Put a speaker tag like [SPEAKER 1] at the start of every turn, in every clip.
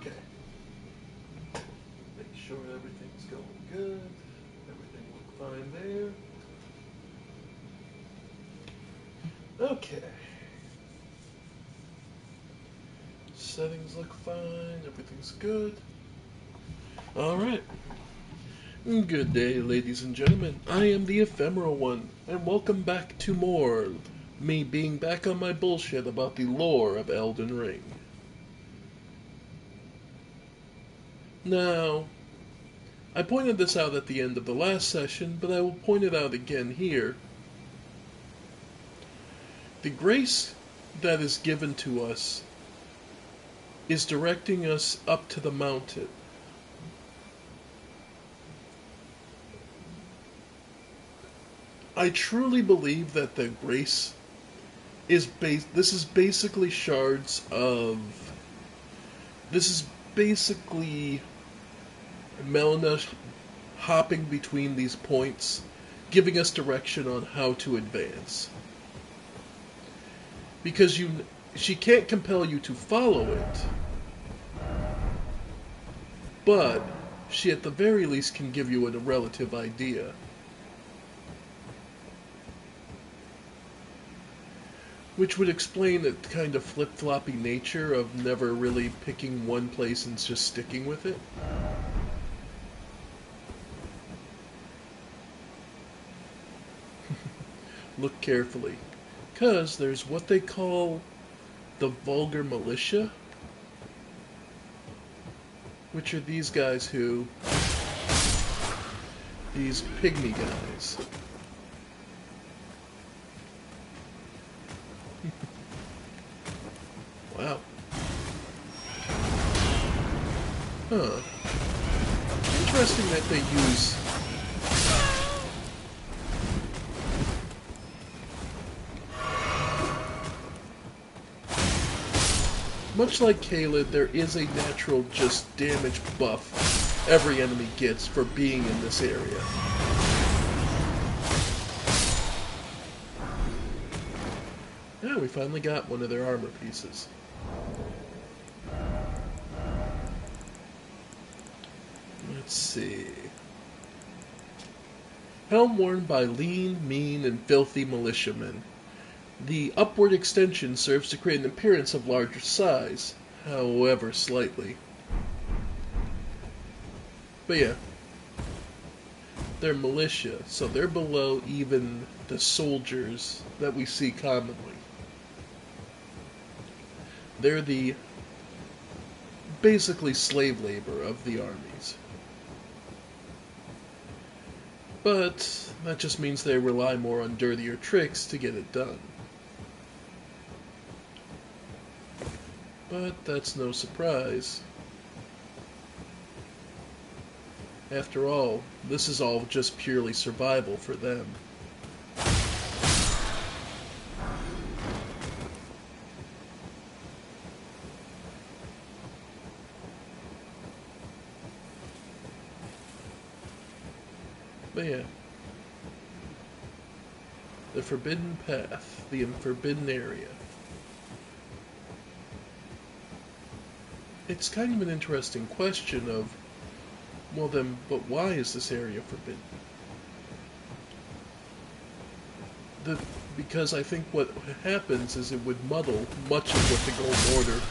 [SPEAKER 1] Okay. Make sure everything's going good. Everything look fine there. Okay. Settings look fine. Everything's good. Alright. Good day, ladies and gentlemen. I am the Ephemeral One, and welcome back to more me being back on my bullshit about the lore of Elden Ring. Now, I pointed this out at the end of the last session, but I will point it out again here. The grace that is given to us is directing us up to the mountain. I truly believe that the grace is this is basically shards of... This is basically Melina hopping between these points, giving us direction on how to advance. Because she can't compel you to follow it, but she at the very least can give you a relative idea. Which would explain the kind of flip-floppy nature of never really picking one place and just sticking with it. Look carefully, because there's what they call the vulgar militia, which are these guys these pygmy guys. Wow. Huh. Interesting that they use... Much like Caelid, there is a natural just damage buff every enemy gets for being in this area. Yeah, we finally got one of their armor pieces. Let's see. Helm worn by lean, mean, and filthy militiamen. The upward extension serves to create an appearance of larger size, however slightly. But yeah, they're militia, so they're below even the soldiers that we see commonly. They're the basically slave labor of the armies. But that just means they rely more on dirtier tricks to get it done. But that's no surprise. After all, this is all just purely survival for them. But yeah. The Forbidden Path, the Forbidden Area. It's kind of an interesting question of, well then, but why is this area forbidden? Because I think what happens is it would muddle much of what the Golden Order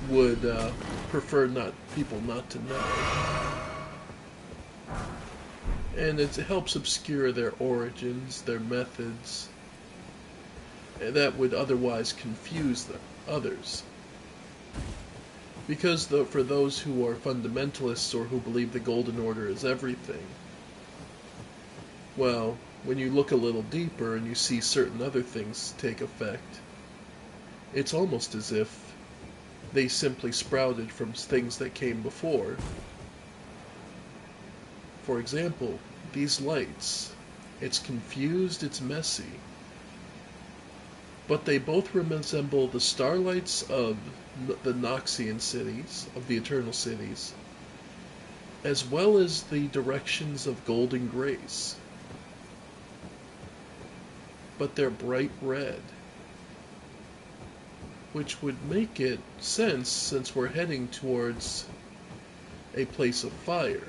[SPEAKER 1] would prefer people not to know. And it helps obscure their origins, their methods, that would otherwise confuse others. Because for those who are fundamentalists or who believe the Golden Order is everything, well, when you look a little deeper and you see certain other things take effect, it's almost as if they simply sprouted from things that came before. For example, these lights. It's confused, it's messy. But they both resemble the starlights of the Noxian cities, of the Eternal Cities, as well as the directions of Golden Grace. But they're bright red. which would make it sense since we're heading towards a place of fire.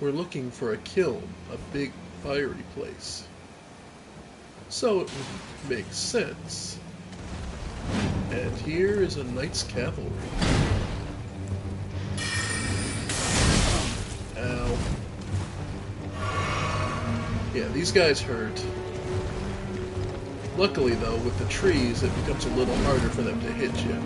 [SPEAKER 1] We're looking for a kiln, a big fiery place. So it would make sense. And here is a knight's cavalry. Ow. Yeah, these guys hurt. Luckily though, with the trees, it becomes a little harder for them to hit you.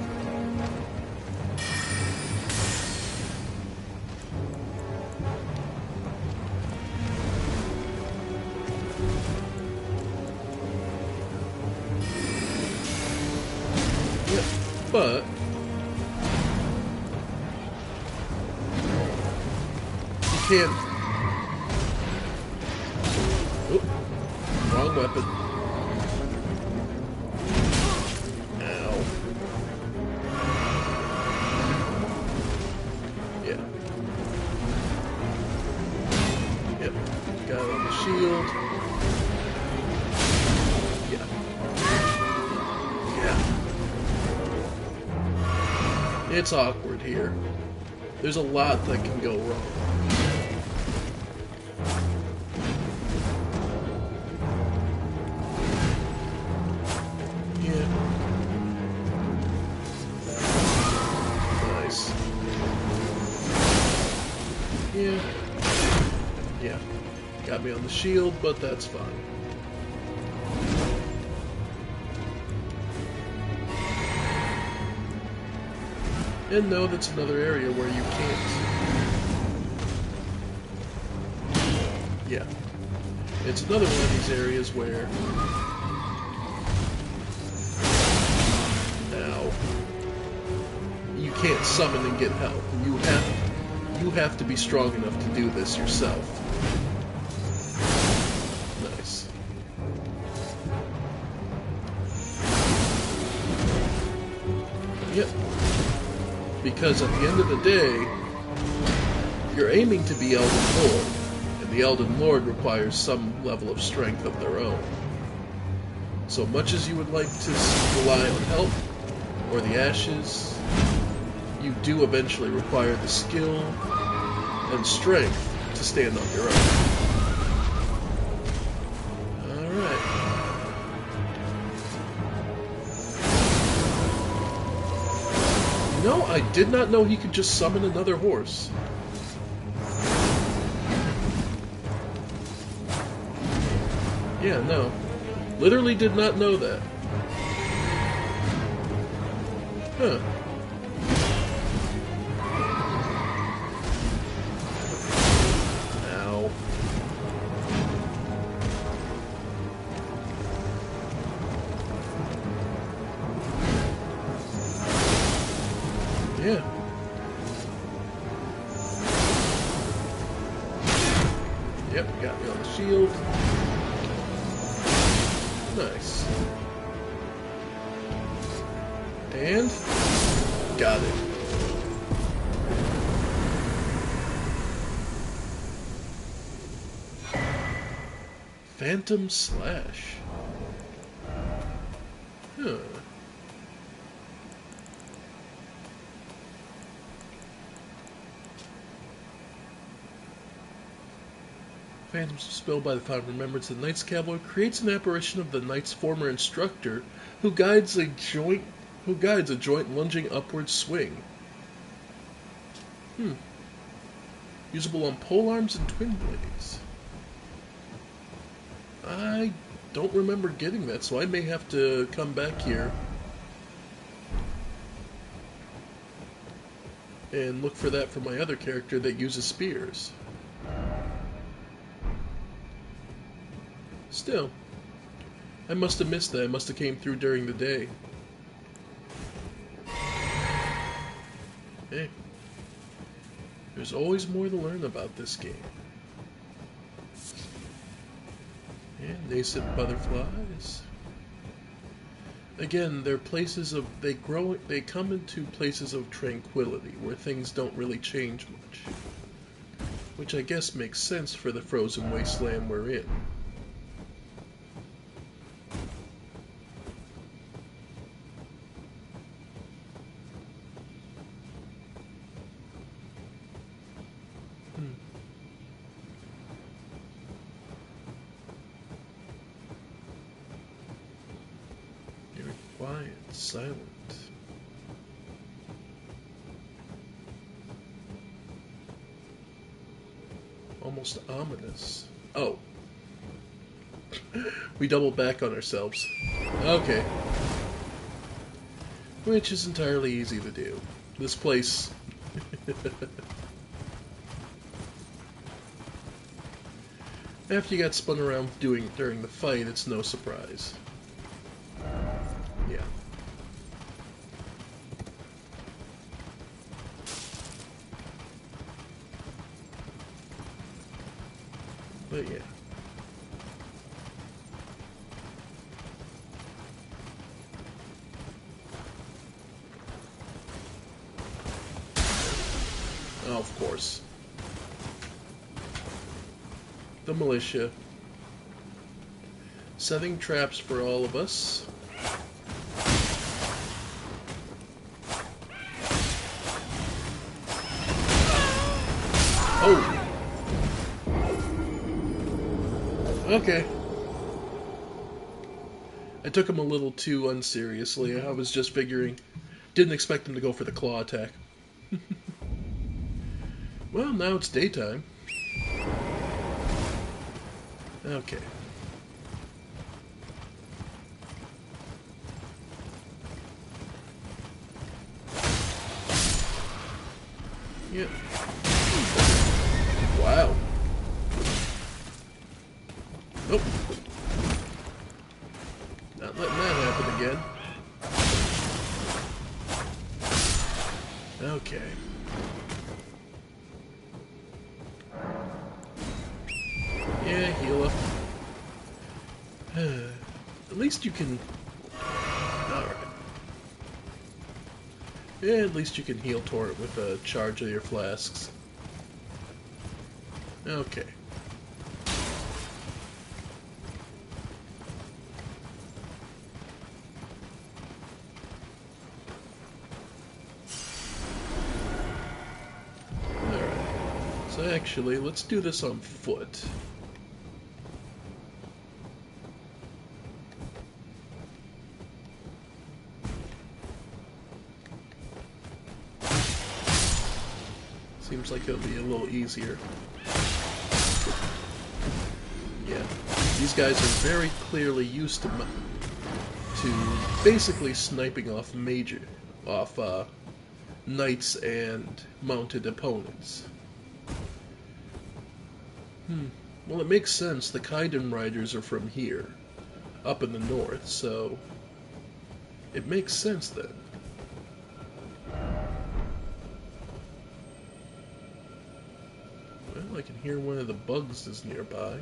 [SPEAKER 1] But you can't. Oop, wrong weapon. Ow. Yeah. Yep. Got it on the shield. Yeah. Yeah. It's awkward here. There's a lot that can go wrong. Yeah. Nice. Yeah. Yeah. Got me on the shield, but that's fine. And no, that's another area where you can't. Yeah. It's another one of these areas where... Now, you can't summon and get help. You have to be strong enough to do this yourself. Nice. Yep. Because at the end of the day, you're aiming to be Elden Lord, and the Elden Lord requires some level of strength of their own. So much as you would like to rely on help, or the ashes, you do eventually require the skill and strength to stand on your own. No, I did not know he could just summon another horse. Yeah, no. Literally did not know that. Huh. Ow. Yeah. Yep, got me on the shield. Nice. And got it. Phantom Slash. Huh. Phantom spell by the Fountain of Remembrance. The Knight's Cavalry creates an apparition of the knight's former instructor, who guides a joint lunging upward swing. Usable on polearms and twin blades. I don't remember getting that, so I may have to come back here and look for that for my other character that uses spears. Still, I must have missed that. I must have came through during the day. Hey, there's always more to learn about this game. And nascent butterflies. Again, they're places of they come into places of tranquility where things don't really change much, which I guess makes sense for the frozen wasteland we're in. Silent. Almost ominous. Oh. We doubled back on ourselves. Okay. Which is entirely easy to do. This place... After you got spun around during the fight, it's no surprise. Yeah. But yeah. Oh, of course. The militia. Setting traps for all of us. Oh! Okay. I took him a little too unseriously. I was just figuring... Didn't expect him to go for the claw attack. Well, now it's daytime. Okay. Yep. Wow. Nope. Not letting that happen again. Okay. Yeah, heal up. At least you can... Alright. Yeah, at least you can heal Torrent with a charge of your flasks. Okay. Alright. So actually, let's do this on foot. Seems like it'll be a little easier. Yeah, these guys are very clearly used to basically sniping off knights and mounted opponents. Well, it makes sense. The Kaiden riders are from here, up in the north, so it makes sense then. Well, I can hear one of the bugs is nearby.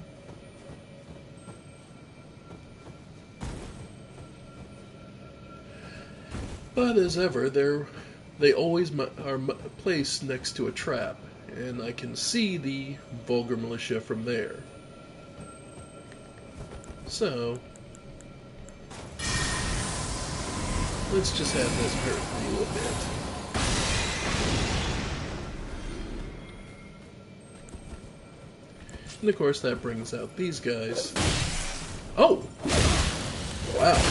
[SPEAKER 1] But as ever, they always are placed next to a trap, and I can see the vulgar militia from there. So, let's just have this hurt you a bit. And of course that brings out these guys. Oh! Wow.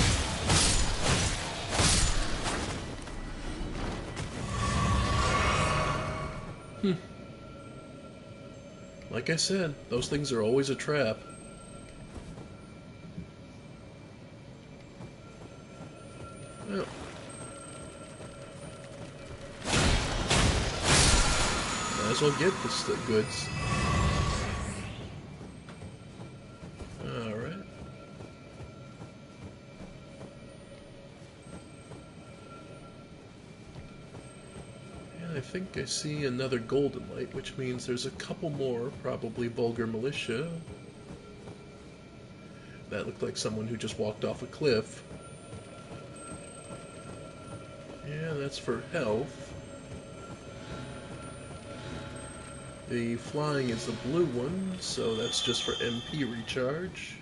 [SPEAKER 1] Like I said, those things are always a trap. Well. Might as well get the goods. Alright. And I think I see another golden light, which means there's a couple more, probably vulgar militia. That looked like someone who just walked off a cliff. Yeah, that's for health. The flying is the blue one, so that's just for MP recharge.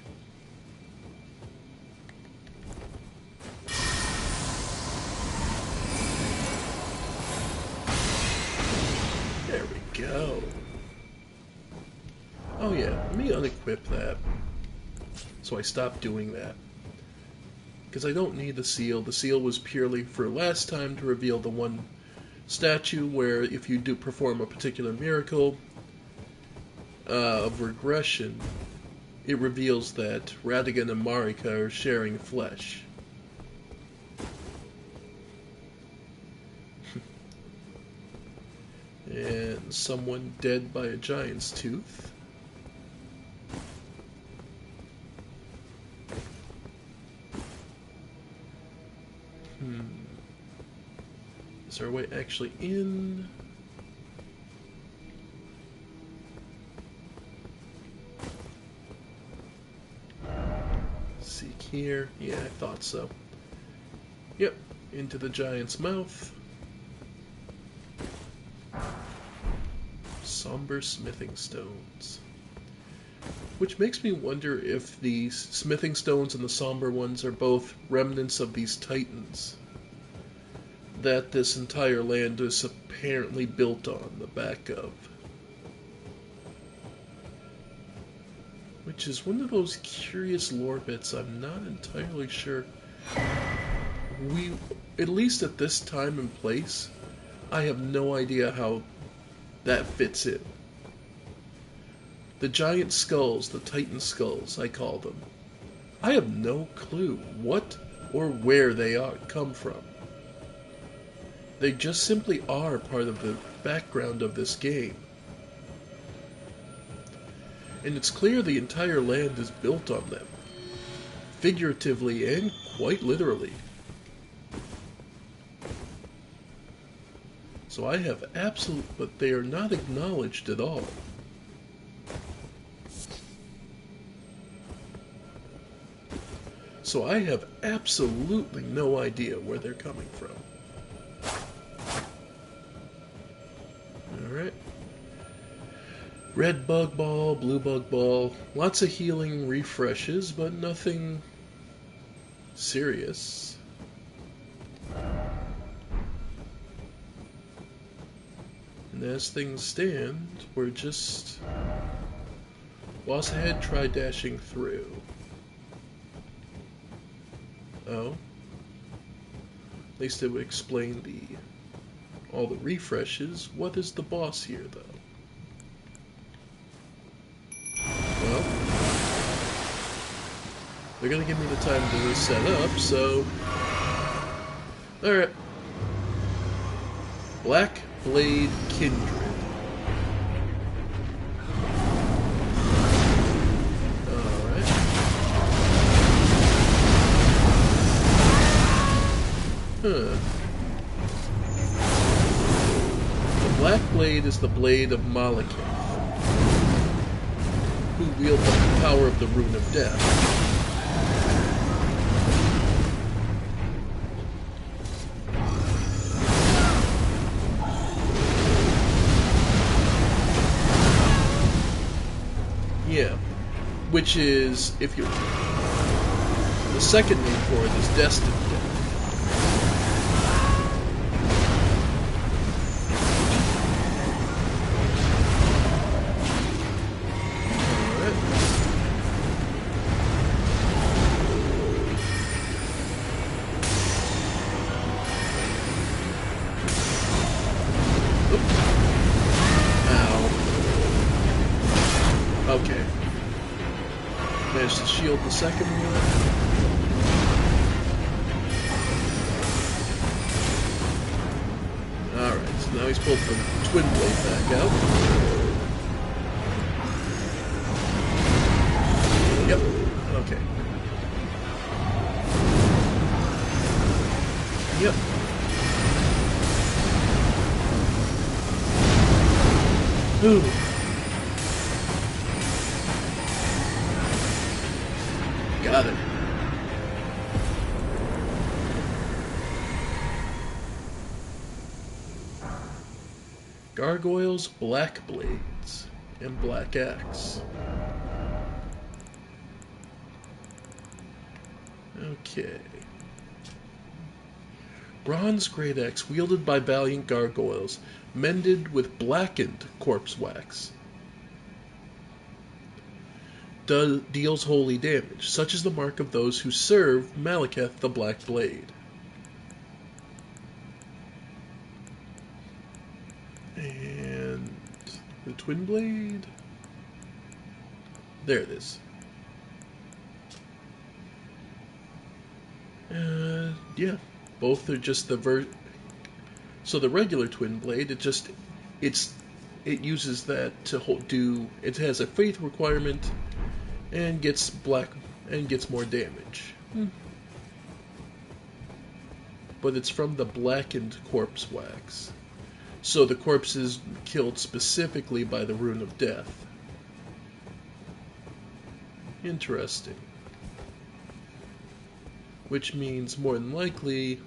[SPEAKER 1] There we go. Oh yeah, let me unequip that. So I stopped doing that. because I don't need the seal. The seal was purely for last time to reveal the one statue where if you do perform a particular miracle of regression, it reveals that Radigan and Marika are sharing flesh. And someone dead by a giant's tooth. Is there a way actually in? Seek here. Yeah, I thought so. Yep, into the giant's mouth. Somber smithing stones. Which makes me wonder if the smithing stones and the somber ones are both remnants of these titans that this entire land is apparently built on the back of. Which is one of those curious lore bits I'm not entirely sure. At least at this time and place, I have no idea how that fits in. The giant skulls, the titan skulls, I call them. I have no clue what or where they come from. They just simply are part of the background of this game. And it's clear the entire land is built on them, figuratively and quite literally. So I have but they are not acknowledged at all. So I have absolutely no idea where they're coming from. Alright. Red bug ball, blue bug ball. Lots of healing refreshes, but nothing serious. And as things stand, we're just... Boss ahead, try dashing through. Oh. At least it would explain all the refreshes. What is the boss here, though? Well, they're gonna give me the time to set up, so... Alright. Black Blade Kindred. Alright. Huh. The Black Blade is the blade of Malekith, who wields the power of the Rune of Death. Yeah, which is, if you... The second name for it is Destined Death. Okay. Managed to shield the second one. Alright, so now he's pulled the twin blade back out. Yep, okay. Yep. Ooh. Got it. Gargoyles, Black Blades, and Black Axe. Okay. Bronze Great Axe wielded by valiant gargoyles, mended with blackened corpse wax. deals holy damage, such as the mark of those who serve Malekith the Black Blade. And the Twin Blade. There it is. Yeah, both are just the So the regular Twin Blade, it uses that to do. It has a faith requirement and gets more damage. But it's from the blackened corpse wax. So the corpse is killed specifically by the Rune of Death. Interesting. Which means more than likely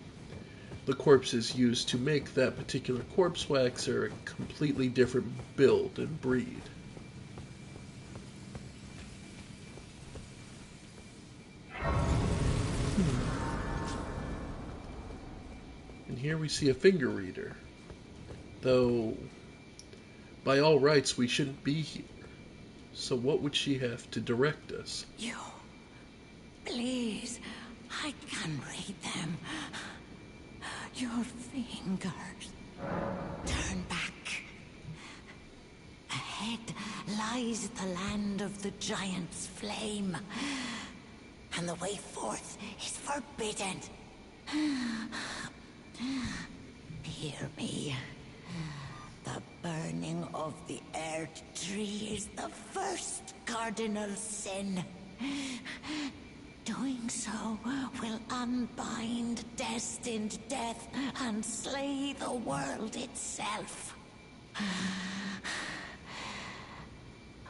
[SPEAKER 1] the corpses used to make that particular corpse wax are a completely different build and breed. And here we see a finger reader. Though, by all rights, we shouldn't be here. So what would she have to direct us?
[SPEAKER 2] You, please, I can read them. Your fingers. Turn back. Ahead lies the land of the giant's flame. And the way forth is forbidden. Hear me. The burning of the Earth Tree is the first cardinal sin. Doing so will unbind destined death and slay the world itself.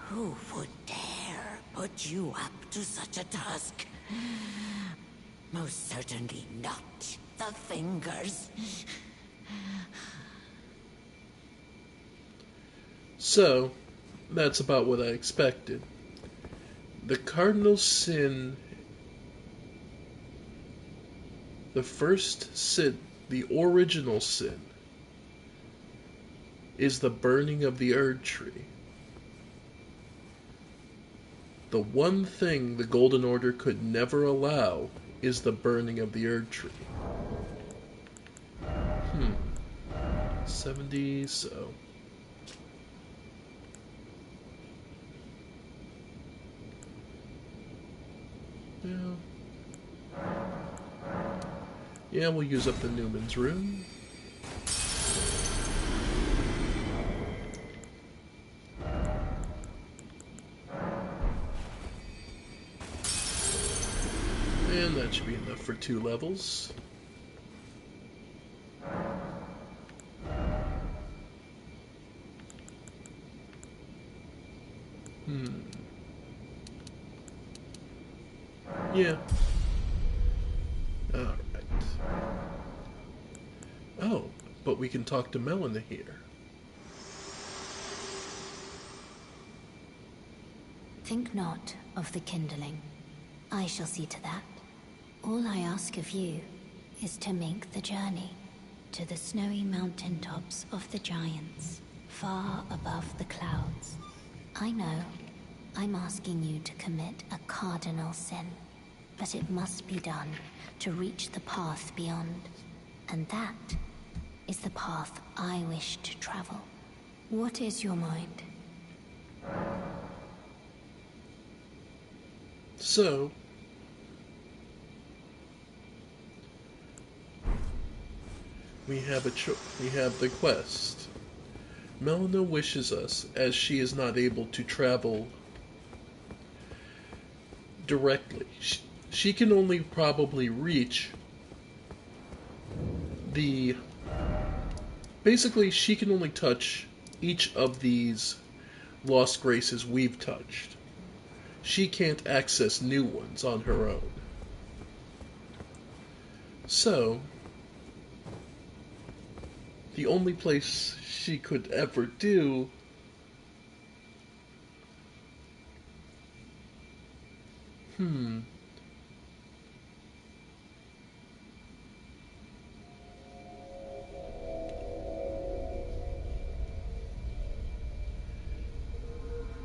[SPEAKER 2] Who would dare put you up to such a task? Most certainly not the fingers.
[SPEAKER 1] So, that's about what I expected. The cardinal sin, the first sin, the original sin, is the burning of the Erd Tree. The one thing the Golden Order could never allow is the burning of the Erd Tree. 70, so... Yeah, we'll use up the Newman's Rune. And that should be enough for 2 levels. Yeah. Alright. Oh, but we can talk to Melina here.
[SPEAKER 3] Think not of the kindling. I shall see to that. All I ask of you is to make the journey to the snowy mountain tops of the giants, far above the clouds. I know I'm asking you to commit a cardinal sin, but it must be done to reach the path beyond. And that is the path I wish to travel. What is your mind?
[SPEAKER 1] So, we have the quest. Melina wishes us, as she is not able to travel directly. She can only probably reach the... Basically, she can only touch each of these lost graces we've touched. She can't access new ones on her own. So, the only place she could ever do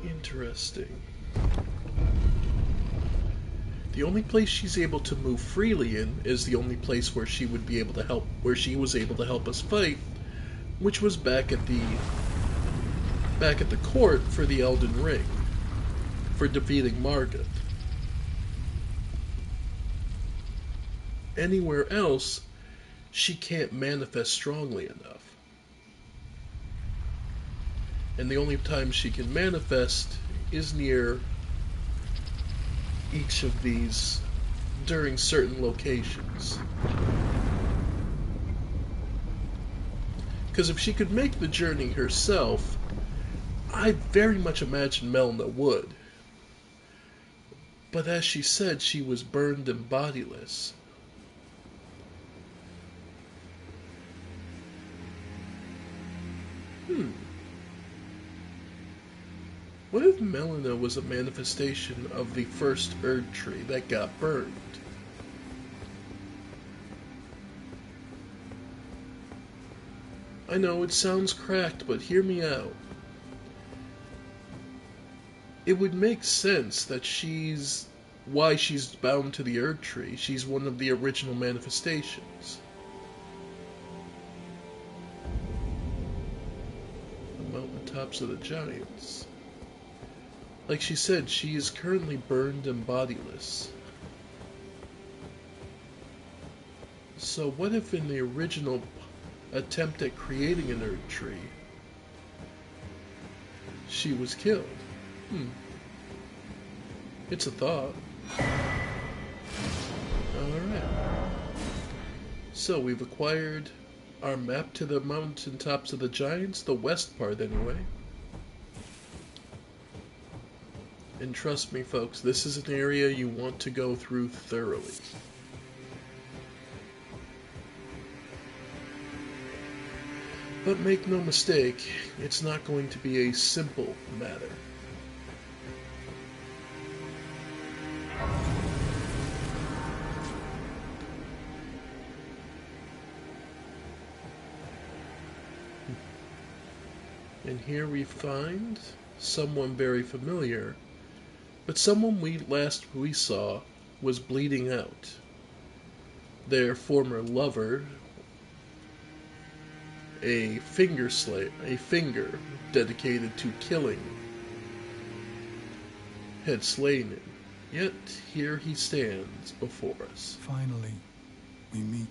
[SPEAKER 1] Interesting. The only place she's able to move freely in is the only place where she would be able to help, where she was able to help us fight, which was back at the court for the Elden Ring, for defeating Margit. Anywhere else, she can't manifest strongly enough. And the only time she can manifest is near each of these during certain locations. Because if she could make the journey herself, I very much imagine Melina would. But as she said, she was burned and bodiless. What if Melina was a manifestation of the first Erd tree that got burned? I know it sounds cracked, but hear me out. It would make sense that why she's bound to the Erd tree. She's one of the original manifestations. The mountaintops of the giants. Like she said, she is currently burned and bodiless. So what if in the original attempt at creating an Erd tree, she was killed? It's a thought. Alright. So we've acquired our map to the mountaintops of the giants, the west part anyway. And trust me, folks, this is an area you want to go through thoroughly. But make no mistake, it's not going to be a simple matter. And here we find someone very familiar, but someone we saw was bleeding out. Their former lover, a finger dedicated to killing, had slain him. Yet here he stands before us.
[SPEAKER 4] Finally, we meet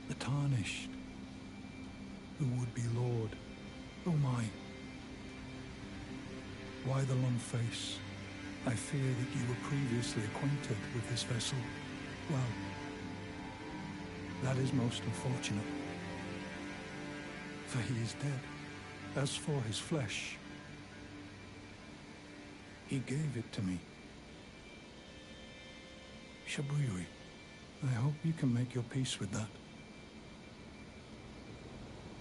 [SPEAKER 4] the Tarnished, the would-be Lord. Oh my. Why the long face? I fear that you were previously acquainted with this vessel. Well, that is most unfortunate. For he is dead. As for his flesh, he gave it to me. Shabriri, I hope you can make your peace with that.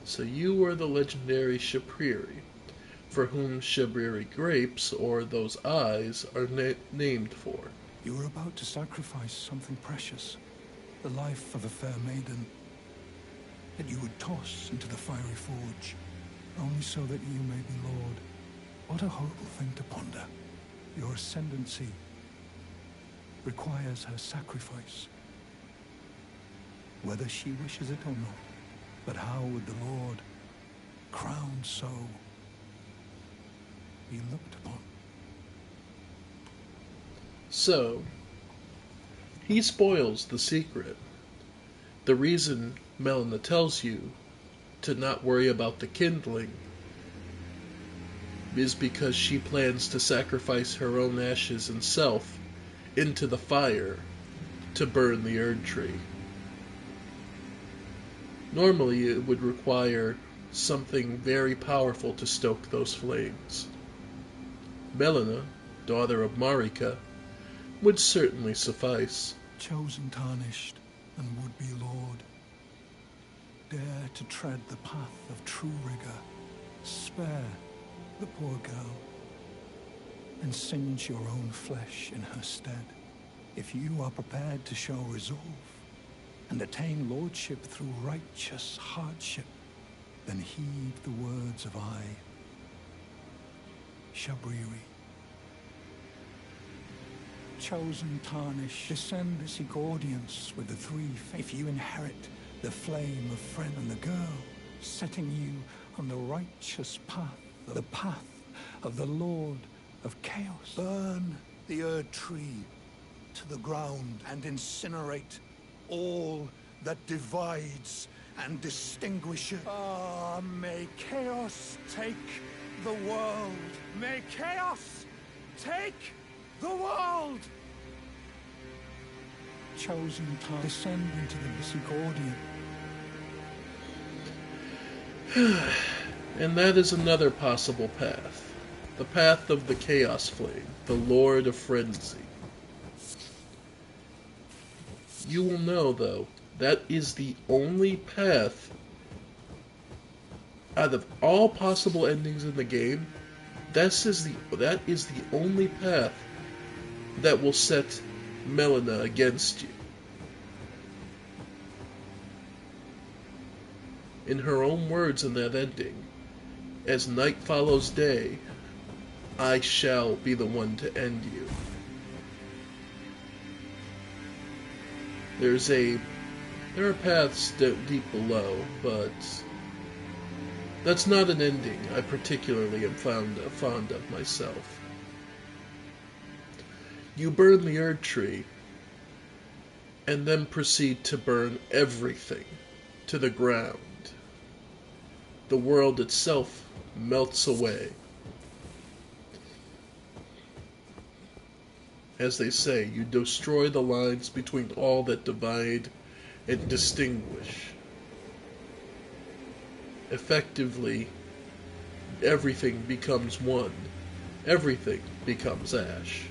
[SPEAKER 1] So you are the legendary Shabriri, for whom Shabriri grapes, or those eyes, are named for.
[SPEAKER 4] You were about to sacrifice something precious, the life of a fair maiden, that you would toss into the fiery forge, only so that you may be Lord. What a horrible thing to ponder. Your ascendancy requires her sacrifice, whether she wishes it or not. But how would the Lord, crowned so, be looked upon?
[SPEAKER 1] So, he spoils the secret. The reason Melina tells you to not worry about the kindling is because she plans to sacrifice her own ashes and self into the fire to burn the Erd tree. Normally it would require something very powerful to stoke those flames. Melina, daughter of Marika, would certainly suffice.
[SPEAKER 4] Chosen Tarnished and would-be Lord, dare to tread the path of true rigor. Spare the poor girl, and singe your own flesh in her stead. If you are prepared to show resolve, and attain lordship through righteous hardship, then heed the words of I, Shabriri. Chosen Tarnish, descend to seek audience with the three. If you inherit the flame of friend and the girl, setting you on the righteous path, the path of the Lord of Chaos. Burn the Erd Tree to the ground and incinerate all that divides and distinguishes. Ah, may Chaos take the world. May Chaos take the world! Chosen to descend into the seek audience.
[SPEAKER 1] And that is another possible path. The path of the Chaos Flame, the Lord of Frenzy. You will know, though, that is the only path out of all possible endings in the game. That is the only path that will set Melina against you. In her own words in that ending, as night follows day, I shall be the one to end you. There are paths deep below, but that's not an ending I particularly am fond of myself. You burn the Erd Tree, and then proceed to burn everything to the ground. The world itself melts away. As they say, you destroy the lines between all that divide and distinguish. Effectively, everything becomes one. Everything becomes ash.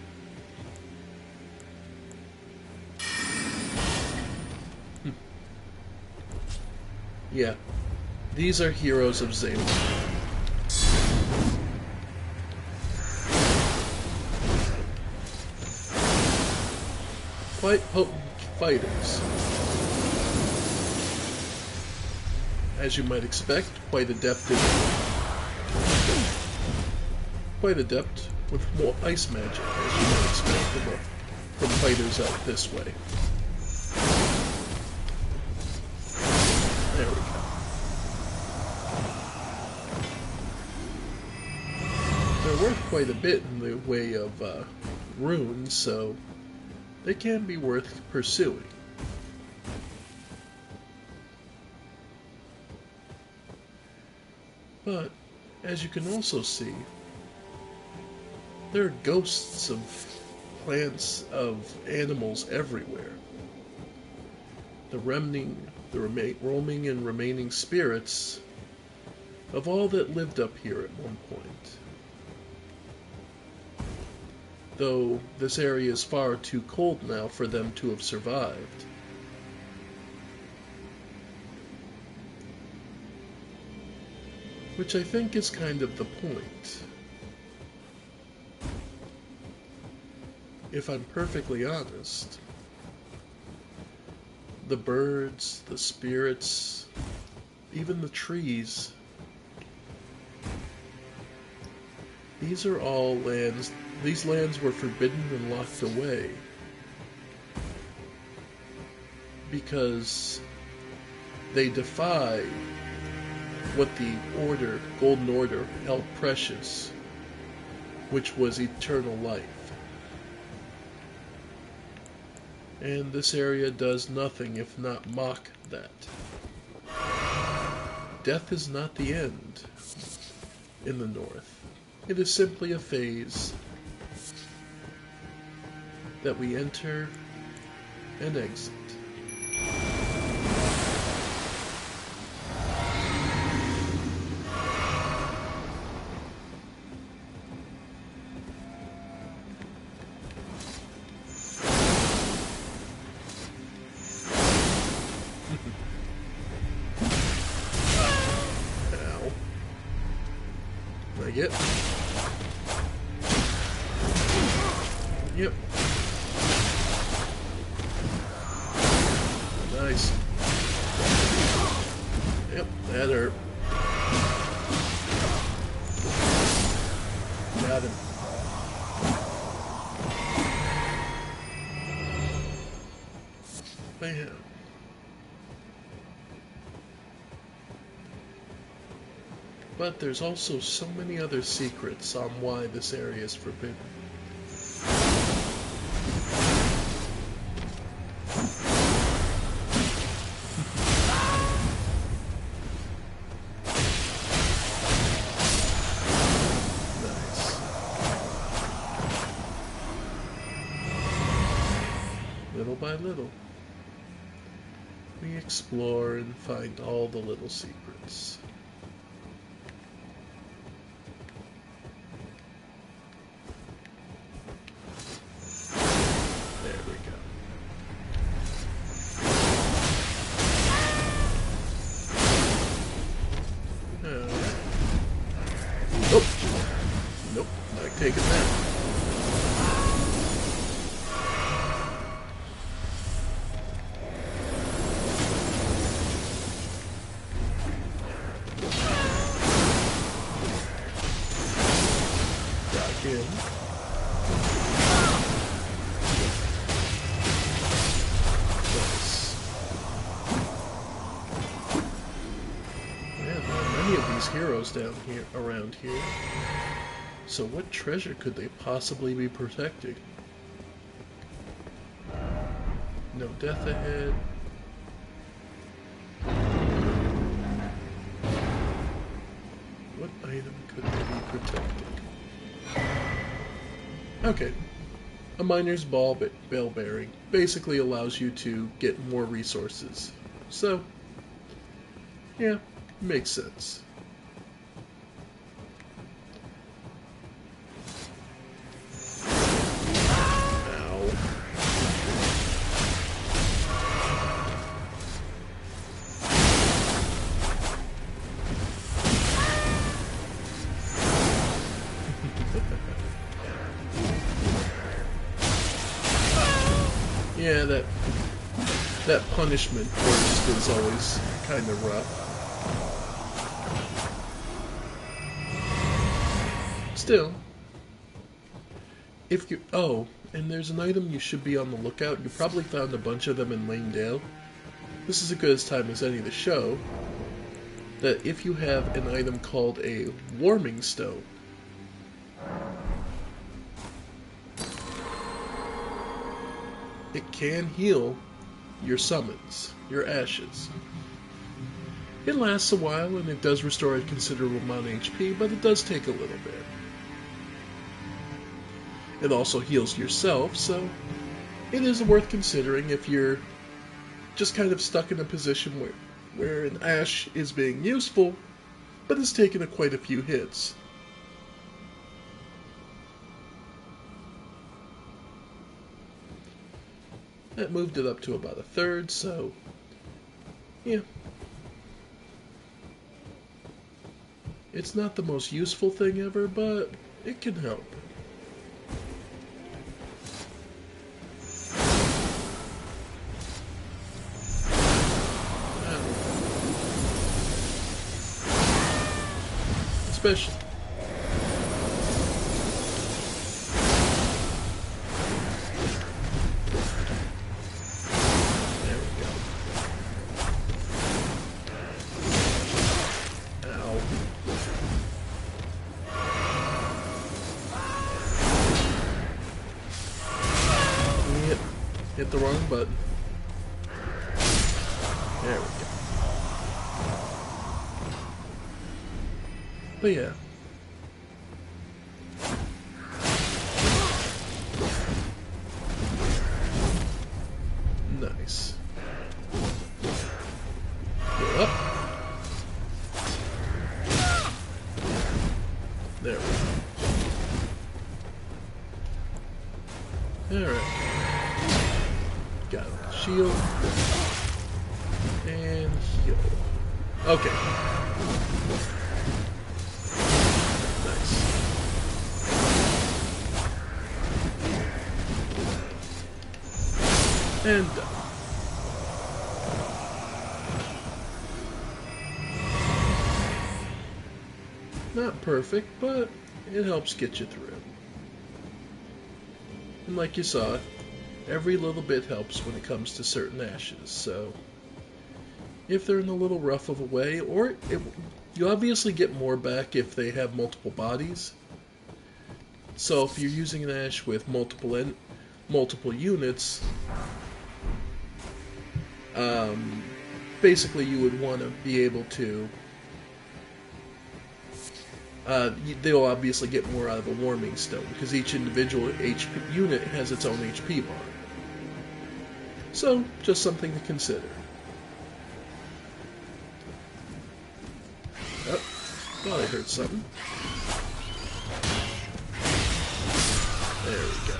[SPEAKER 1] Yeah, these are heroes of Zayla. Quite potent fighters. As you might expect, quite adept with more ice magic, as you might expect from fighters out this way. There we go. They're worth quite a bit in the way of runes, so they can be worth pursuing. But, as you can also see, there are ghosts of plants, of animals everywhere. The roaming and remaining spirits of all that lived up here at one point. Though this area is far too cold now for them to have survived. Which I think is kind of the point. If I'm perfectly honest, the birds, the spirits, even the trees, these are all lands. These lands were forbidden and locked away because they defy what the Golden Order held precious, which was eternal life. And this area does nothing if not mock that. Death is not the end in the North. It is simply a phase that we enter and exit. Ow. Like it. Yep. Nice. Yep, that hurt. Got him. I am. But there's also so many other secrets on why this area is forbidden. Nice. Little by little, we explore and find all the little secrets. Nope, not taking that. Got him. Nice. Man, there are many of these heroes down here, around here. So what treasure could they possibly be protecting? No death ahead. What item could they be protecting? Okay. A miner's ball bearing basically allows you to get more resources. So, yeah, makes sense. Yeah, that punishment burst is always kind of rough. Still, if you... Oh, and there's an item you should be on the lookout. You probably found a bunch of them in Langdale. This is as good a time as any to show that if you have an item called a warming stone, it can heal your summons, your ashes. It lasts a while and it does restore a considerable amount of HP, but it does take a little bit. It also heals yourself, so it is worth considering if you're just kind of stuck in a position where an ash is being useful, but has taken quite a few hits. That moved it up to about a third, so yeah. It's not the most useful thing ever, but it can help. Especially. Hit the wrong button. There we go. But yeah. Nice. Go up. There we go. Alright. Got a shield. And heal. Okay. Nice. And done. Not perfect, but it helps get you through. And like you saw, Every little bit helps when it comes to certain ashes, so if they're in a little rough of a way, you obviously get more back if they have multiple bodies. So if you're using an ash with multiple units, basically you would want to be able to. They'll obviously get more out of a warming stone because each individual HP unit has its own HP bar. So just something to consider. Oh, thought I heard something. There we go.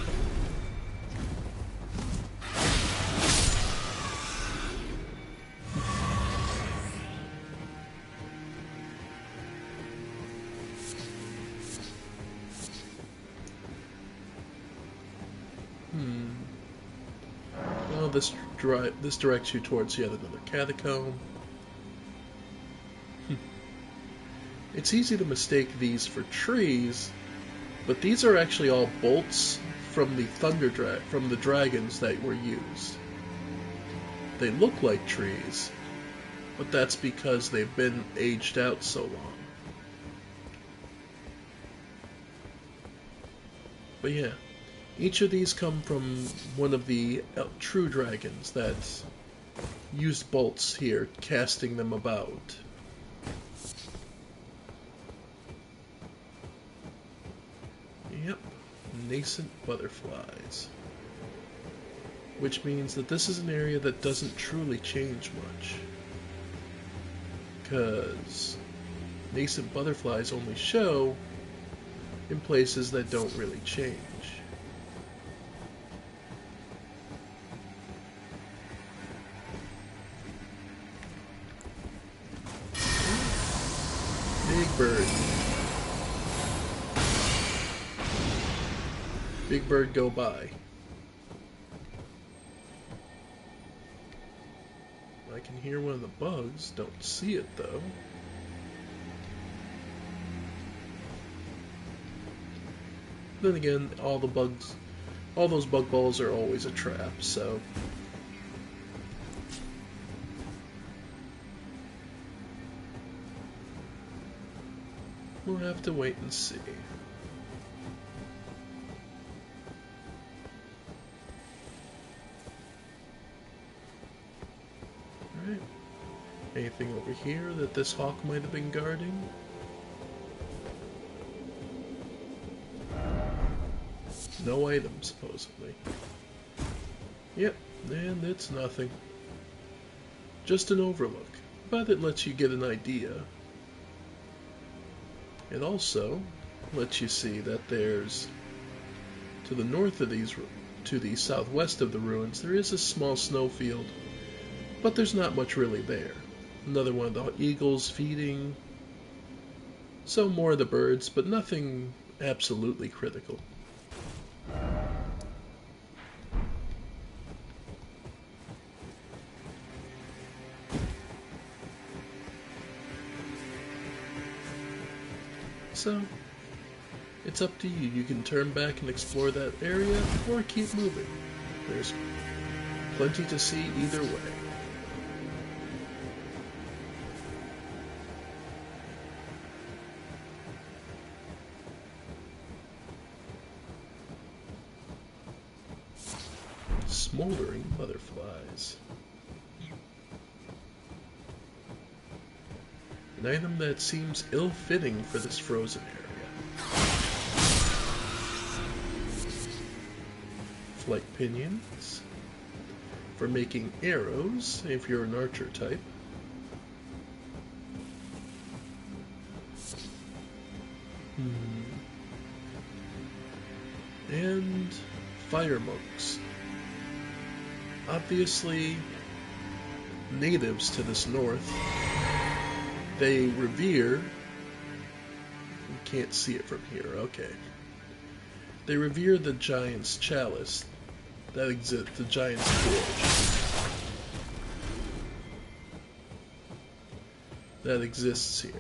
[SPEAKER 1] Well, this directs you towards yet another catacomb. It's easy to mistake these for trees, but these are actually all bolts from the dragons that were used. They look like trees, but that's because they've been aged out so long. But yeah, each of these come from one of the true dragons that used bolts here, casting them about. Yep, nascent butterflies. Which means that this is an area that doesn't truly change much. Because nascent butterflies only show in places that don't really change. Big bird. Big bird go by. I can hear one of the bugs, don't see it though. Then again, all those bug balls are always a trap, so. We'll have to wait and see. Alright. Anything over here that this hawk might have been guarding? No items, supposedly. Yep, and it's nothing. Just an overlook, but it lets you get an idea. It also lets you see that there's, to the north of to the southwest of the ruins, there is a small snowfield, but there's not much really there. Another one of the eagles feeding, so more of the birds, but nothing absolutely critical. So, it's up to you. You can turn back and explore that area, or keep moving. There's plenty to see either way. Smoldering butterflies. An item that seems ill-fitting for this frozen area. Flight pinions for making arrows if you're an archer type. And fire monks. Obviously natives to this north. They revere, you can't see it from here, okay. They revere the giant's chalice that exists, the giant's forge that exists here.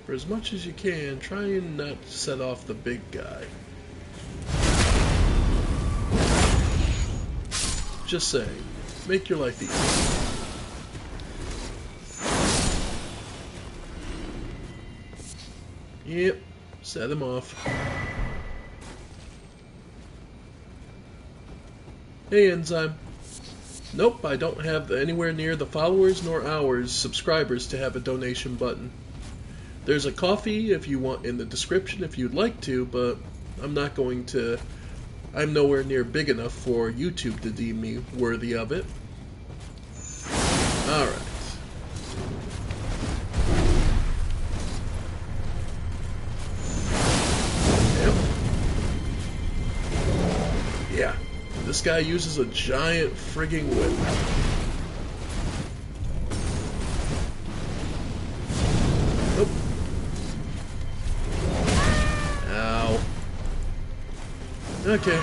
[SPEAKER 1] For as much as you can, try and not set off the big guy. Just saying. Make your life easy. Yep. Set him off. Hey, Enzyme. Nope, I don't have anywhere near the followers nor hours subscribers to have a donation button. There's a coffee if you want in the description if you'd like to, but I'm not going to. I'm nowhere near big enough for YouTube to deem me worthy of it. Alright. Yep. Yeah. This guy uses a giant frigging whip. Nope. Ow. Okay.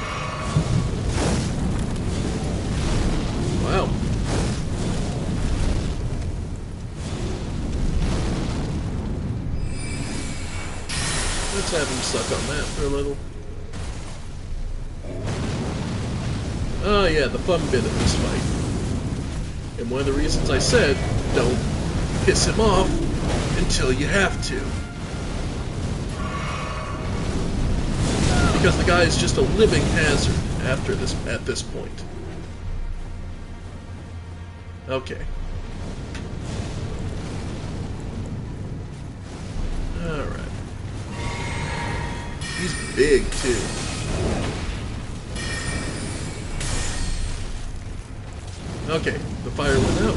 [SPEAKER 1] Wow. Let's have him suck on that for a little. Oh yeah, the fun bit of this fight. And one of the reasons I said, don't piss him off until you have to. Because the guy is just a living hazard at this point. Okay. Alright. He's big too. Okay, the fire went out.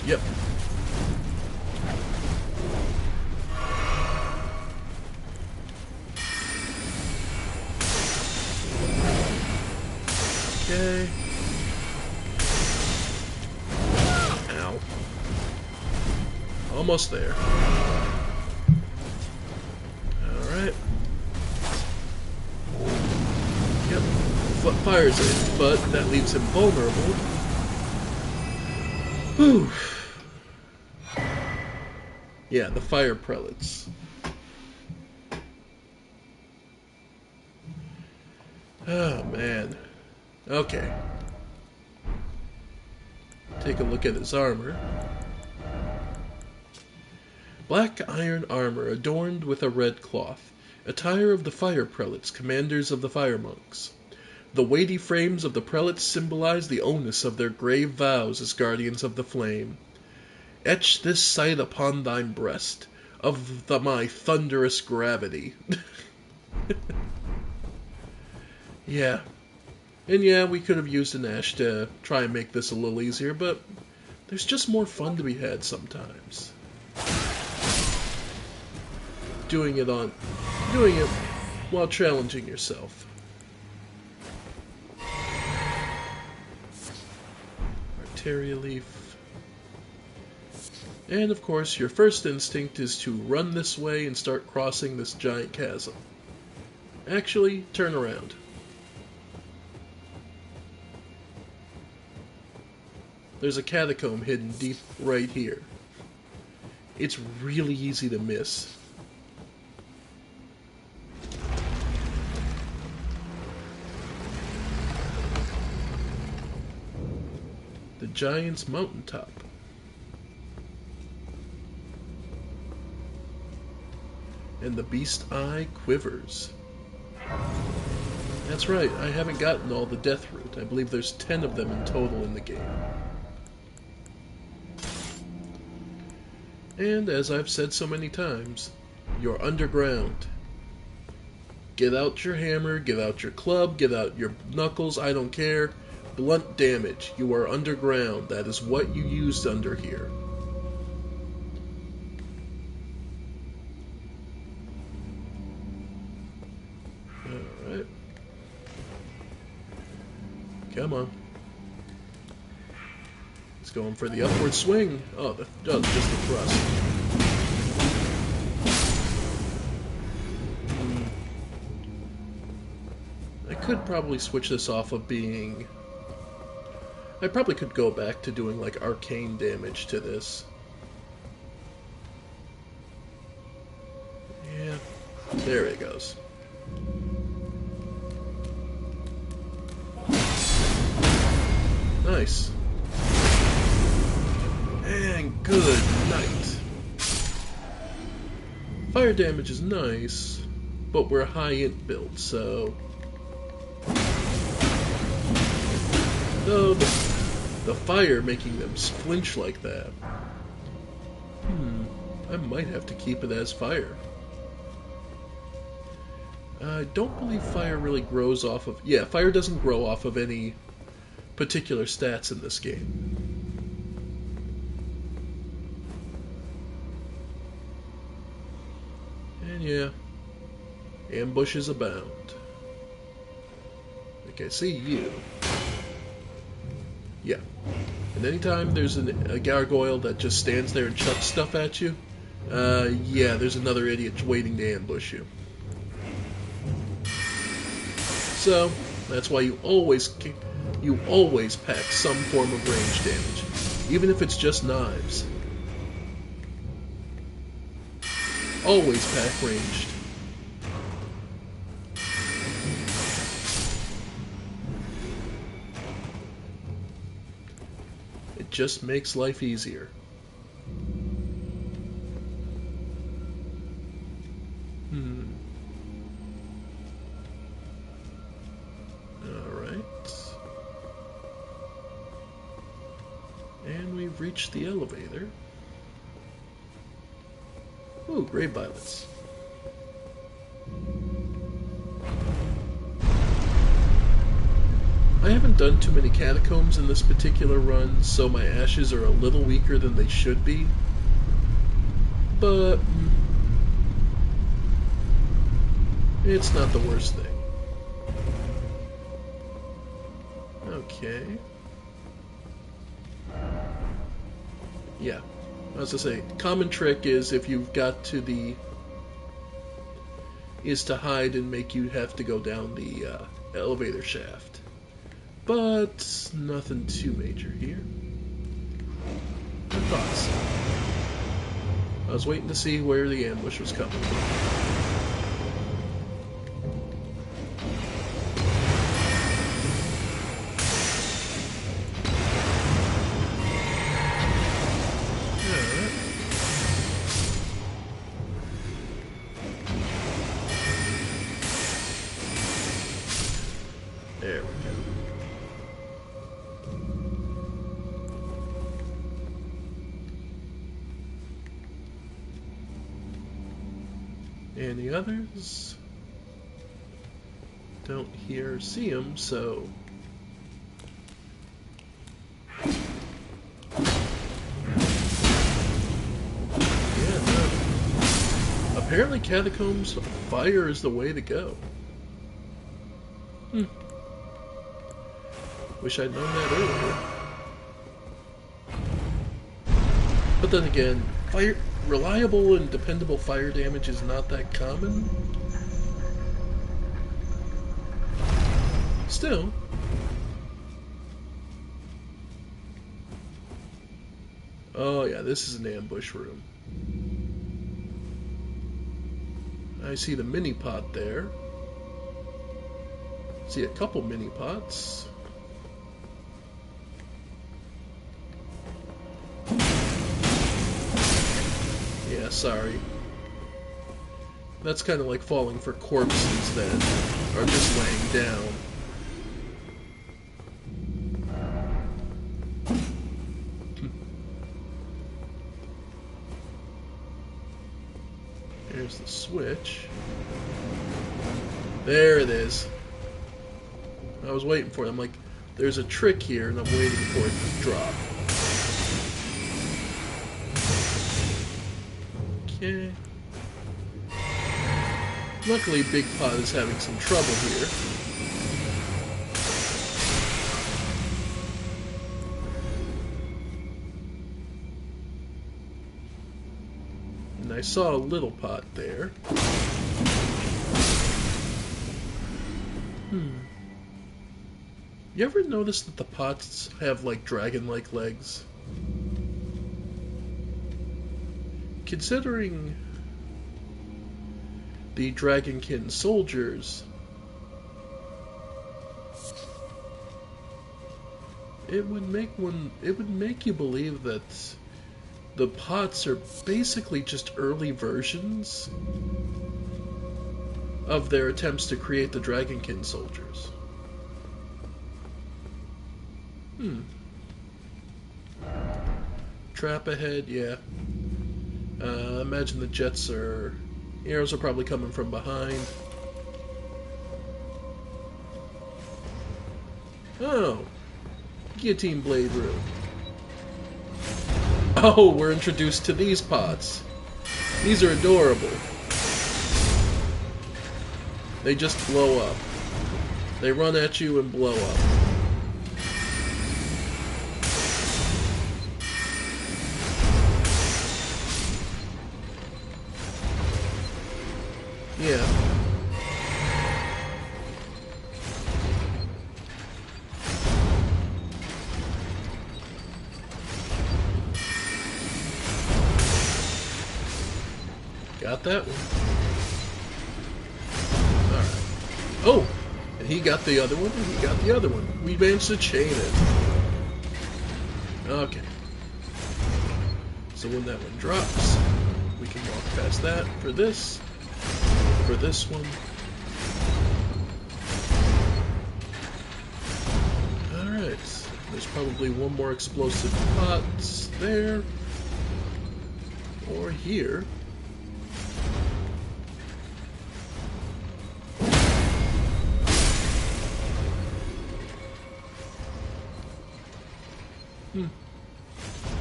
[SPEAKER 1] Yep. Okay. Ow. Almost there. Alright. Yep. Fires it, but that leaves him vulnerable. Whew. Yeah, the fire prelates. Oh, man. Okay. Take a look at his armor. Black iron armor adorned with a red cloth. Attire of the fire prelates, commanders of the fire monks. The weighty frames of the prelates symbolize the onus of their grave vows as guardians of the flame. Etch this sight upon thine breast, of my thunderous gravity. Yeah. And yeah, we could have used an ash to try and make this a little easier, but there's just more fun to be had sometimes. Doing it while challenging yourself. Arteria leaf. And of course, your first instinct is to run this way and start crossing this giant chasm. Actually, turn around. There's a catacomb hidden deep right here. It's really easy to miss. The Giant's Mountaintop. And the Beast Eye quivers. That's right, I haven't gotten all the death root. I believe there's 10 of them in total in the game. And as I've said so many times, you're underground. Get out your hammer, get out your club, get out your knuckles, I don't care. Blunt damage. You are underground. That is what you used under here. Alright. Come on. He's going for the upward swing. Oh, just the thrust. I could probably switch this off of being... I probably could go back to doing like arcane damage to this. There it goes. Nice. And good night. Fire damage is nice, but we're high int build, so... No, the fire making them flinch like that. I might have to keep it as fire. I don't believe fire really grows off of... Yeah, fire doesn't grow off of any particular stats in this game. And yeah, ambushes abound. Like I see you. Yeah. And anytime there's a gargoyle that just stands there and chucks stuff at you, yeah, there's another idiot waiting to ambush you. So, that's why you always pack some form of range damage, even if it's just knives. Always pack ranged. It just makes life easier. Alright. And we've reached the elevator. Ooh, gray violets. I haven't done too many catacombs in this particular run, so my ashes are a little weaker than they should be. But it's not the worst thing. Okay. Yeah. As I say, common trick is if you've got to the... is to hide and make you have to go down the elevator shaft. But nothing too major here. I thought so. I was waiting to see where the ambush was coming from. There we go. And the others don't hear or see them, so yeah, no. Apparently catacombs, fire is the way to go. Wish I'd known that earlier. But then again, reliable and dependable fire damage is not that common. Still. Oh yeah, this is an ambush room. I see the mini pot there. See a couple mini pots. Yeah, sorry. That's kind of like falling for corpses that are just laying down. Here's the switch. There it is. I was waiting for it. I'm like, there's a trick here, and I'm waiting for it to drop. Okay. Luckily, Big Pot is having some trouble here. And I saw a Little Pot there. You ever notice that the pots have, like, dragon-like legs? Considering the Dragonkin soldiers, it would make you believe that the pots are basically just early versions of their attempts to create the Dragonkin soldiers. Trap ahead, yeah. Imagine the jets arrows are probably coming from behind. Oh, guillotine blade room. Oh, we're introduced to these pots. These are adorable. They just blow up. They run at you and blow up. Yeah. Got that one. Alright. Oh! And he got the other one, and he got the other one. We managed to chain it. Okay. So when that one drops, we can walk past that for this one. Alright. There's probably one more explosive pot there. Or here.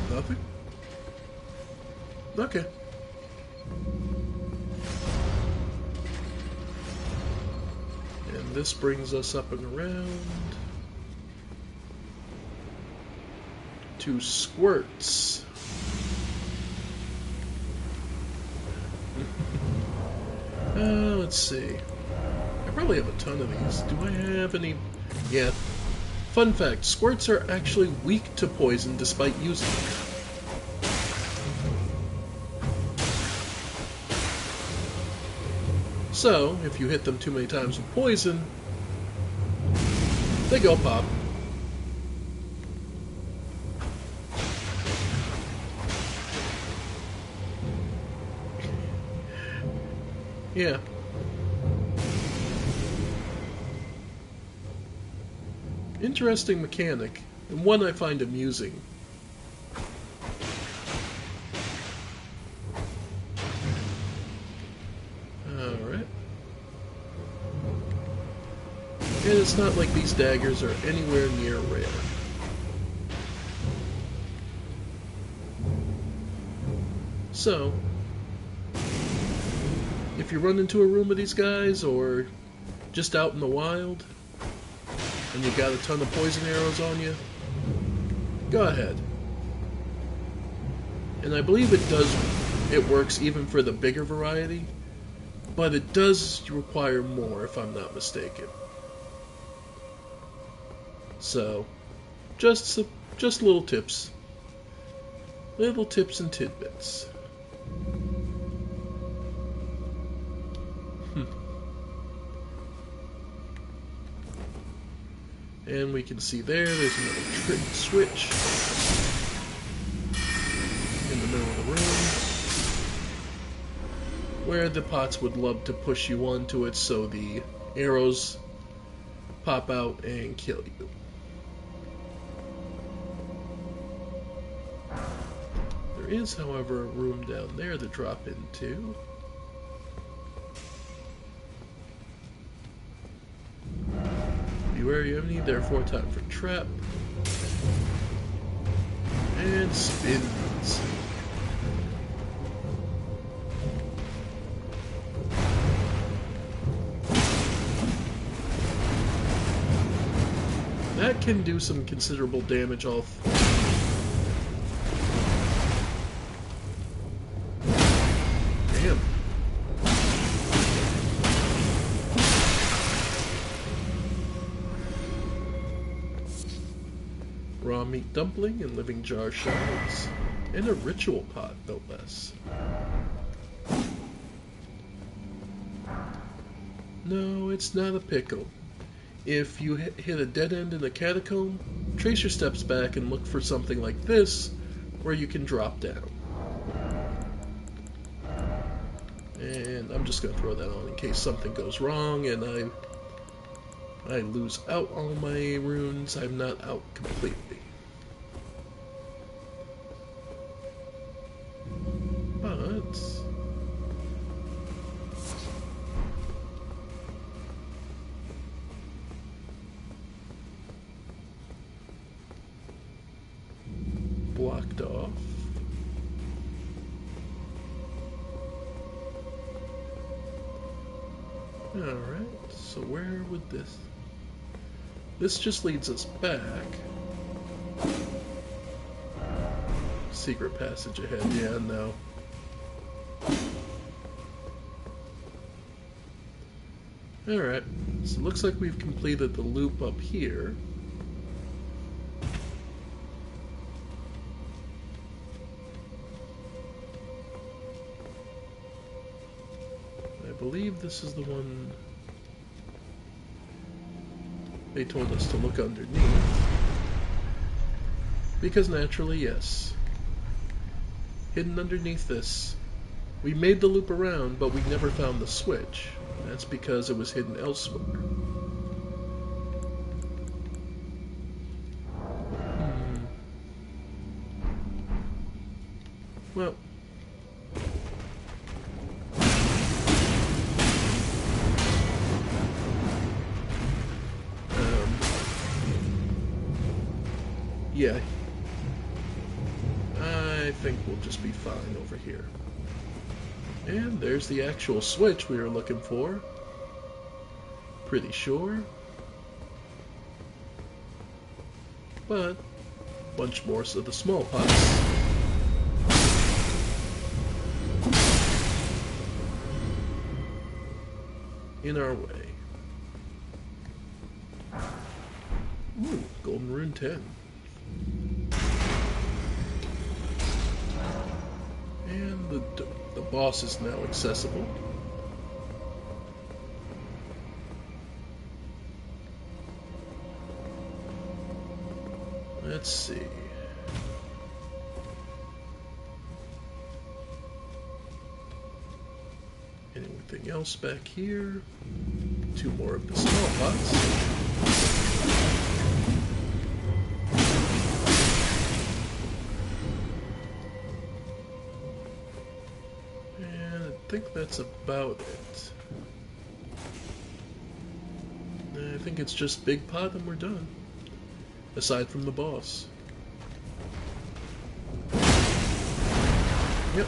[SPEAKER 1] Nothing? Okay. And this brings us up and around to squirts. Let's see. I probably have a ton of these. Do I have any? Yeah. Fun fact, squirts are actually weak to poison despite using them. So, if you hit them too many times with poison, they go pop. Yeah. Interesting mechanic, and one I find amusing. Alright. And it's not like these daggers are anywhere near rare. So, if you run into a room of these guys, or just out in the wild, and you got a ton of poison arrows on you, go ahead. And I believe it works even for the bigger variety, but it does require more, if I'm not mistaken. So, just little tips. Little tips and tidbits. And we can see there's another trick switch in the middle of the room, where the pots would love to push you onto it so the arrows pop out and kill you. There is, however, a room down there to drop into. Beware your enemy, therefore time for trap. And spins. That can do some considerable damage off. Damn. Raw meat dumpling and living jar shards. And a ritual pot, no less. No, it's not a pickle. If you hit a dead end in a catacomb, trace your steps back and look for something like this, where you can drop down. And I'm just going to throw that on in case something goes wrong and I lose out all my runes. I'm not out completely. But blocked off. Alright, so where would this... This just leads us back. Secret passage ahead, yeah, no. Alright, so it looks like we've completed the loop up here. I believe this is the one they told us to look underneath. Because naturally, yes. Hidden underneath this. We made the loop around, but we never found the switch. That's because it was hidden elsewhere. Well. Yeah. I think we'll just be fine over here. And there's the actual switch we were looking for. Pretty sure. But a bunch more of the small pots. In our way. Ooh, Golden Rune 10. And the boss is now accessible. Let's see. Anything else back here? Two more of the small pots. And I think that's about it. I think it's just big pot and we're done. Aside from the boss. Yep.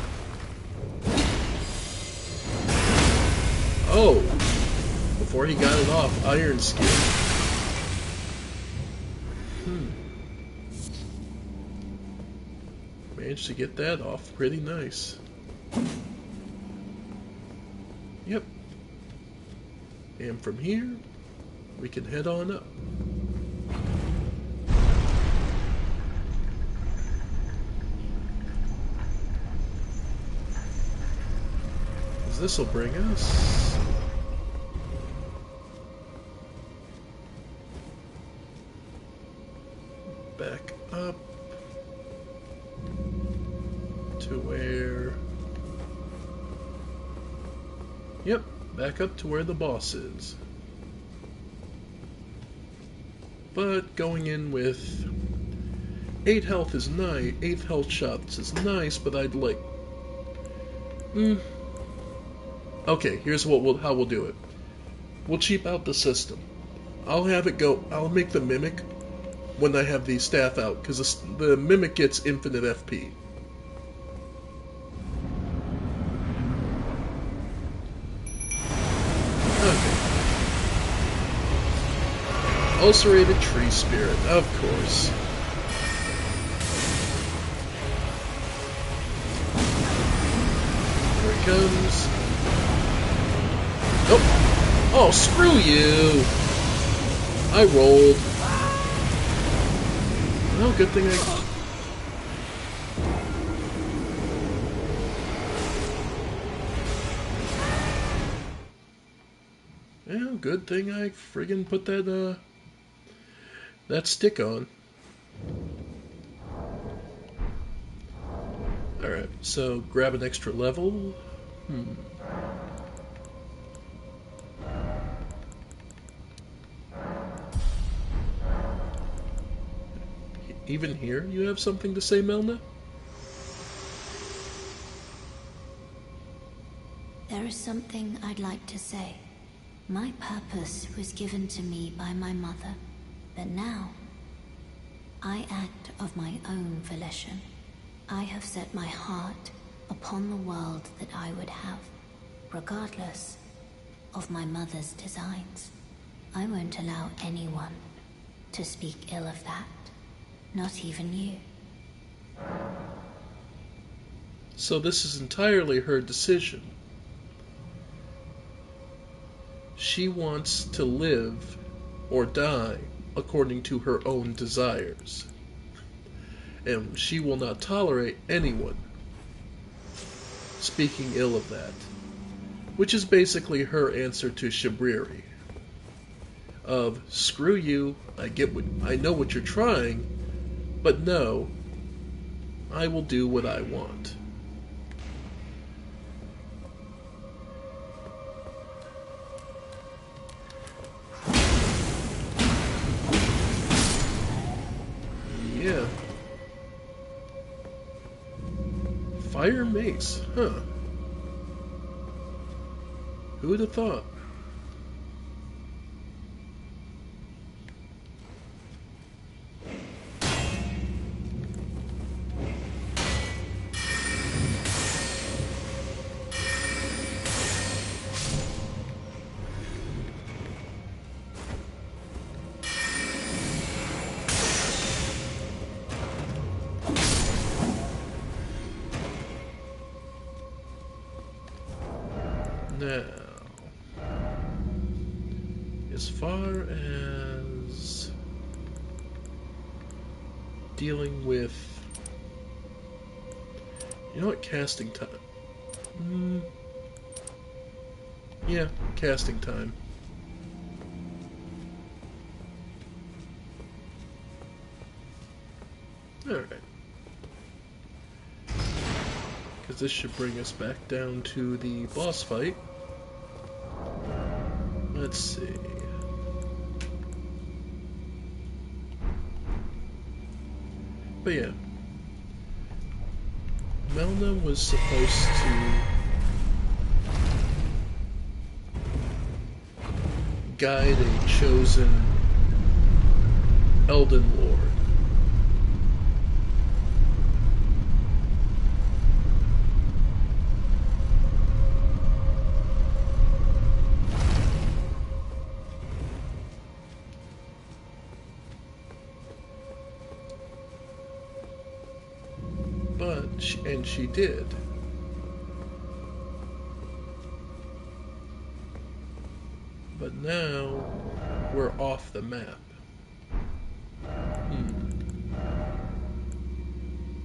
[SPEAKER 1] Oh! Before he got it off, Iron Skin. Managed to get that off pretty nice. Yep. And from here, we can head on up. This will bring us back up to where... Yep, back up to where the boss is. But going in with 8 health is nice, 8 health shots is nice, but I'd like... Okay, here's how we'll do it. We'll cheap out the system. I'll have it go... I'll make the Mimic when I have the staff out, because the Mimic gets infinite FP. Okay. Ulcerated Tree Spirit, of course. Here it comes. Nope. Oh, screw you! I rolled. Well, good thing I... Yeah, good thing I friggin' put that stick on. Alright, so grab an extra level. Even here, you have something to say, Melna?
[SPEAKER 3] There is something I'd like to say. My purpose was given to me by my mother, but now I act of my own volition. I have set my heart upon the world that I would have, regardless of my mother's designs. I won't allow anyone to speak ill of that, not even you.
[SPEAKER 1] So this is entirely her decision. She wants to live or die according to her own desires. And she will not tolerate anyone speaking ill of that. Which is basically her answer to Shabriri. Of, screw you, I know what you're trying, but no, I will do what I want. Yeah. Fire mace, huh? Who would have thought? Now, as far as dealing with, you know what, casting time. Yeah, casting time. Alright. Because this should bring us back down to the boss fight. Let's see. But yeah. Melna was supposed to guide a chosen Elden Lord. And she did. But now we're off the map.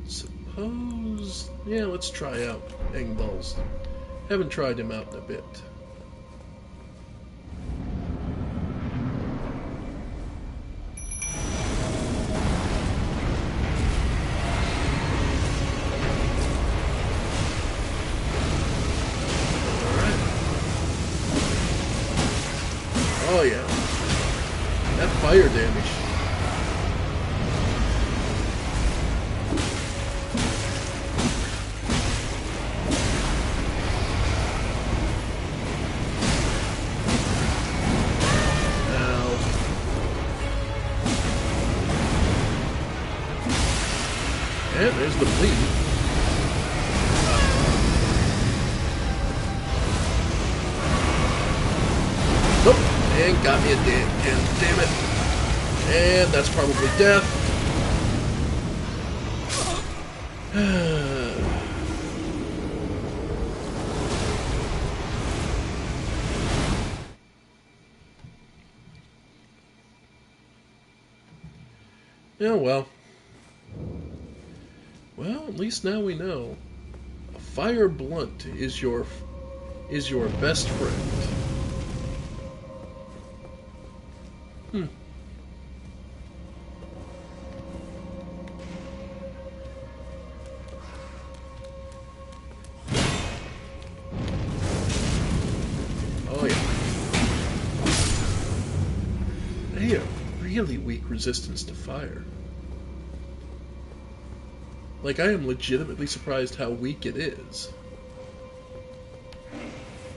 [SPEAKER 1] Suppose... yeah, let's try out Engvall's. Haven't tried him out in a bit. Oh yeah. That fire damage. Ow. And there's the bleed. Nope. And got me again, damn it. And that's probably death. Yeah, well. Well, at least now we know. A fire blunt is your best friend. Hmm. Oh yeah. They have really weak resistance to fire. Like, I am legitimately surprised how weak it is.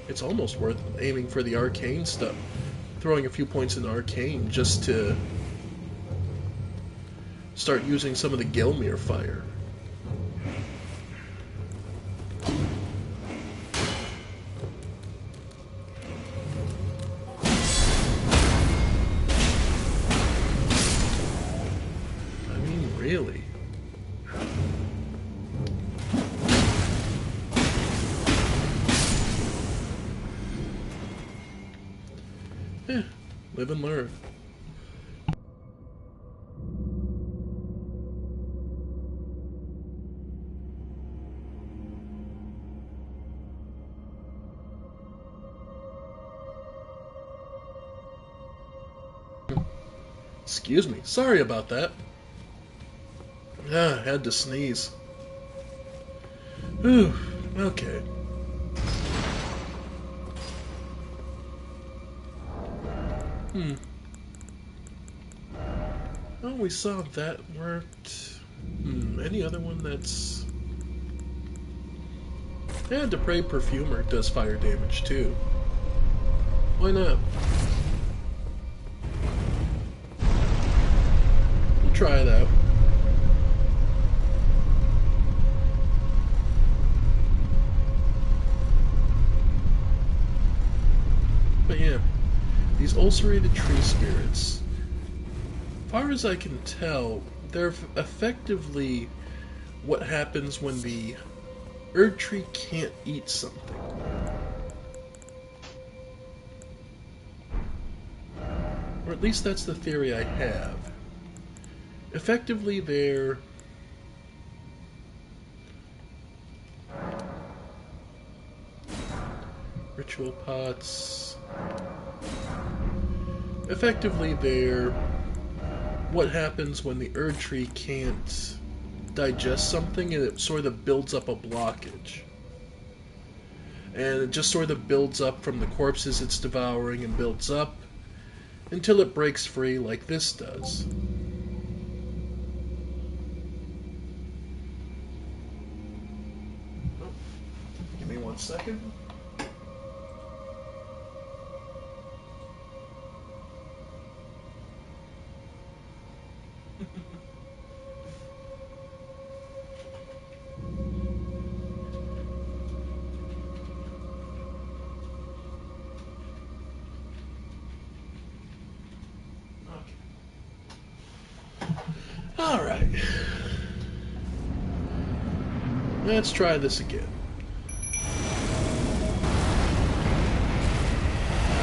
[SPEAKER 1] It's almost worth aiming for the arcane stuff. Throwing a few points in arcane just to start using some of the Gelmir fire. I mean, really. Live and learn. Excuse me. Sorry about that. I had to sneeze. Whew. Okay. Well, we saw that worked. Any other one that's... Yeah, Depray Perfumer does fire damage too. Why not? We'll try it out. But yeah, these ulcerated tree spirits, as far as I can tell, they're effectively what happens when the Erd tree can't eat something. Or at least that's the theory I have. Effectively, they're... Ritual pots... Effectively, they're what happens when the Erd tree can't digest something and it sort of builds up a blockage. And it just sort of builds up from the corpses it's devouring and builds up until it breaks free like this does. Oh, give me 1 second. Alright. Let's try this again.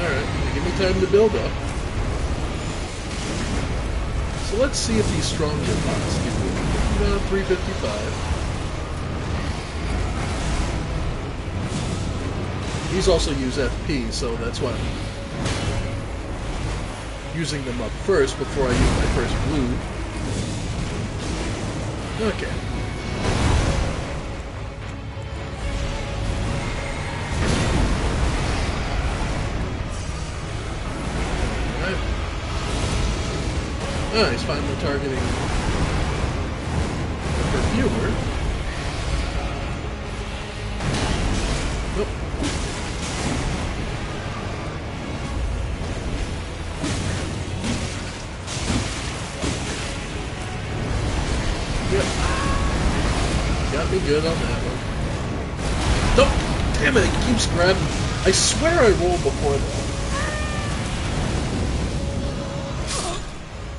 [SPEAKER 1] Alright, give me time to build up. So let's see if these stronger pots give me 355. These also use FP, so that's why I'm using them up first before I use my first blue. Okay. Alright. Ah, he's finally targeting the perfumer. Nope. Yep. Got me good on that one. Nope! Damn it, it keeps grabbing. I swear I rolled before that.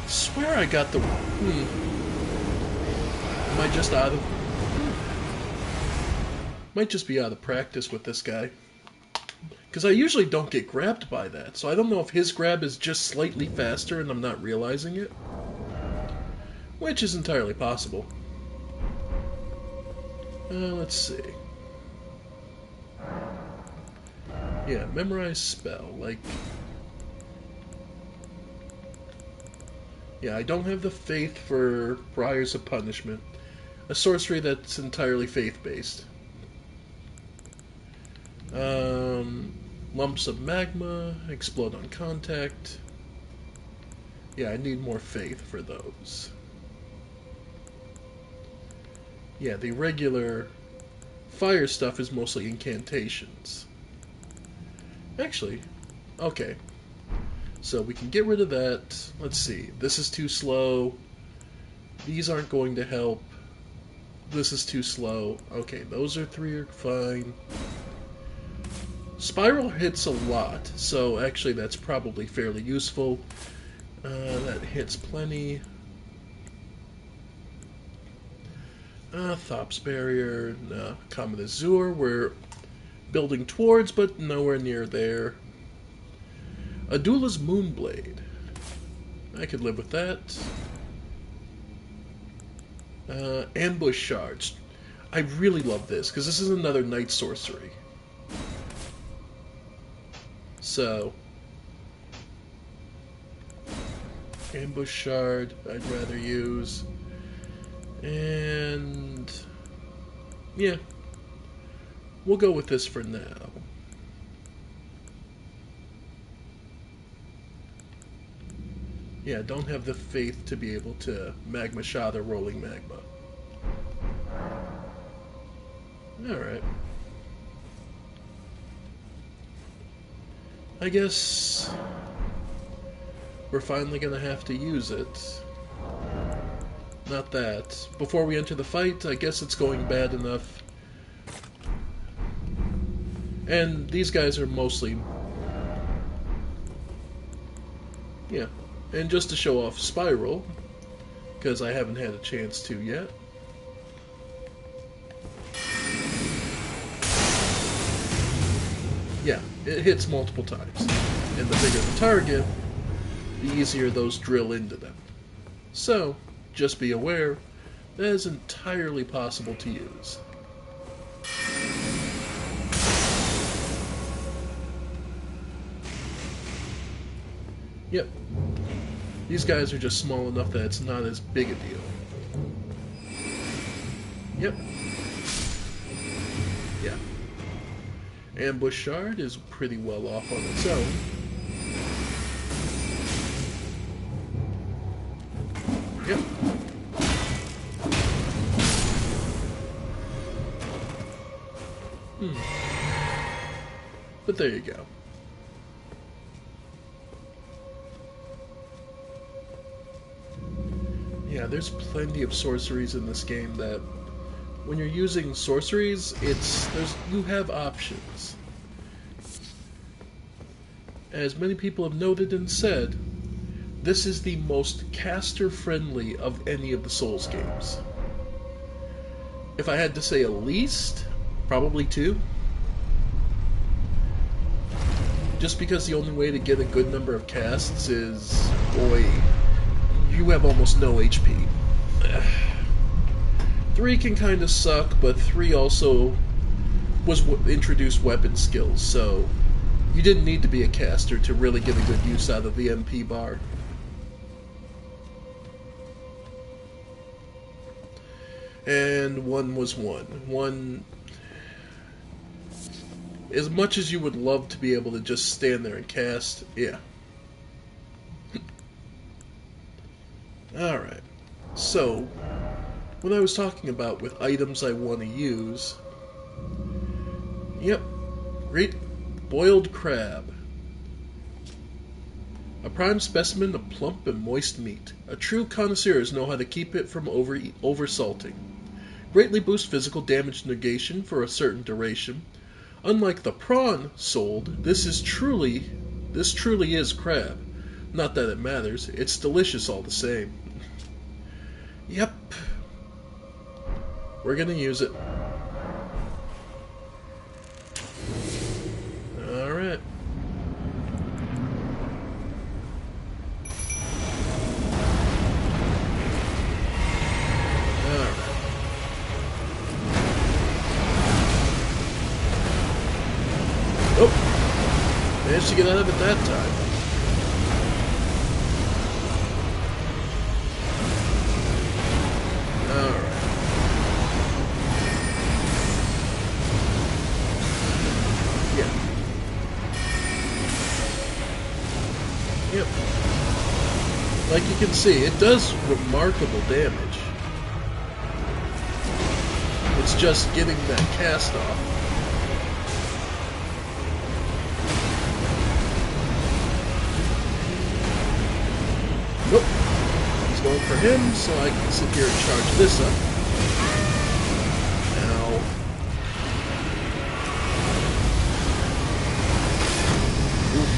[SPEAKER 1] I swear I got the... Am I just out of... Might just be out of practice with this guy. Because I usually don't get grabbed by that, so I don't know if his grab is just slightly faster and I'm not realizing it. Which is entirely possible. Let's see. Yeah, memorize spell, like... Yeah, I don't have the faith for Briars of Punishment, a sorcery that's entirely faith-based. Lumps of magma, explode on contact. Yeah, I need more faith for those. Yeah, the regular fire stuff is mostly incantations. Actually, okay. So we can get rid of that. Let's see. This is too slow. These aren't going to help. This is too slow. Okay, those three are fine. Spiral hits a lot, so actually that's probably fairly useful. That hits plenty. Thop's Barrier, no. Comet Azure, we're building towards, but nowhere near there. Adula's Moonblade. I could live with that. Ambush Shards. I really love this, because this is another night sorcery. So, Ambush Shard, I'd rather use. And, yeah, we'll go with this for now. Yeah, don't have the faith to be able to Magma Shot or Rolling Magma. Alright. I guess we're finally gonna have to use it. Not that. Before we enter the fight, I guess it's going bad enough. And these guys are mostly... yeah. And just to show off Spiral, because I haven't had a chance to yet. Yeah, it hits multiple times. And the bigger the target, the easier those drill into them. So, just be aware, that is entirely possible to use. Yep. These guys are just small enough that it's not as big a deal. Yep. Yeah. Ambush Shard is pretty well off on its own. Yep. But there you go. Yeah, there's plenty of sorceries in this game that when you're using sorceries, you have options. As many people have noted and said, this is the most caster-friendly of any of the Souls games. If I had to say at least, probably 2. Just because the only way to get a good number of casts is, boy, you have almost no HP. 3 can kind of suck, but 3 also introduced weapon skills, so you didn't need to be a caster to really get a good use out of the MP bar. And 1 was 1. 1, as much as you would love to be able to just stand there and cast, yeah. Alright, so, what I was talking about with items I want to use, yep, great boiled crab. A prime specimen of plump and moist meat. A true connoisseurs know how to keep it from over-salting. Greatly boost physical damage negation for a certain duration. Unlike the prawn sold, this truly is crab. Not that it matters, it's delicious all the same. Yep. We're gonna use it. Alright. Oh! Managed to get out of it that time. Yep. Like you can see, it does remarkable damage. It's just getting that cast off. Nope. He's going for him, so I can sit here and charge this up. Ow. Oof.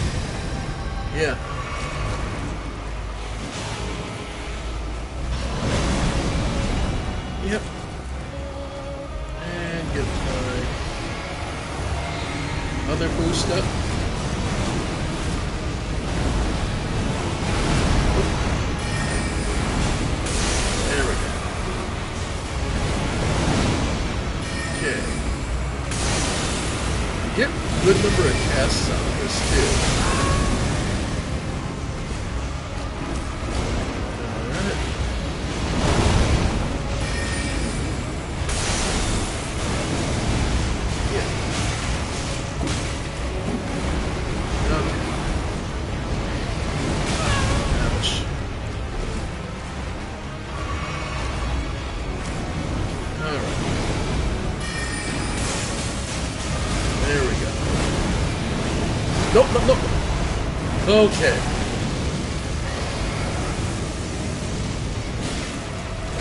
[SPEAKER 1] Yeah. Yep. And get my other boost up. There we go. Okay. Get a good number of casts out of this too. Nope, nope, nope. Okay.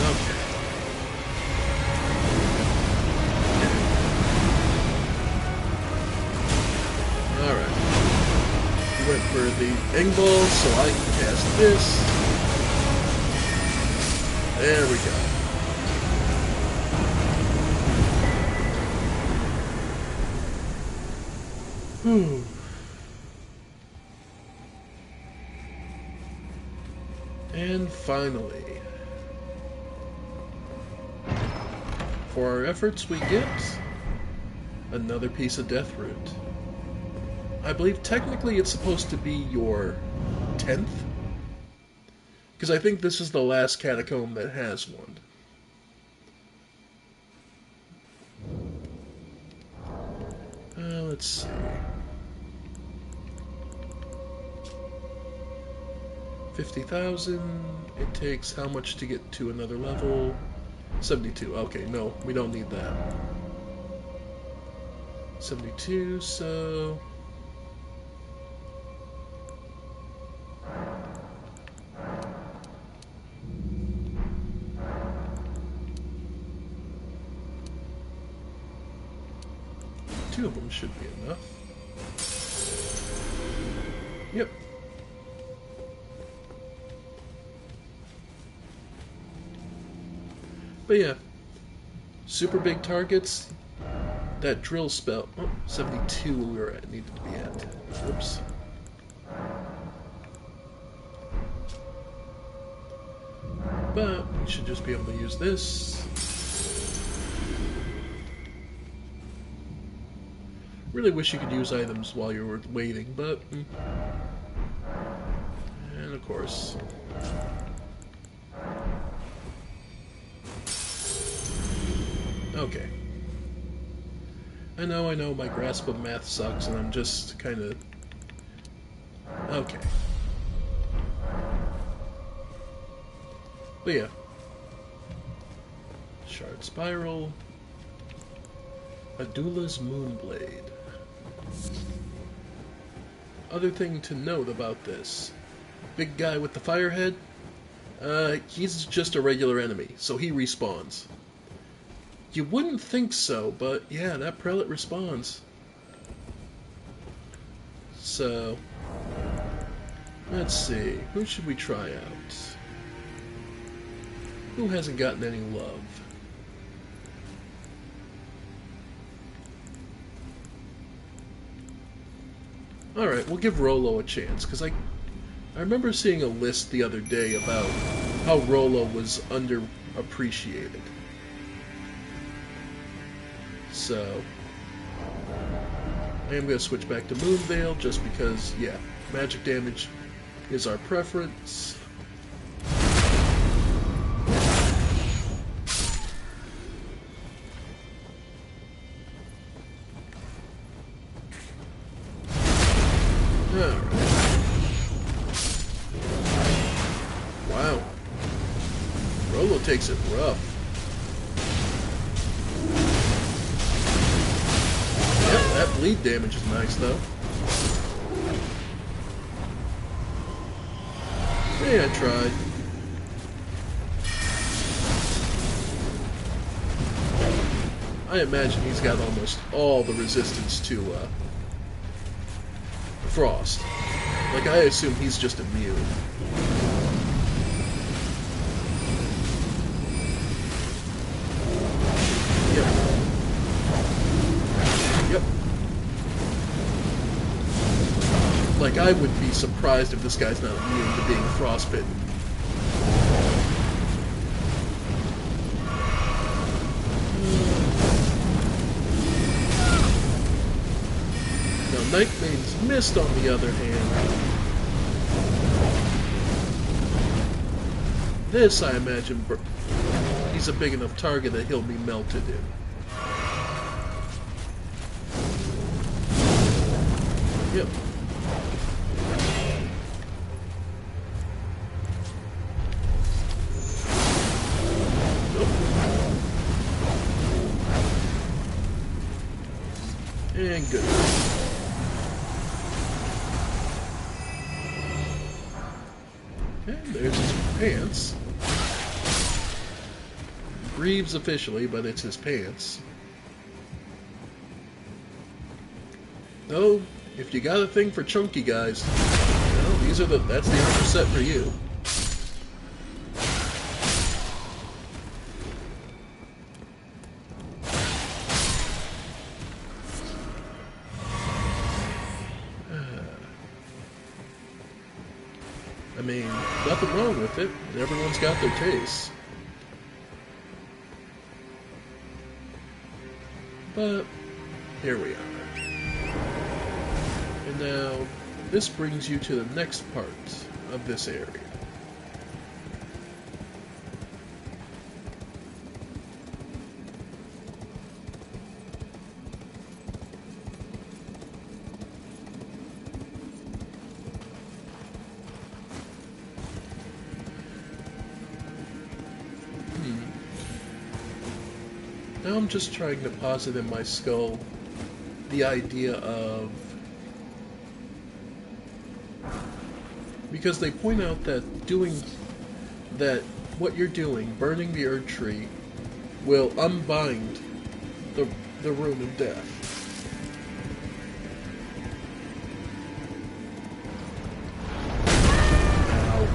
[SPEAKER 1] Okay. Alright. We went for the Ing Ball, so I can cast this. There we go. Hmm. And finally, for our efforts we get another piece of Death Root. I believe technically it's supposed to be your 10th, because I think this is the last catacomb that has one. Let's see. 50,000. It takes how much to get to another level? 72. Okay, no, we don't need that. 72, so... two of them should be enough. Yep. But yeah, super big targets. That drill spell, 72 we were at, needed to be at. Whoops. But we should just be able to use this. Really wish you could use items while you were waiting, but... And of course... Okay. I know, my grasp of math sucks, and I'm just kind of... Okay. But yeah. Shard Spiral. Adula's Moonblade. Other thing to note about this. Big guy with the fire head, he's just a regular enemy, so he respawns. You wouldn't think so, but yeah, that prelate respawns. So, let's see, who should we try out? Who hasn't gotten any love? Alright, we'll give Rollo a chance, because I remember seeing a list the other day about how Rollo was underappreciated. So, I am going to switch back to Moonveil, just because, yeah, magic damage is our preference. Alright. Halo takes it rough. Yep, that bleed damage is nice though. Yeah, I tried. I imagine he's got almost all the resistance to frost. Like, I assume he's just immune. Yep. Yep. Like, I would be surprised if this guy's not immune to being frostbitten. Now, Nightmane's Mist, on the other hand, this, I imagine, he's a big enough target that he'll be melted in. Yep. Nope. And good. And there's his pants. Grieves officially, but it's his pants. Though, if you got a thing for chunky guys, well, that's the armor set for you. I mean, nothing wrong with it. Everyone's got their tastes. But here we are. And now, this brings you to the next part of this area. Now I'm just trying to posit in my skull the idea of... Because they point out that what you're doing, burning the Erd Tree, will unbind the Rune of Death. Now,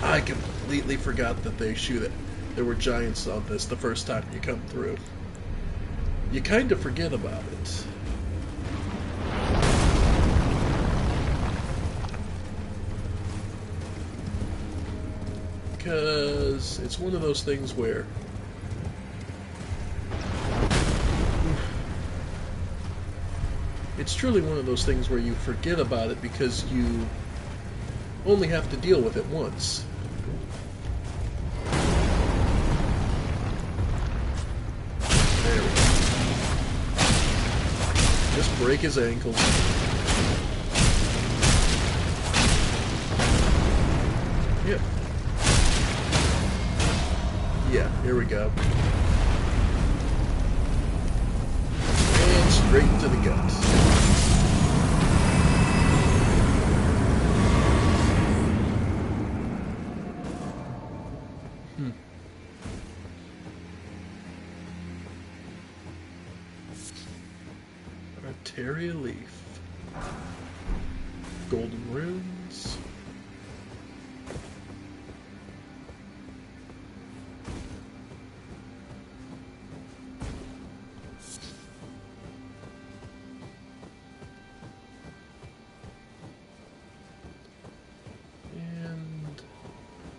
[SPEAKER 1] I completely forgot that there were giants on this the first time you come through. You kind of forget about it. Because it's one of those things where it's truly one of those things where you forget about it because you only have to deal with it once. There we go. Just break his ankles. Yep. Yeah, here we go. And straight to the gut. Arteria leaf. Golden runes.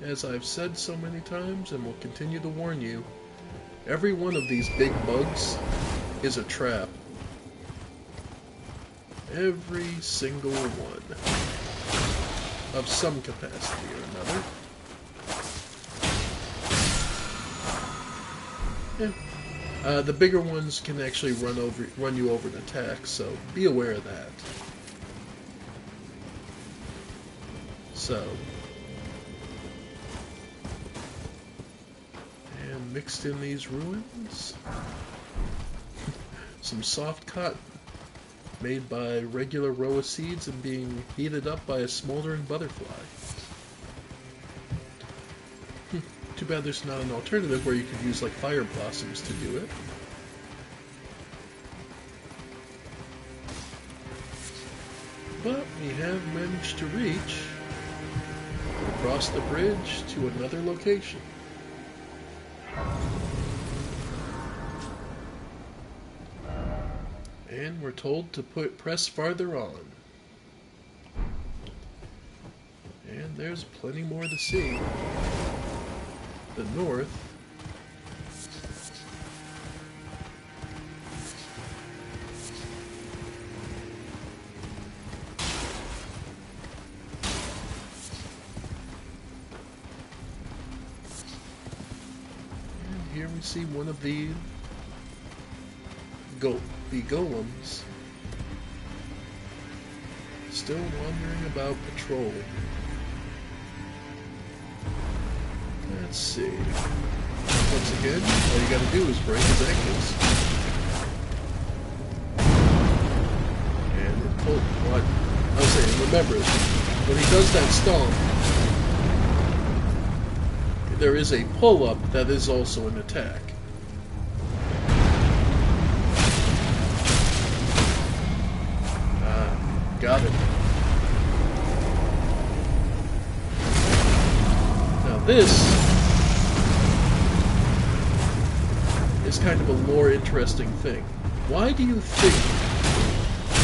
[SPEAKER 1] As I've said so many times, and will continue to warn you, every one of these big bugs is a trap. Every single one. Of some capacity or another. Yeah. The bigger ones can actually run you over in attack, so be aware of that. So... mixed in these ruins. Some soft cotton, made by regular roa seeds and being heated up by a smoldering butterfly. Too bad there's not an alternative where you could use like fire blossoms to do it. But we have managed to reach across the bridge to another location. And we're told to press farther on. And there's plenty more to see. The north. And here we see one of the golems still wandering about patrolling. Let's see. Once again, all you gotta do is break his ankles. And it pulled what I was saying, remember, when he does that stomp, there is a pull-up that is also an attack. Got it. Now this is kind of a more interesting thing. Why do you think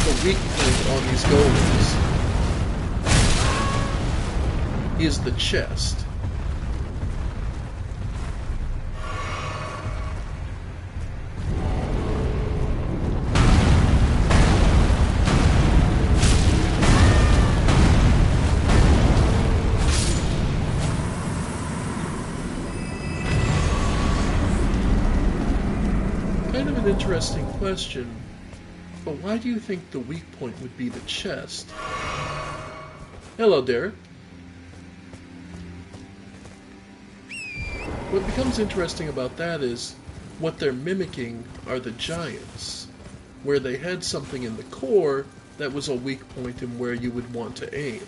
[SPEAKER 1] the weak point on these golems is the chest? Kind of an interesting question, but why do you think the weak point would be the chest? Hello, Derek. What becomes interesting about that is what they're mimicking are the giants, where they had something in the core that was a weak point and where you would want to aim.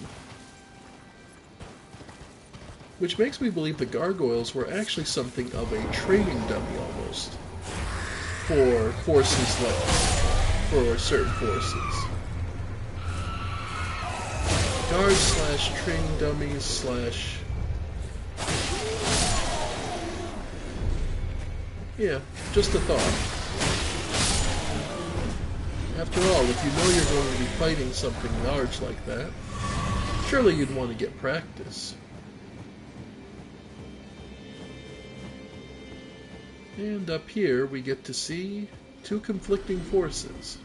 [SPEAKER 1] Which makes me believe the gargoyles were actually something of a training dummy almost. For forces like, for certain forces. Guards slash training dummies slash... Yeah, just a thought. After all, if you know you're going to be fighting something large like that, surely you'd want to get practice. And up here we get to see two conflicting forces.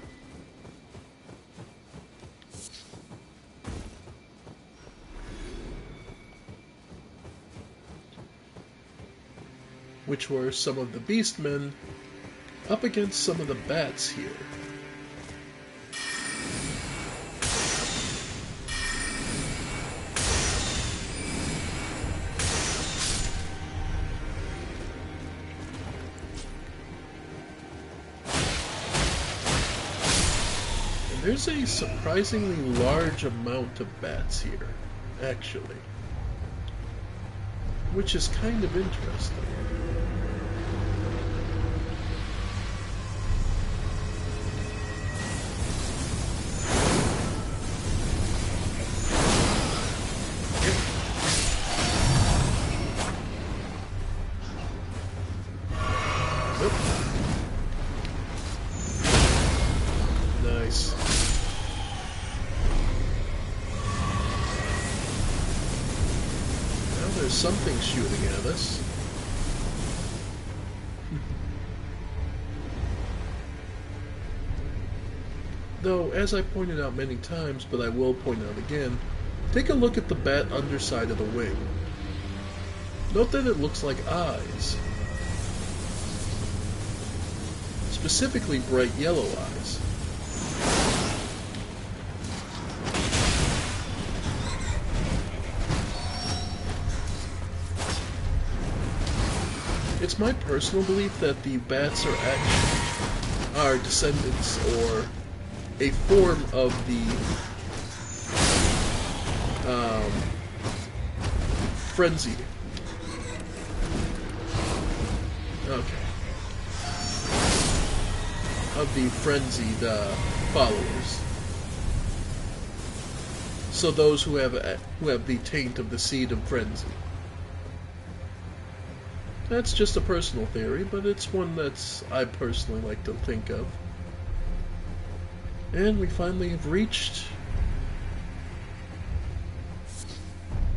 [SPEAKER 1] Which were some of the beastmen up against some of the bats here. There's a surprisingly large amount of bats here, actually. Which is kind of interesting. Nice. Now there's something shooting at us. Though, as I pointed out many times, but I will point out again, take a look at the bat underside of the wing. Note that it looks like eyes. Specifically bright yellow eyes. it's my personal belief that the bats are descendants or a form of the frenzy. Okay. Of the frenzied followers. So those who have the taint of the seed of frenzy. That's just a personal theory, but it's one that's I personally like to think of. And we finally have reached,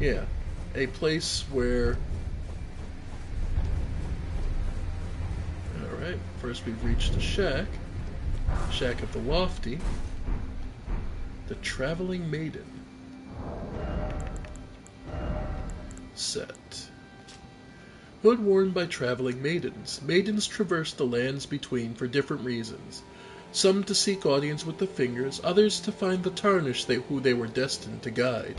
[SPEAKER 1] yeah, a place where, alright, first we've reached the shack of the Lofty, the Traveling Maiden. Set. Hood worn by traveling maidens. Maidens traverse the lands between for different reasons. Some to seek audience with the fingers, others to find the tarnished who they were destined to guide.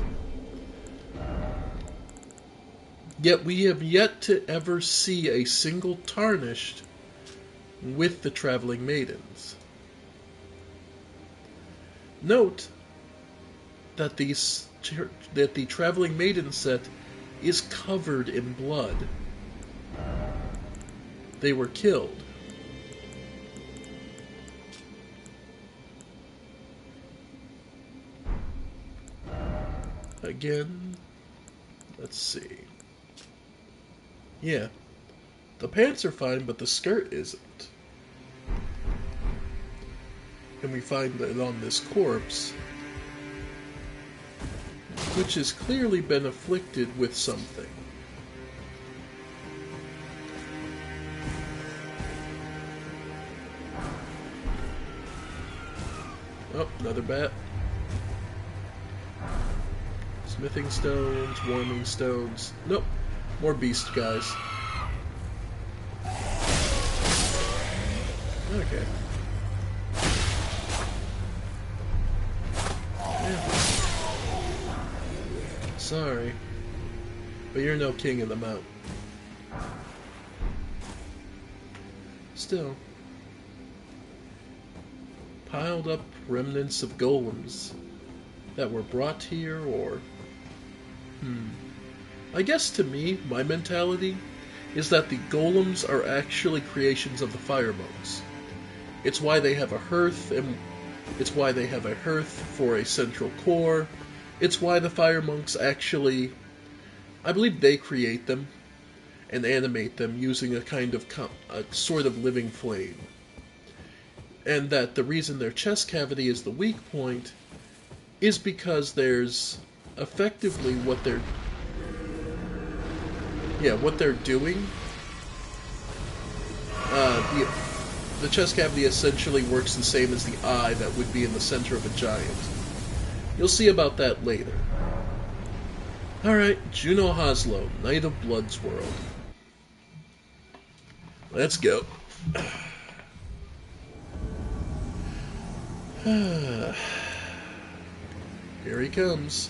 [SPEAKER 1] Yet we have yet to ever see a single tarnished with the traveling maidens. Note that the traveling maiden set is covered in blood. They were killed. Again, let's see. Yeah, the pants are fine, but the skirt isn't. And we find that on this corpse, which has clearly been afflicted with something. Oh, another bat. Smithing stones, warming stones. Nope, more beast guys. Okay. Yeah. Sorry, but you're no king of the mountain. Still. Piled up remnants of golems that were brought here, or... I guess to me, my mentality is that the golems are actually creations of the fire monks. It's why they have a hearth, and it's why they have a hearth for a central core. It's why the fire monks actually, I believe they create them and animate them using a kind of a sort of living flame. And that the reason their chest cavity is the weak point is because there's effectively what they're doing. The chest cavity essentially works the same as the eye that would be in the center of a giant. You'll see about that later. Alright, Juno Hoslow, Knight of Blood's World. Let's go. Here he comes.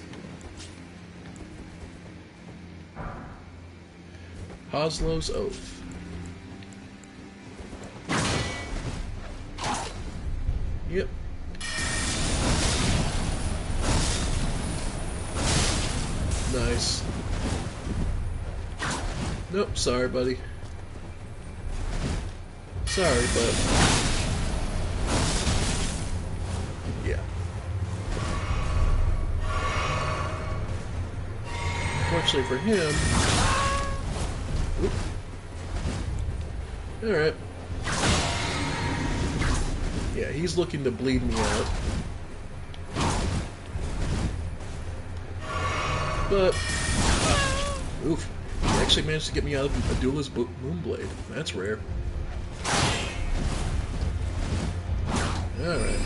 [SPEAKER 1] Hoslow's Oath. Yep. Nice. Nope, sorry, buddy. Sorry, but... yeah. Fortunately for him... oop. Alright. Yeah, he's looking to bleed me out. But... oof. He actually managed to get me out of Adula's Moonblade. That's rare. Alright.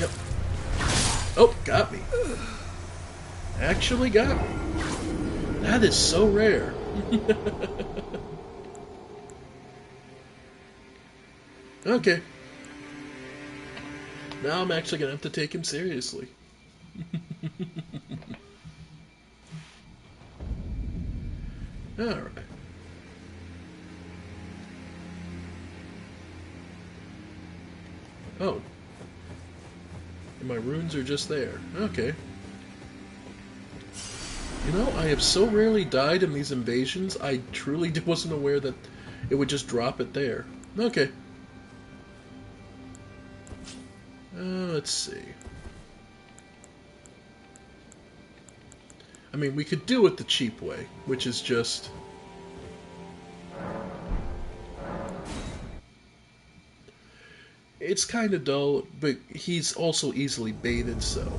[SPEAKER 1] Yep. Oh, got me. Actually got me. That is so rare. Okay. Now I'm actually going to have to take him seriously. Alright. Oh. And my runes are just there. Okay. You know, I have so rarely died in these invasions, I truly wasn't aware that it would just drop it there. Okay. Let's see. I mean, we could do it the cheap way, which is just... It's kind of dull, but he's also easily baited, so...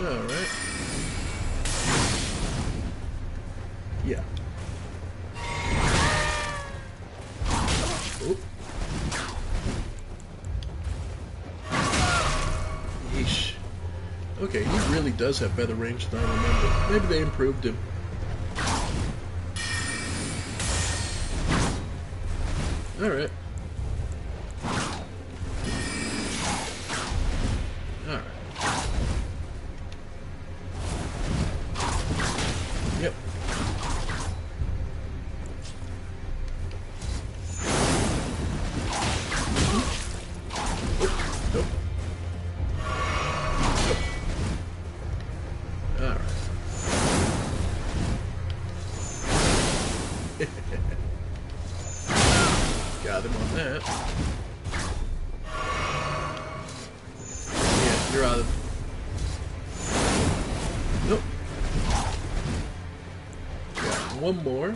[SPEAKER 1] Alright. Yeah. Oop. Yeesh. Okay, he really does have better range than I remember. Maybe they improved him. Alright. Alright. Yep. Nope. Alright. Got him on that. Yeah, you're out of... Nope. Got one more.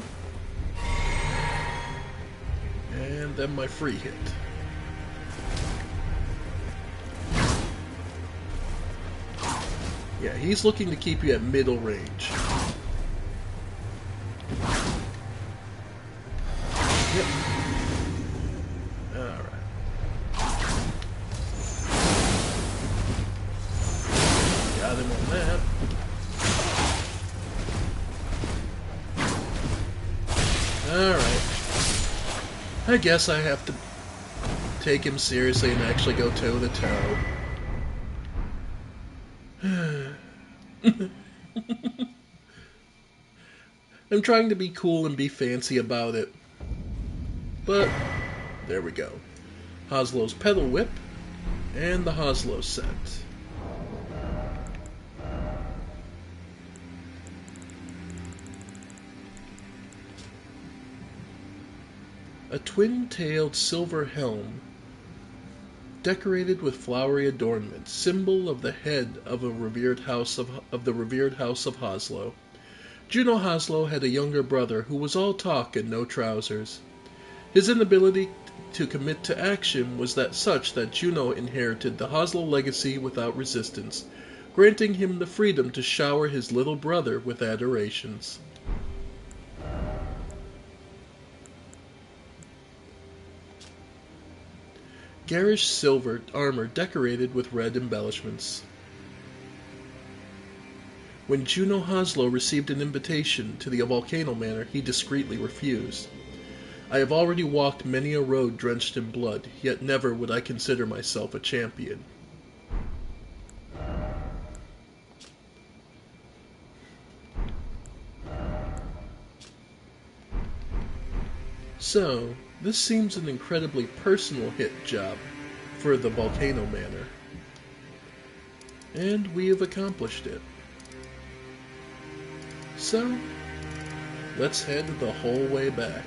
[SPEAKER 1] And then my free hit. Yeah, he's looking to keep you at middle range. Yep. Alright. Got him on that. Alright. I guess I have to take him seriously and actually go toe to toe. I'm trying to be cool and be fancy about it. But, there we go. Hoslow's Pedal Whip, and the Hoslow set. A twin-tailed silver helm, decorated with flowery adornment, symbol of the head of the revered house of Hoslow. Juno Hoslow had a younger brother who was all talk and no trousers. His inability to commit to action was such that Juno inherited the Hoslow legacy without resistance, granting him the freedom to shower his little brother with adorations. Garish silver armor decorated with red embellishments. When Juno Hoslow received an invitation to the Volcano Manor, he discreetly refused. I have already walked many a road drenched in blood, yet never would I consider myself a champion. So, this seems an incredibly personal hit job for the Volcano Manor. And we have accomplished it. So, let's head the whole way back.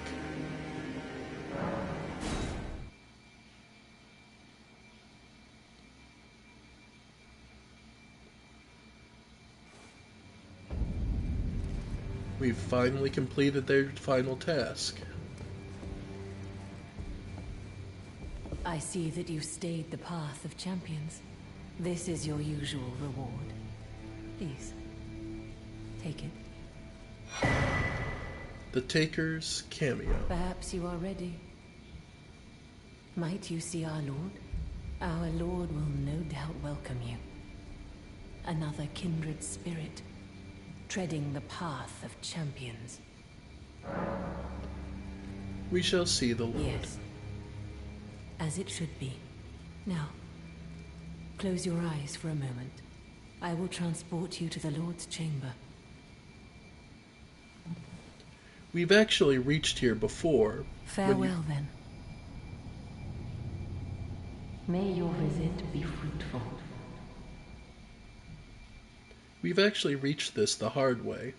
[SPEAKER 1] We've finally completed their final task.
[SPEAKER 2] I see that you stayed the path of champions. This is your usual reward. Please, take it.
[SPEAKER 1] The Taker's cameo.
[SPEAKER 2] Perhaps you are ready. Might you see our Lord? Our Lord will no doubt welcome you. Another kindred spirit, treading the path of champions.
[SPEAKER 1] We shall see the Lord.
[SPEAKER 2] Yes. As it should be. Now, close your eyes for a moment. I will transport you to the Lord's chamber.
[SPEAKER 1] We've actually reached here before.
[SPEAKER 2] Farewell, then. May your visit be fruitful.
[SPEAKER 1] We've actually reached this the hard way,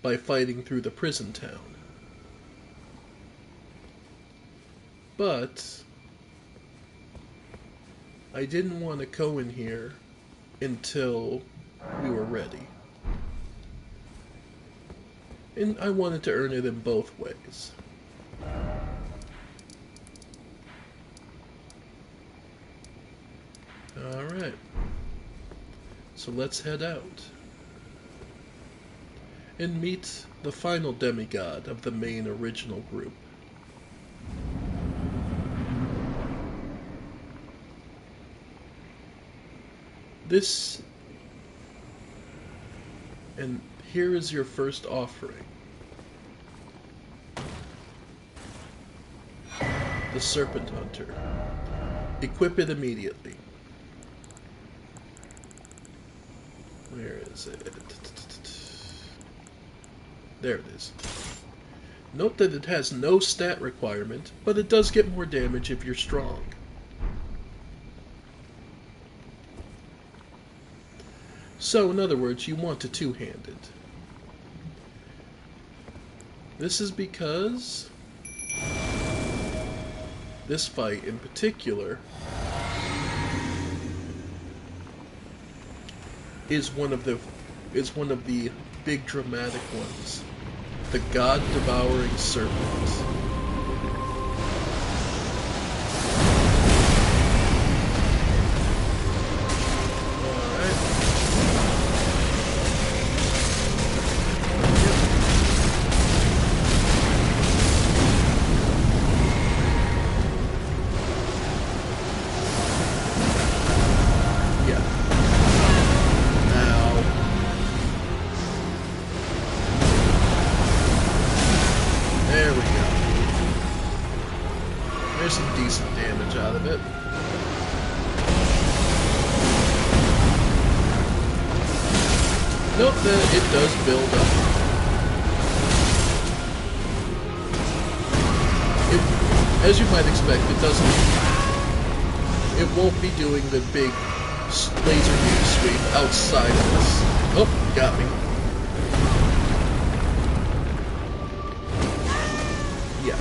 [SPEAKER 1] by fighting through the prison town. But I didn't want to go in here until we were ready. And I wanted to earn it in both ways. Alright. So let's head out. And meet the final demigod of the main original group. This... And here is your first offering. The Serpent Hunter. Equip it immediately. Where is it? There it is. Note that it has no stat requirement, but it does get more damage if you're strong. So, in other words, you want to two-hand it. This is because this fight in particular is one of the big dramatic ones. The God-devouring serpent. There's some decent damage out of it. Note that it does build up. As you might expect, it won't be doing the big laser beam sweep outside of this. Oh, got me. Yeah.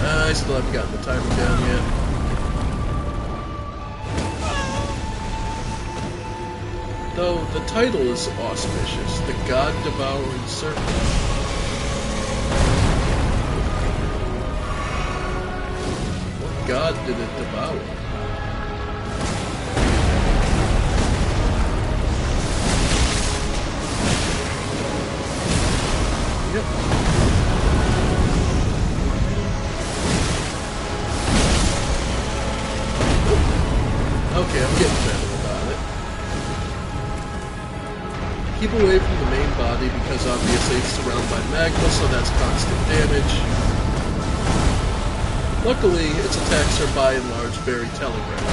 [SPEAKER 1] I still haven't gotten the timer down yet. Though the title is auspicious, the God-devouring serpent. What god did it devour? Yep. Okay, I'm getting better about it. Keep away from the main body because obviously it's surrounded by magma, so that's constant damage. Luckily, its attacks are by and large very telegraphed.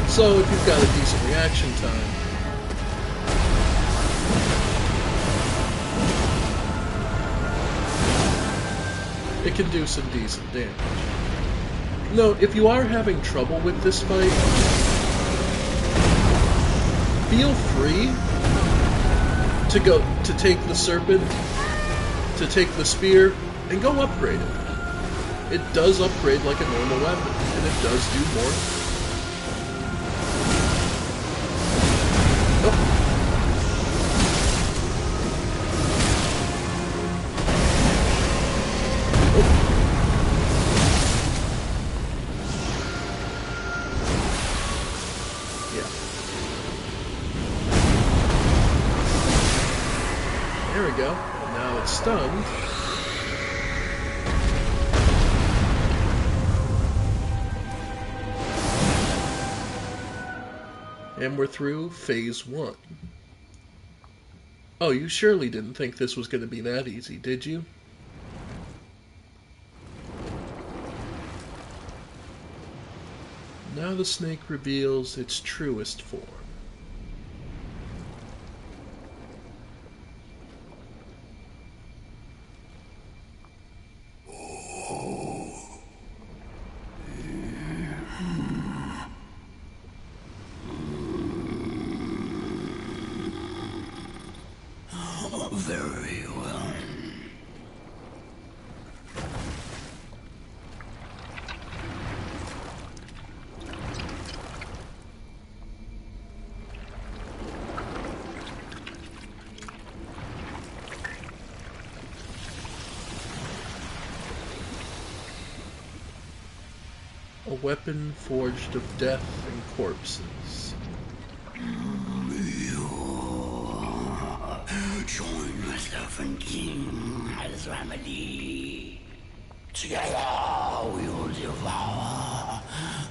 [SPEAKER 1] So if you've got a decent reaction time, it can do some decent damage. No, if you are having trouble with this fight, feel free to take the serpent, to take the spear, and go upgrade it. It does upgrade like a normal weapon, and it does do more. Oh. There we go. Now it's stunned. And we're through phase 1. Oh, you surely didn't think this was going to be that easy, did you? Now the snake reveals its truest form.
[SPEAKER 2] Very well.
[SPEAKER 1] A weapon forged of death and corpses.
[SPEAKER 2] Join myself and King as remedy. Together we will devour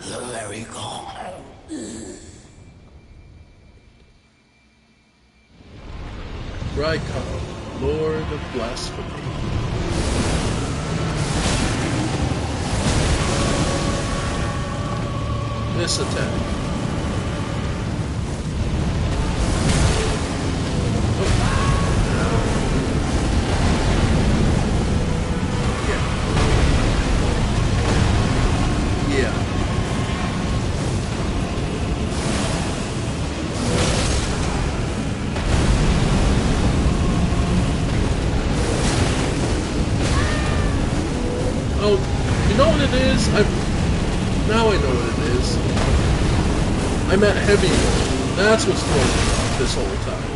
[SPEAKER 2] the very god.
[SPEAKER 1] Rykov, Lord of Blasphemy. This attack. Oh, you know what it is? Now I know what it is. I'm at heavy mode. That's what's throwing me off this whole time.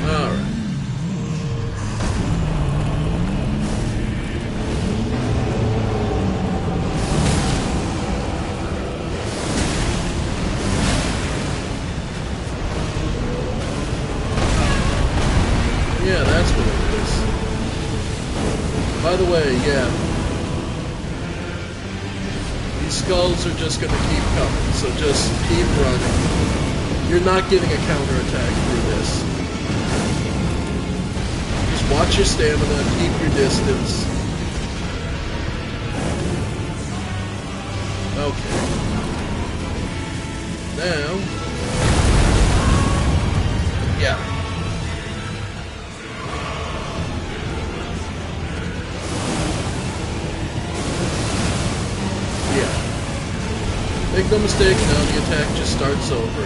[SPEAKER 1] Alright. Yeah, that's what it is. By the way, yeah. These skulls are just gonna keep coming, so just keep running. You're not getting a counterattack through this. Just watch your stamina, keep your distance. Okay. Now... yeah. Make no mistake, now the attack just starts over.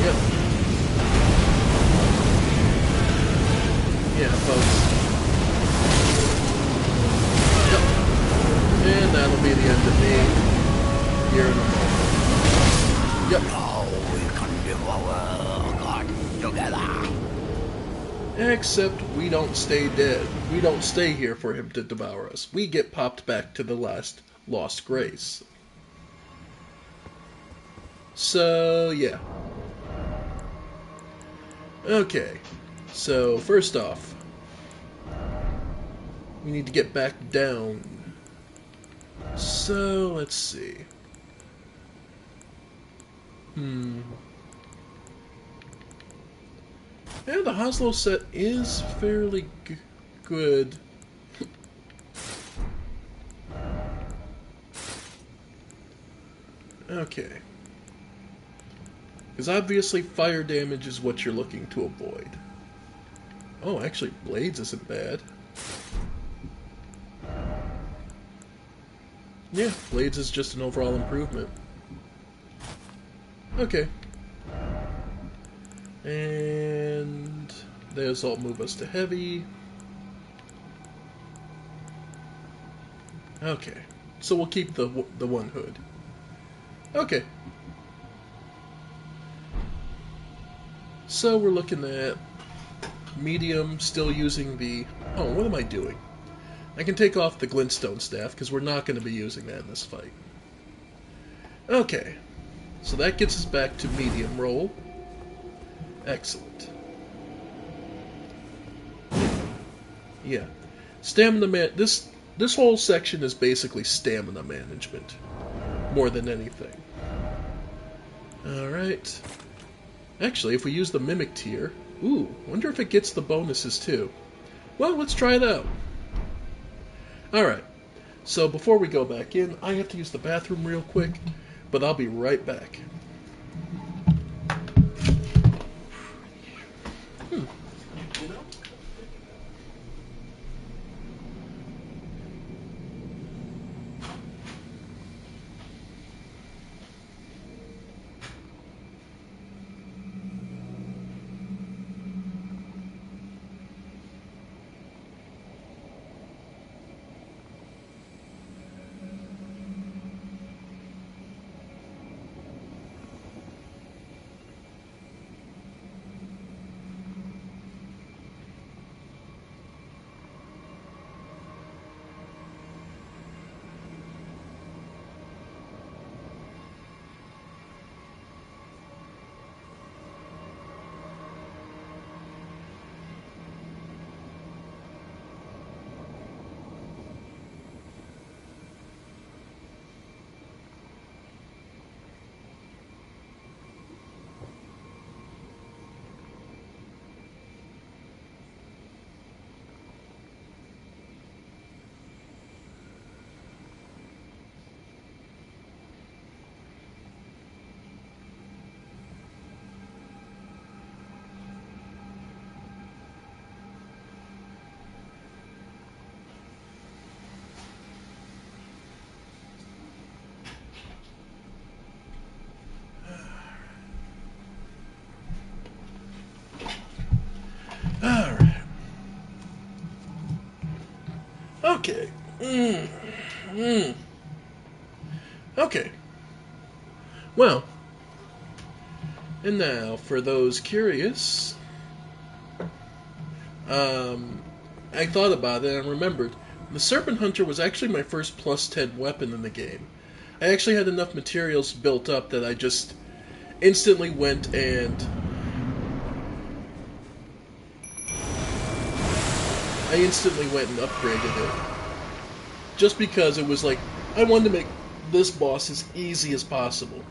[SPEAKER 1] Yep. Yeah, folks. Yep. And that'll be the end of me here in a moment. Yep.
[SPEAKER 2] Now we can devour God together.
[SPEAKER 1] Except we don't stay dead. We don't stay here for him to devour us. We get popped back to the last lost grace. So, yeah. Okay. So, first off, we need to get back down. So, let's see. Yeah, the Hoslo set is fairly good. Okay. Because obviously fire damage is what you're looking to avoid. Oh, actually, Blades isn't bad. Yeah, Blades is just an overall improvement. Okay. And those all move us to heavy. Okay, so we'll keep the one hood. Okay. So we're looking at medium, still using the... oh, what am I doing? I can take off the glintstone staff because we're not going to be using that in this fight. Okay, so that gets us back to medium roll. Excellent. Yeah. Stamina man, this this whole section is basically stamina management, more than anything. Alright. Actually, if we use the Mimic tier... Ooh, wonder if it gets the bonuses too. Well, let's try it out. Alright, so before we go back in, I have to use the bathroom real quick, but I'll be right back. Alright. Okay. Okay. Well. And now, for those curious, I thought about it and remembered. The Serpent Hunter was actually my first plus 10 weapon in the game. I actually had enough materials built up that I just instantly went and upgraded it. Just because it was like, I wanted to make this boss as easy as possible.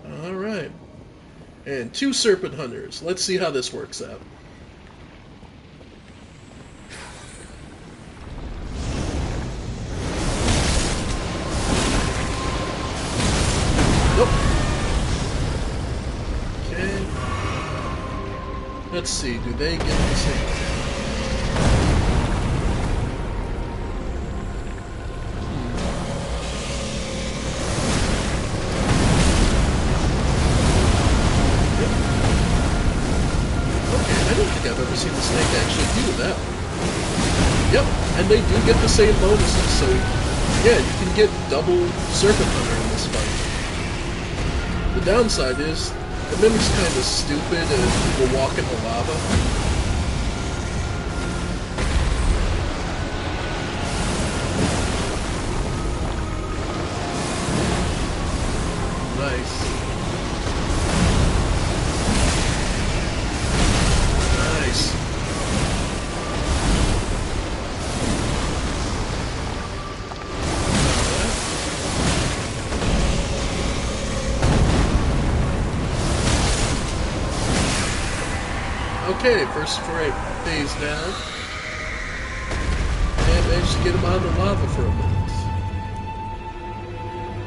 [SPEAKER 1] Alright. And 2 Serpent Hunters. Let's see how this works out. Nope. Okay. Let's see, do they get the same? I've ever seen the snake actually do that. Yep, and they do get the same bonuses, so yeah, you can get double Serpent Hunter in this fight. The downside is, the Mimic's kind of stupid and will walk in the lava. Nice. Okay, first phase down. And managed to get him out of the lava for a minute.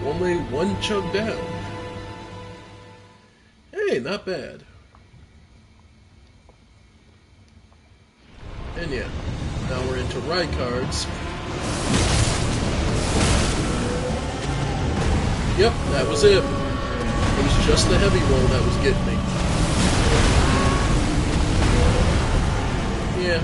[SPEAKER 1] Only one chug down. Hey, not bad. And yeah, now we're into ride cards. Yep, that was it. It was just the heavy roll that was getting me. Yeah.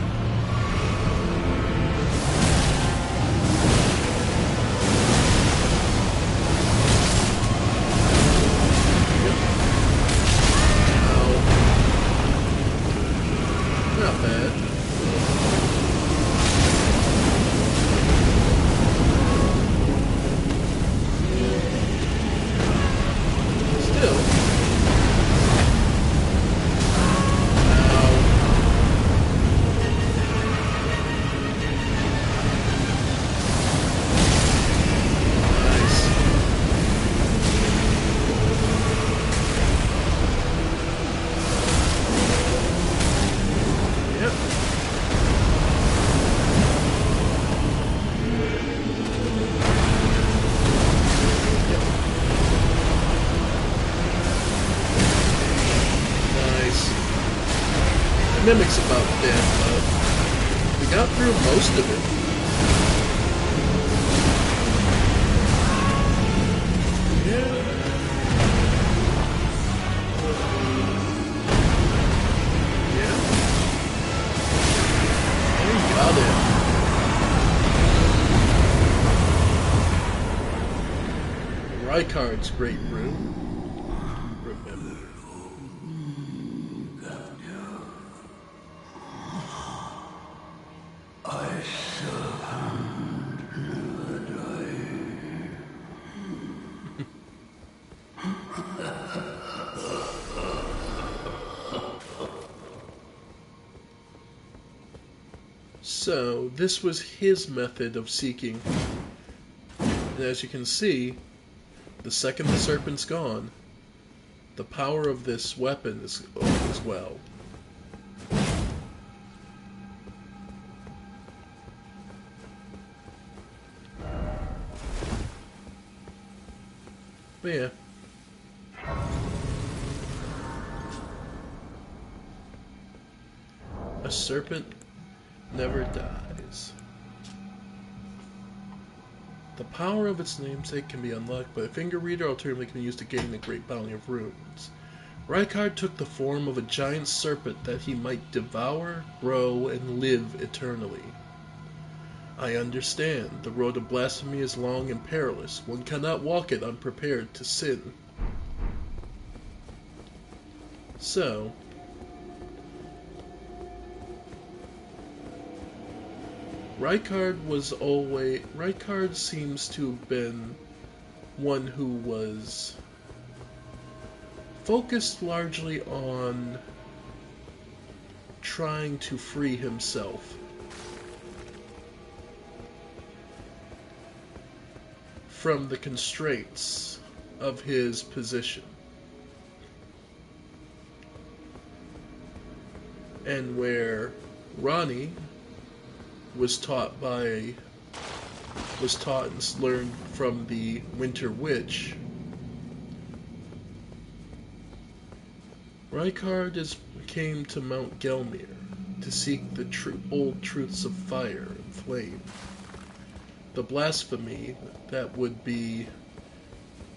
[SPEAKER 1] Not bad. Still. mimics about damn well. We got through most of it. Yeah. Yeah. Oh, you got it. Rykard's great room. Remember. So, this was his method of seeking. And as you can see, the second the serpent's gone, the power of this weapon is gone as well. But yeah. A serpent never dies. The power of its namesake can be unlocked by a finger reader, alternatively can be used to gain a great bounty of runes. Rykard took the form of a giant serpent that he might devour, grow, and live eternally. I understand. The road of blasphemy is long and perilous. One cannot walk it unprepared to sin. So, Rykard seems to have been one who was focused largely on trying to free himself from the constraints of his position. And where Ronnie was taught and learned from the Winter Witch, Rykard came to Mount Gelmir to seek the old truths of fire and flame, the blasphemy that would be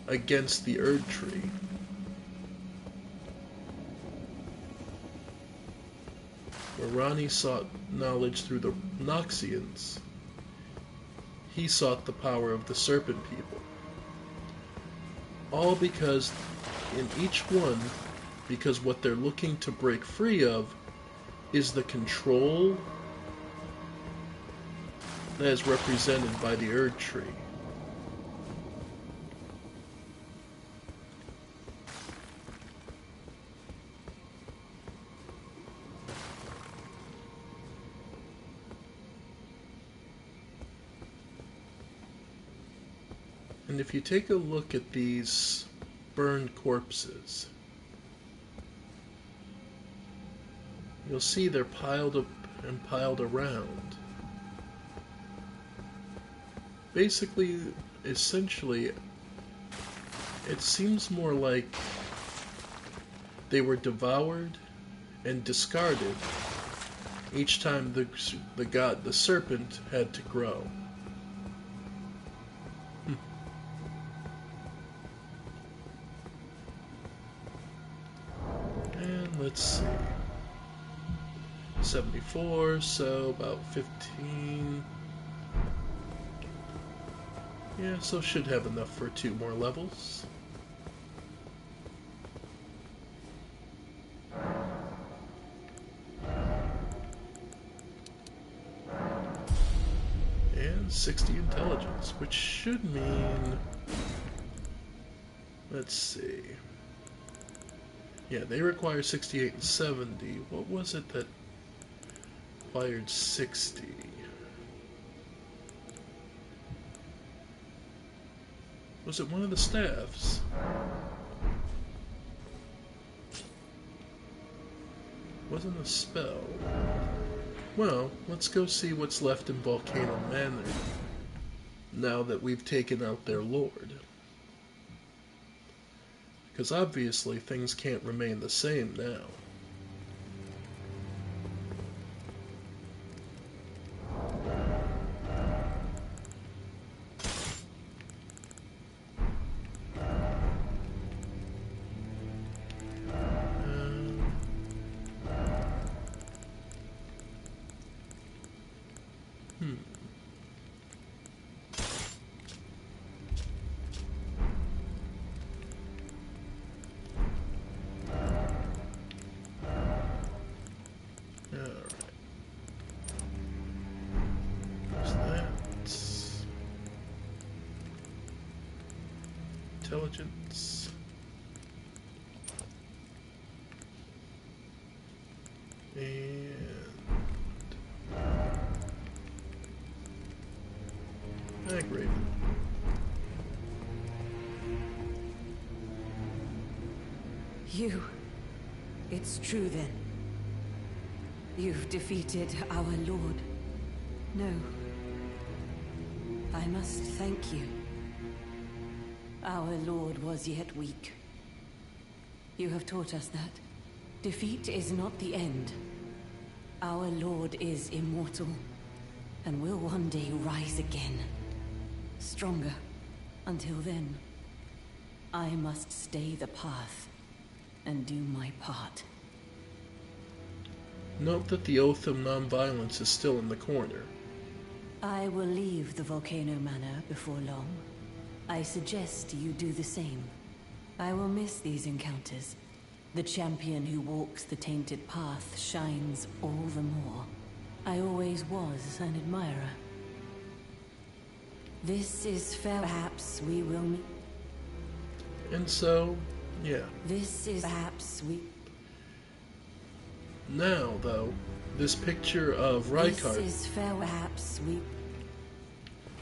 [SPEAKER 1] against the Erd Tree. Where Ronnie sought knowledge through the Noxians, he sought the power of the Serpent People. All because in each one, because what they're looking to break free of is the control that is represented by the Erd Tree. And if you take a look at these burned corpses, you'll see they're piled up and piled around. Basically, essentially, it seems more like they were devoured and discarded each time the serpent had to grow. And let's see. 74, so about 15. Yeah, so should have enough for 2 more levels. And 60 intelligence, which should mean... Let's see. Yeah, they require 68 and 70. What was it that required 60? Was it one of the staffs? Wasn't a spell. Well, let's go see what's left in Volcano Manor now that we've taken out their lord. Because obviously things can't remain the same now. intelligence. And Raven.
[SPEAKER 2] You. It's true then. You've defeated our lord. No. I must thank you. Our lord was yet weak. You have taught us that. Defeat is not the end. Our lord is immortal, and will one day rise again. Stronger. Until then, I must stay the path and do my part.
[SPEAKER 1] Note that the Oath of Nonviolence is still in the corner.
[SPEAKER 2] I will leave the Volcano Manor before long. I suggest you do the same. I will miss these encounters. The champion who walks the tainted path shines all the more. I always was an admirer. This is fair. Perhaps we will meet.
[SPEAKER 1] And so, yeah.
[SPEAKER 2] This is perhaps we.
[SPEAKER 1] Now, though, this picture of Rykard.
[SPEAKER 2] This is fair. Perhaps we.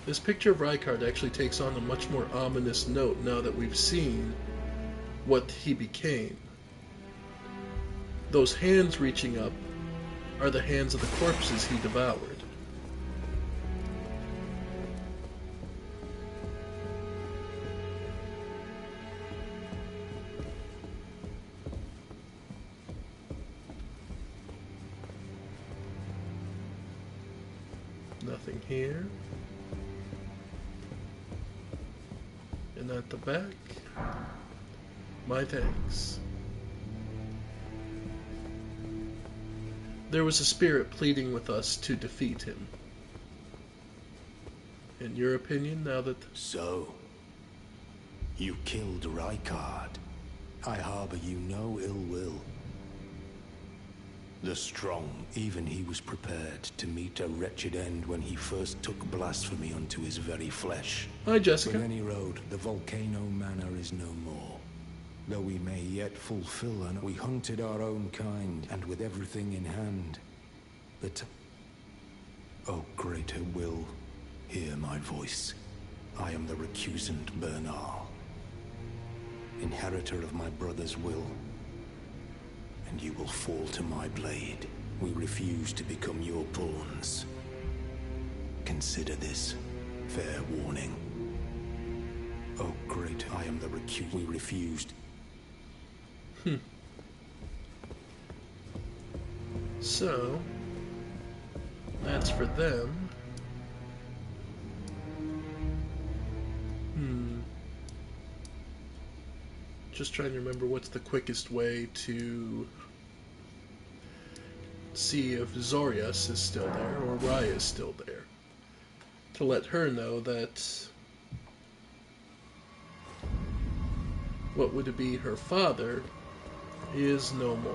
[SPEAKER 1] This picture of Rykard actually takes on a much more ominous note now that we've seen what he became. Those hands reaching up are the hands of the corpses he devoured. Nothing here. And at the back, my thanks. There was a spirit pleading with us to defeat him. In your opinion, now that...
[SPEAKER 5] So, you killed Rykard. I harbor you no ill will. The strong, even he was prepared to meet a wretched end when he first took blasphemy unto his very flesh.
[SPEAKER 1] Hi, Jessica.
[SPEAKER 5] But any road, the Volcano Manor is no more. Though we may yet fulfill and we hunted our own kind, and with everything in hand. But, oh greater will, hear my voice. I am the recusant Bernal, inheritor of my brother's will. And you will fall to my blade. We refuse to become your pawns. Consider this fair warning. Oh great, I am the recusant. We refused.
[SPEAKER 1] So, that's for them. Just trying to remember what's the quickest way to see if Zorius is still there or Raya is still there. To let her know that what would be her father is no more.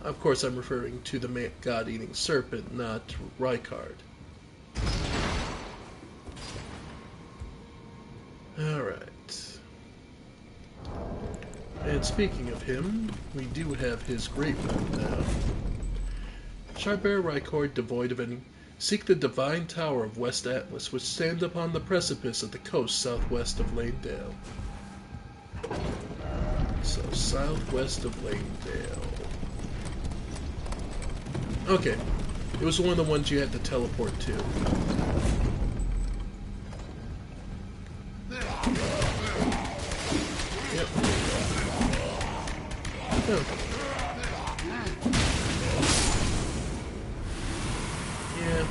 [SPEAKER 1] Of course, I'm referring to the god-eating serpent, not Rykard. Alright. And speaking of him, we do have his great one now. Sharbear Rykard, devoid of any... Seek the divine tower of West Atlas, which stands upon the precipice of the coast southwest of Lanedale. So, southwest of Lanedale. Okay. It was one of the ones you had to teleport to. Yep. Okay. Yeah.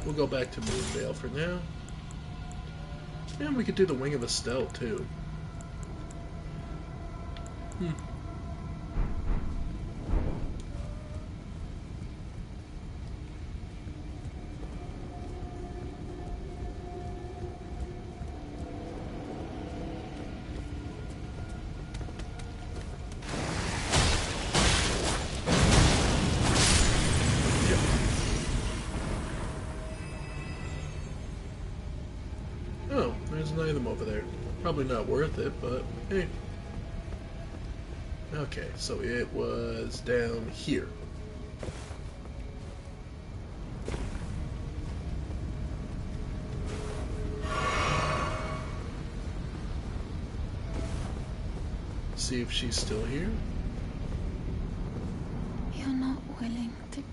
[SPEAKER 1] We'll go back to Moonvale for now. And we could do the Wing of Estelle too. There's an item over there. Probably not worth it, but hey. Okay, so it was down here. See if she's still here.
[SPEAKER 3] You're not willing to...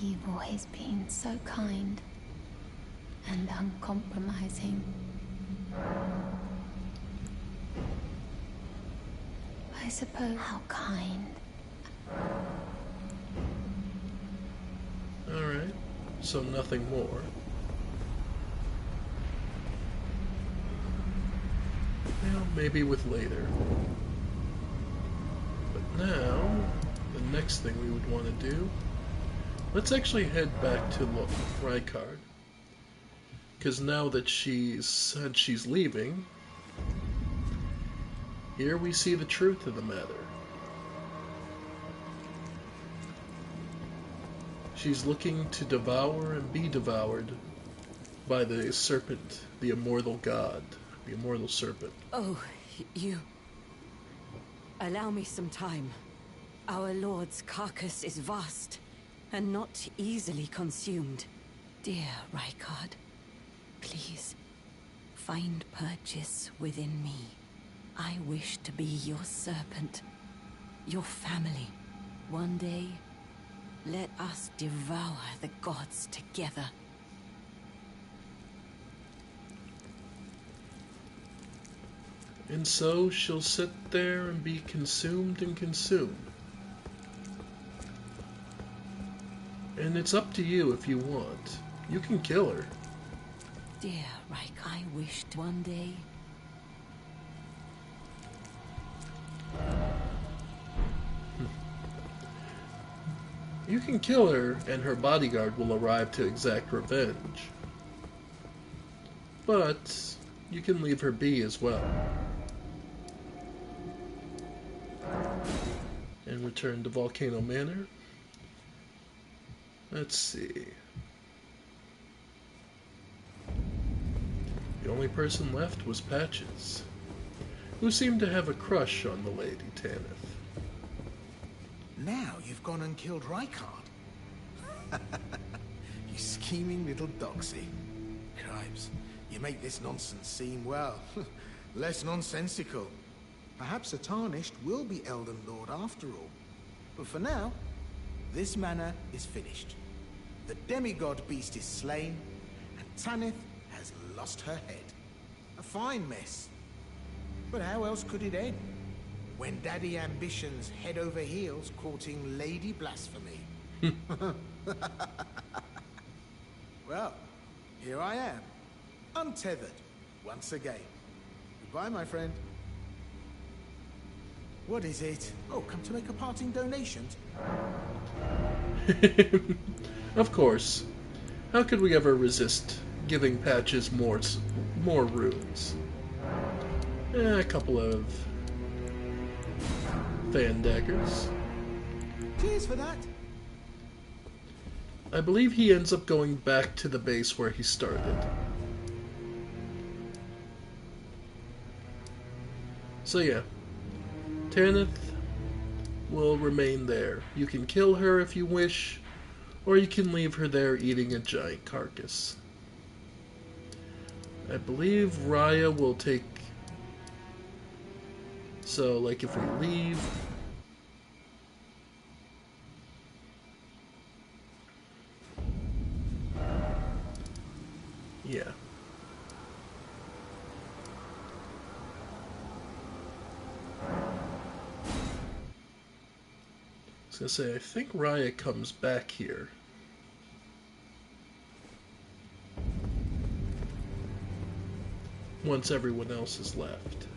[SPEAKER 3] You've always been so kind and uncompromising. I suppose... How kind.
[SPEAKER 1] Alright, so nothing more. Well, maybe with later. But now, the next thing we would want to do... Let's actually head back to Rykard. Because now that she's said she's leaving, here we see the truth of the matter. She's looking to devour and be devoured by the serpent, the immortal god, the immortal serpent.
[SPEAKER 2] Oh, you... Allow me some time. Our lord's carcass is vast, and not easily consumed. Dear Rykard, please, find purchase within me. I wish to be your serpent, your family. One day, let us devour the gods together.
[SPEAKER 1] And so she'll sit there and be consumed and consumed. And it's up to you if you want. You can kill her.
[SPEAKER 2] Dear Reich, I wished one day...
[SPEAKER 1] You can kill her, and her bodyguard will arrive to exact revenge. But you can leave her be as well. And return to Volcano Manor. Let's see. The only person left was Patches, who seemed to have a crush on the Lady Tanith.
[SPEAKER 5] Now you've gone and killed Rykard. You scheming little doxy. Cripes, you make this nonsense seem, well, less nonsensical. Perhaps a Tarnished will be Elden Lord after all. But for now, this manor is finished. The demigod beast is slain, and Tanith has lost her head. A fine mess. But how else could it end? When Daddy Ambition's head over heels courting Lady Blasphemy. Well, here I am, untethered, once again. Goodbye, my friend. What is it? Oh, come to make a parting donation?
[SPEAKER 1] Of course. How could we ever resist giving Patches more runes? A couple of fan daggers.
[SPEAKER 5] Cheers for that.
[SPEAKER 1] I believe he ends up going back to the base where he started. So yeah, Tanith will remain there. You can kill her if you wish, or you can leave her there eating a giant carcass. I believe Raya will take... So, like, if we leave... Yeah. I was gonna say, I think Raya comes back here. Once everyone else is left.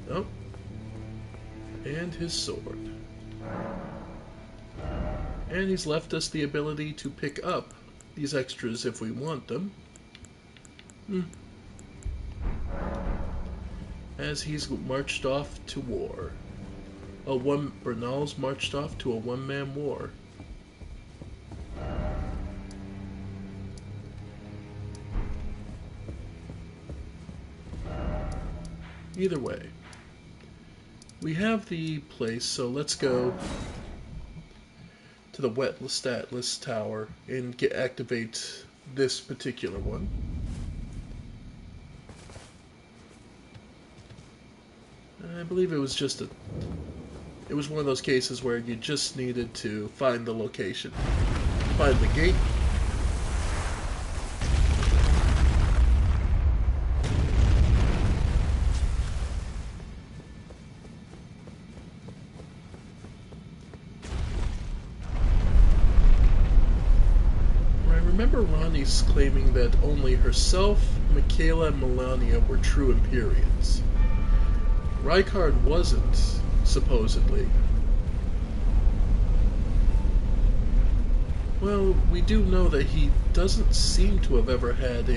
[SPEAKER 1] Oh. And his sword. And he's left us the ability to pick up these extras if we want them. As he's marched off to war. Bernal's marched off to a one-man war. Either way, we have the place, so let's go to the wet Lestat tower and activate this particular one. I believe it was just it was one of those cases where you just needed to find the location. Find the gate. Remember Ronnie's claiming that only herself, Michaela, and Melania were true Empyreans. Rykard wasn't, supposedly. Well, we do know that he doesn't seem to have ever had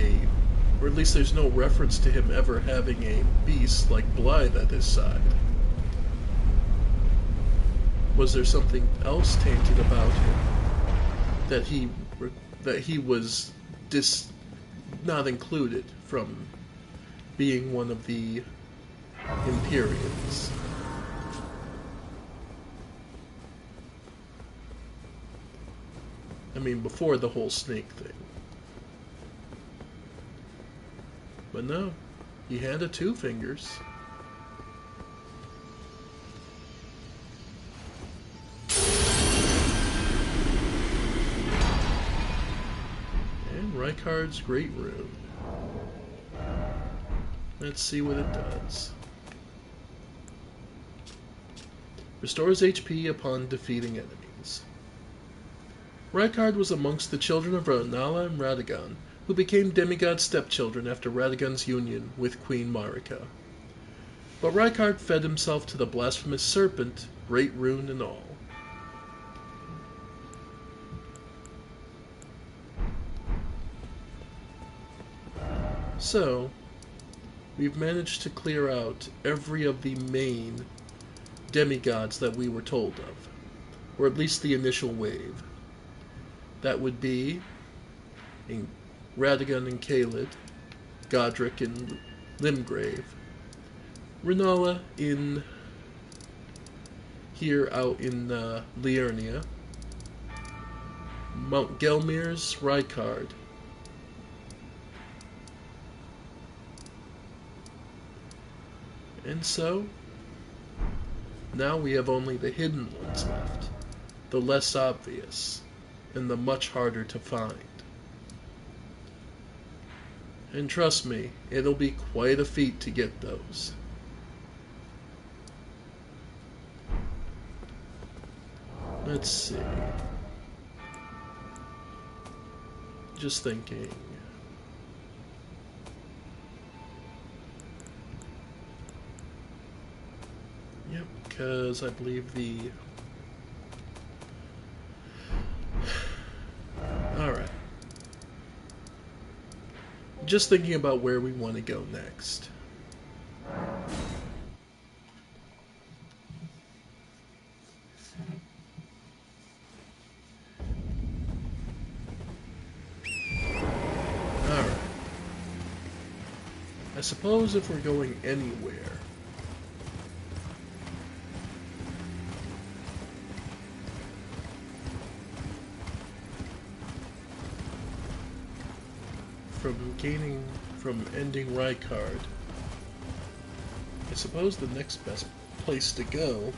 [SPEAKER 1] or at least there's no reference to him ever having a beast like Blythe at his side. Was there something else tainted about him that he was not included from being one of the Empyreans? I mean, before the whole snake thing. But no, he had a two fingers. And Rykard's Great Rune. Let's see what it does. Restores HP upon defeating enemies. Rykard was amongst the children of Rennala and Radagon, who became demigod stepchildren after Radagon's union with Queen Marika. But Rykard fed himself to the blasphemous serpent, Great Rune and all. So, we've managed to clear out every of the main demigods that we were told of, or at least the initial wave. That would be Radagon and Caelid, Godric and Limgrave, Rennala here out in Liurnia, Mount Gelmir's Rykard, and so now we have only the hidden ones left, the less obvious, and the much harder to find. And trust me, it'll be quite a feat to get those. Let's see. Just thinking. Yep, because I believe Alright. Just thinking about where we want to go next. Alright. I suppose if we're going anywhere, from ending Rykard, I suppose the next best place to go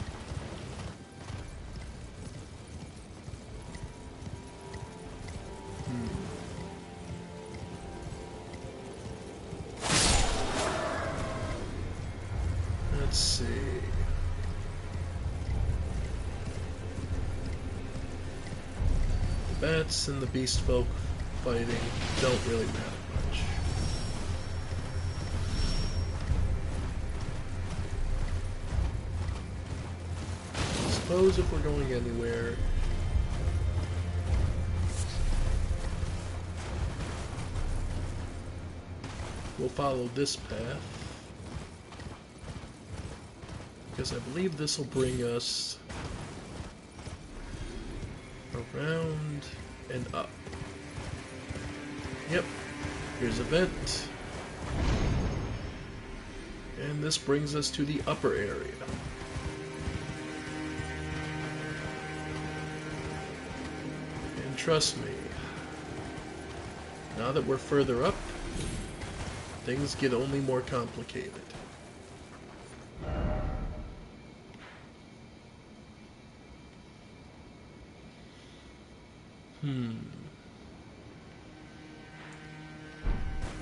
[SPEAKER 1] let's see. The bats and the beast folk fighting don't really matter much. I suppose if we're going anywhere, we'll follow this path, because I believe this will bring us around and up. Yep, here's a vent. And this brings us to the upper area. And trust me, now that we're further up, things get only more complicated.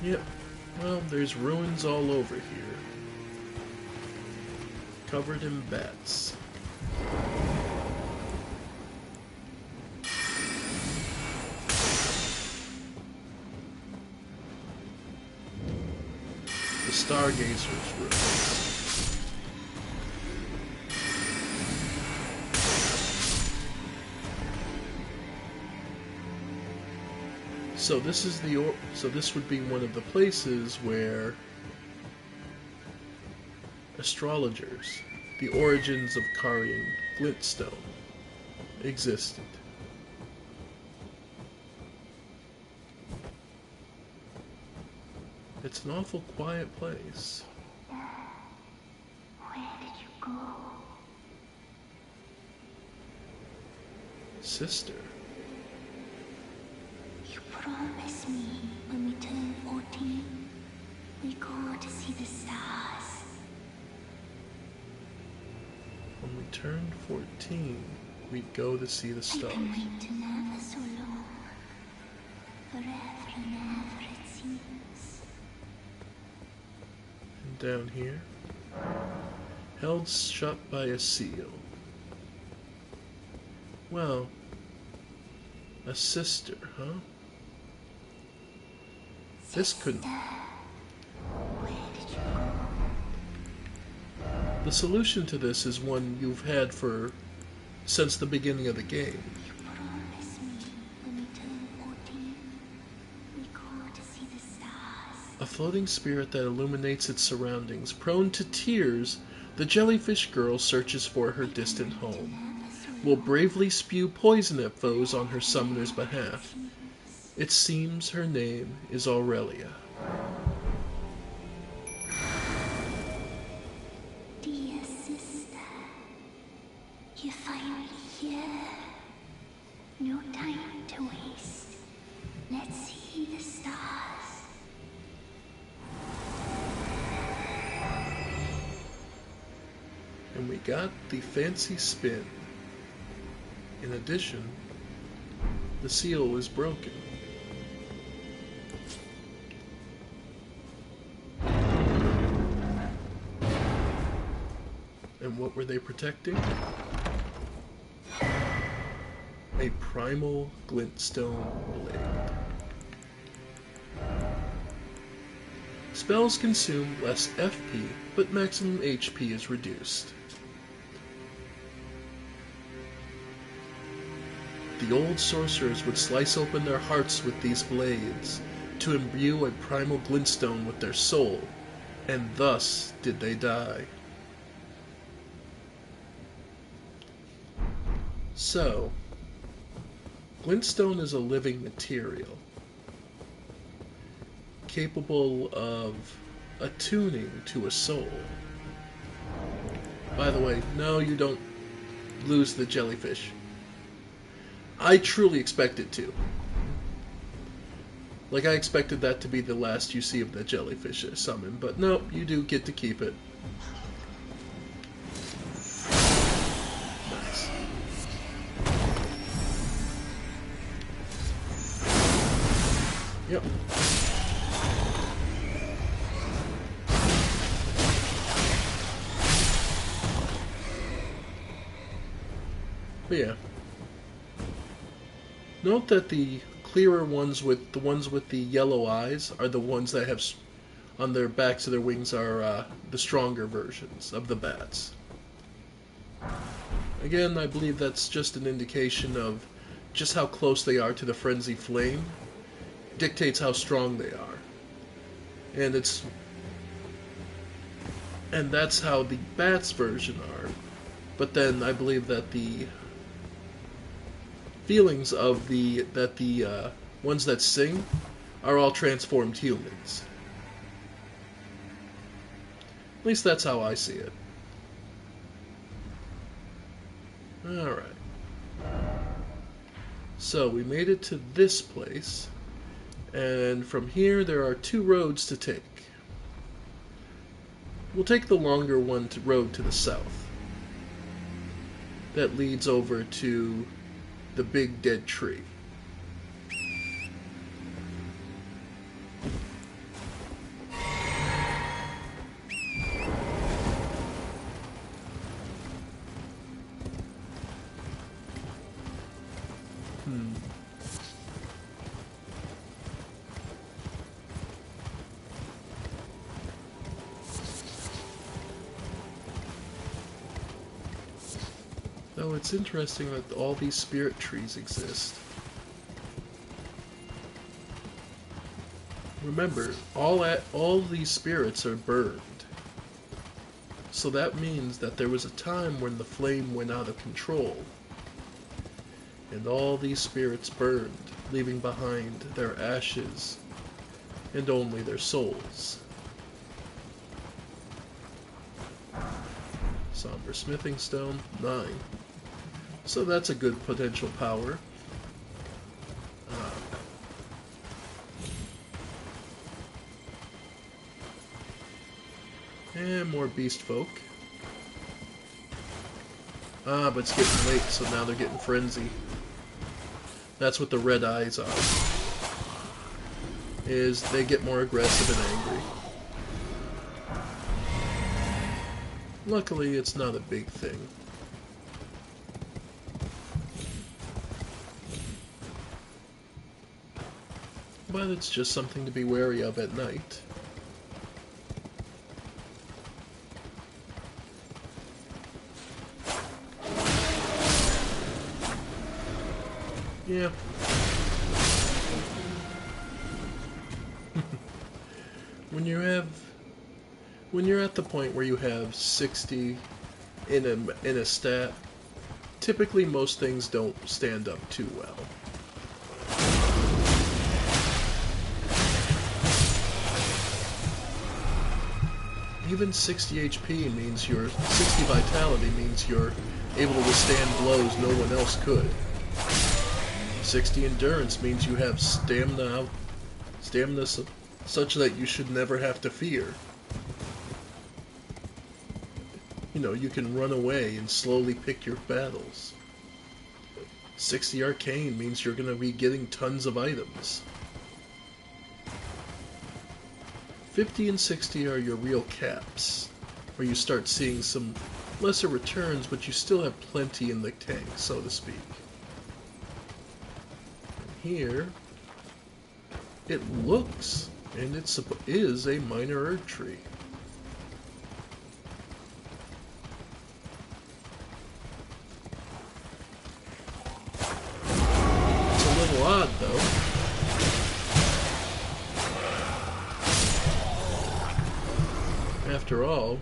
[SPEAKER 1] Yep, well, there's ruins all over here. Covered in bats. The Stargazer's ruins. So this would be one of the places where astrologers, the origins of Carian glintstone, existed. It's an awful quiet place.
[SPEAKER 3] Where did you go?
[SPEAKER 1] Sister.
[SPEAKER 3] You promised me when we turn 14, we go to see the stars.
[SPEAKER 1] When we turned 14, we'd go to see the
[SPEAKER 3] I've
[SPEAKER 1] stars.
[SPEAKER 3] been waiting ever so long. Forever and ever, it seems.
[SPEAKER 1] And down here, held shut by a seal. Well, a sister, huh? This couldn't...
[SPEAKER 3] Where did you go?
[SPEAKER 1] The solution to this is one you've had since the beginning of the game.
[SPEAKER 3] You promised me when we turn 14, we go to see the stars.
[SPEAKER 1] A floating spirit that illuminates its surroundings. Prone to tears, the jellyfish girl searches for her distant home. Will bravely spew poison at foes on her summoner's behalf. It seems her name is Aurelia.
[SPEAKER 3] Dear sister, you're finally here. No time to waste. Let's see the stars.
[SPEAKER 1] And we got the fancy spin. In addition, the seal was broken. And what were they protecting? A primal glintstone blade. Spells consume less FP, but maximum HP is reduced. The old sorcerers would slice open their hearts with these blades to imbue a primal glintstone with their soul, and thus did they die. So, glintstone is a living material, capable of attuning to a soul. By the way, no, you don't lose the jellyfish. I truly expected to. Like, I expected that to be the last you see of the jellyfish summon, but no, you do get to keep it. Nice. Yep. But yeah. Note that the clearer ones with the yellow eyes are the ones that have on their backs of their wings are the stronger versions of the bats. Again, I believe that's just an indication of just how close they are to the frenzy flame. Dictates how strong they are. And that's how the bats version are. But then I believe that the feelings of the ones that sing are all transformed humans. At least that's how I see it. Alright. So we made it to this place, and from here there are 2 roads to take. We'll take the longer road to the south. That leads over to the big dead tree. Though it's interesting that all these spirit trees exist. Remember, all these spirits are burned. So that means that there was a time when the flame went out of control. And all these spirits burned, leaving behind their ashes and only their souls. Somber smithing stone, 9. So that's a good potential power. And more beast folk. But it's getting late, so now they're getting frenzy. That's what the red eyes are. Is they get more aggressive and angry. Luckily, it's not a big thing. But it's just something to be wary of at night. Yeah. When you're at the point where you have 60 in a stat, typically most things don't stand up too well. Even 60 HP means 60 vitality means you're able to withstand blows no one else could. 60 endurance means you have stamina such that you should never have to fear. You know, you can run away and slowly pick your battles. 60 arcane means you're going to be getting tons of items. 50 and 60 are your real caps, where you start seeing some lesser returns, but you still have plenty in the tank, so to speak. And here, it looks, and it is a minor Erd tree. It's a little odd, though. After all,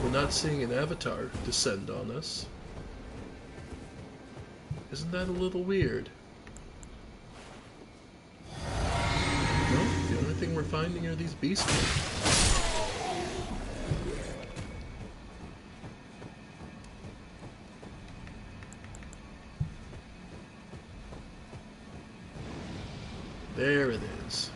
[SPEAKER 1] we're not seeing an avatar descend on us. Isn't that a little weird? No, the only thing we're finding are these beasts. There it is.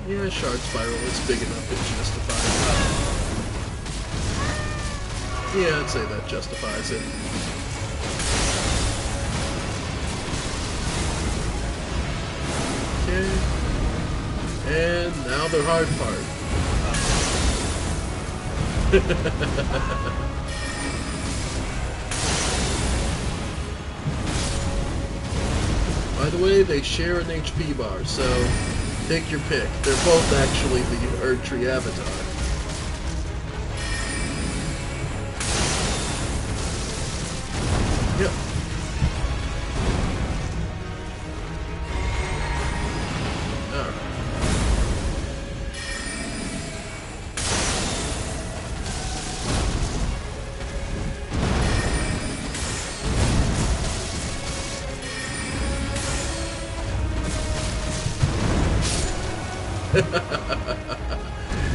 [SPEAKER 1] Yeah, shard spiral is big enough, it justifies it. Yeah, I'd say that justifies it. Okay. And now the hard part. By the way, they share an HP bar, so take your pick. They're both actually the Erd Tree avatar. Yep.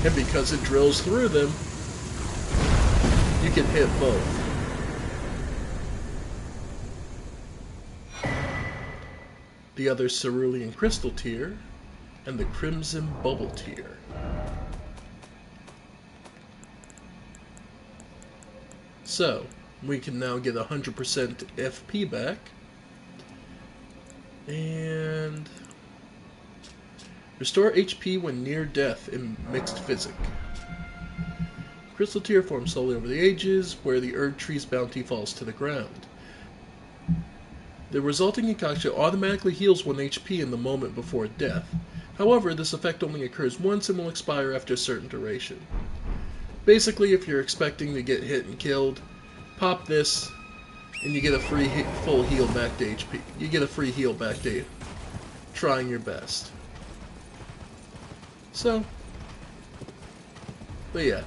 [SPEAKER 1] And because it drills through them, you can hit both. The other cerulean crystal tier, and the crimson bubble tier. So, we can now get 100% FP back, and restore HP when near death in mixed physic. Crystal tier forms slowly over the ages, where the Erd Tree's bounty falls to the ground. The resulting concoction automatically heals 1 HP in the moment before death. However, this effect only occurs once and will expire after a certain duration. Basically, if you're expecting to get hit and killed, pop this, and you get a free full heal back to HP. You get a free heal back to trying your best. So, but yeah.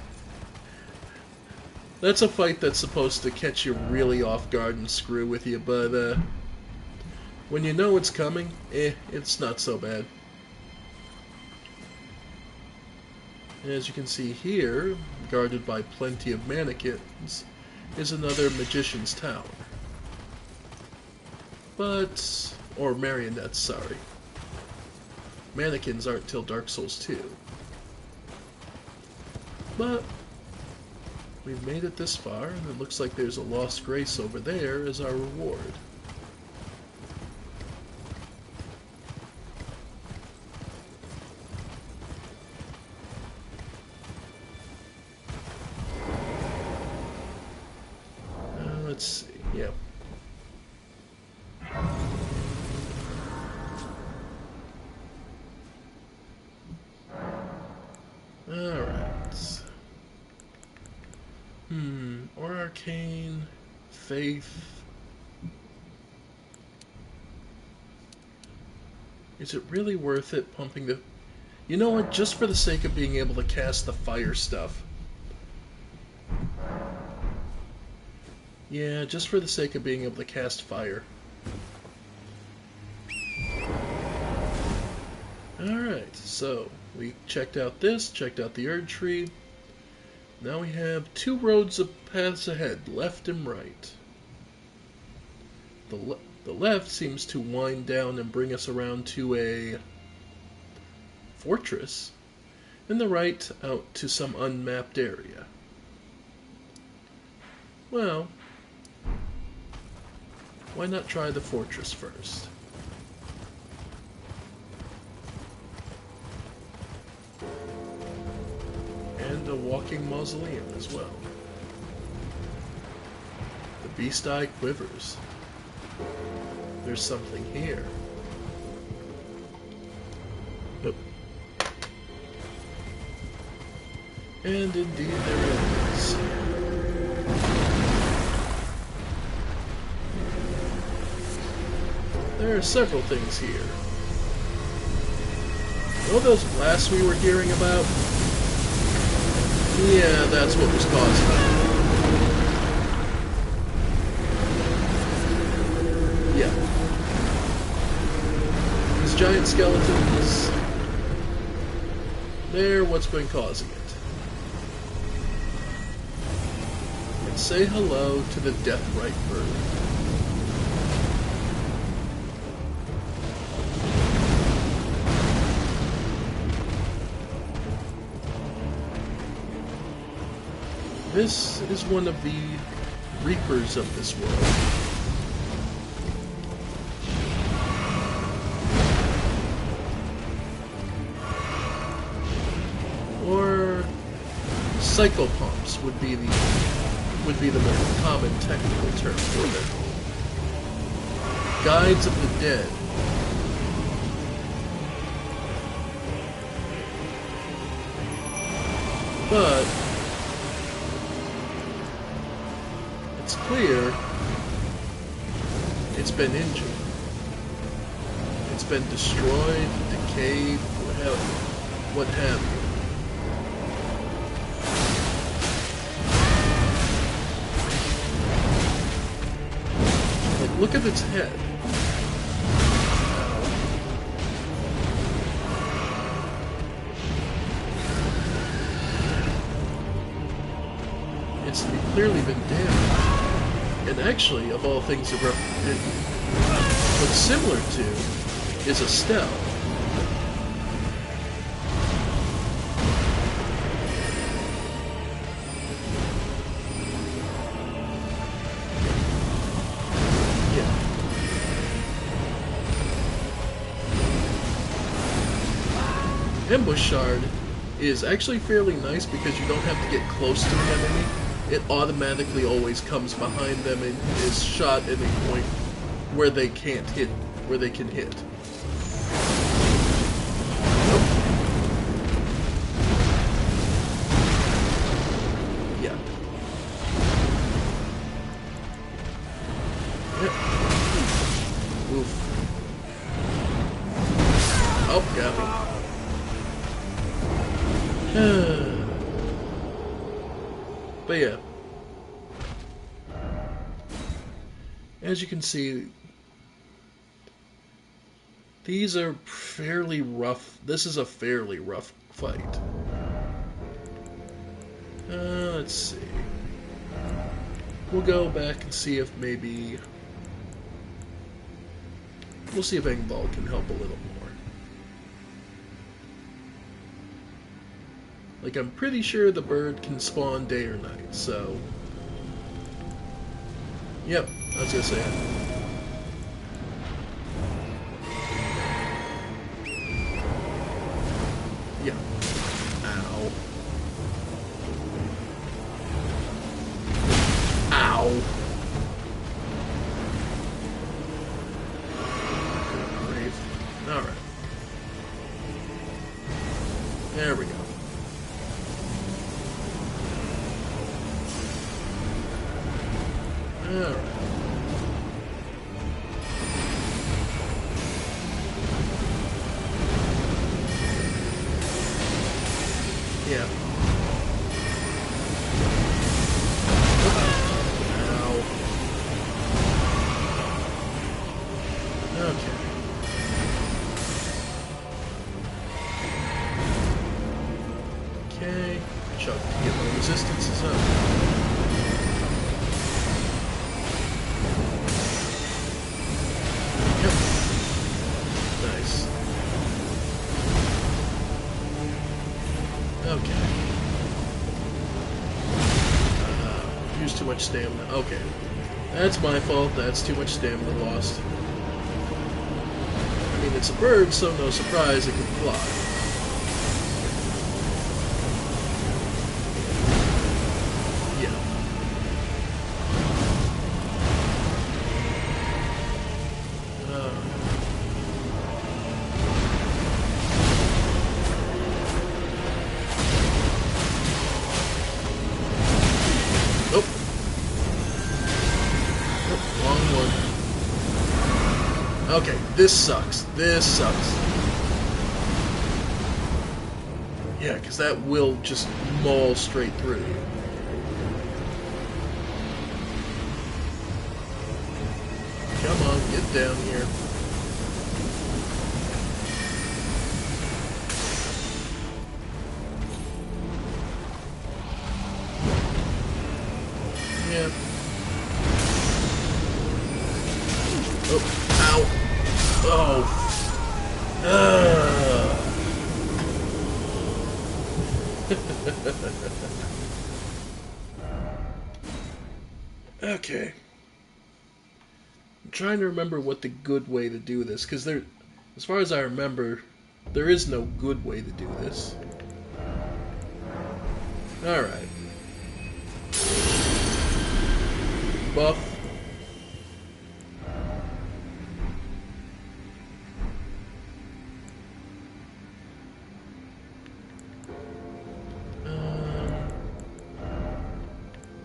[SPEAKER 1] That's a fight that's supposed to catch you really off guard and screw with you, but when you know it's coming, it's not so bad. And as you can see here, guarded by plenty of mannequins, is another Magician's Tower. Or marionettes, sorry. Mannequins aren't till Dark Souls 2. But we've made it this far, and it looks like there's a Lost Grace over there as our reward. Let's see, yep. Alright. Or Arcane, Faith. Is it really worth it pumping the... You know what, just for the sake of being able to cast the fire stuff. Yeah, just for the sake of being able to cast fire. Alright, so we checked out this, checked out the Erd Tree. Now we have 2 roads of paths ahead, left and right. The left seems to wind down and bring us around to a fortress, and the right out to some unmapped area. Well, why not try the fortress first? And a walking mausoleum as well. The beast eye quivers. There's something here. Oh. And indeed there is. There are several things here. All those blasts we were hearing about? Yeah, that's what was causing it. Yeah. These giant skeletons, they're what's been causing it. And say hello to the Deathrite bird. This is one of the Reapers of this world. Or psychopomps would be the more common technical term for them. Guides of the dead. But it's clear it's been injured. It's been destroyed, decayed, what have you. Like, look at its head. It's clearly been damaged. And actually, of all things, what's similar to is a stele. Ambush Shard is actually fairly nice because you don't have to get close to the enemy. It automatically always comes behind them and is shot at a point where they can't hit, where they can hit. Nope. Yeah. Yep. Oof. Oh, got me. But yeah, as you can see, these are fairly rough. This is a fairly rough fight. Let's see. We'll go back and see if maybe... We'll see if Engball can help a little more. Like, I'm pretty sure the bird can spawn day or night, so... Yep, I was gonna say it. Yeah. Ow. Ow! Grief. Alright. There we go. Alright. Yeah. Ow. Okay. Okay. Chuck to get my resistances up. Okay. Used too much stamina. Okay. That's my fault. That's too much stamina lost. I mean, it's a bird, so no surprise it can fly. Yeah. Okay, this sucks. This sucks. Yeah, because that will just maul straight through. Come on, get down here. Yeah. Oh, ow. Oh. Okay. I'm trying to remember what the good way to do this, because there, as far as I remember, there is no good way to do this. Alright. Buff.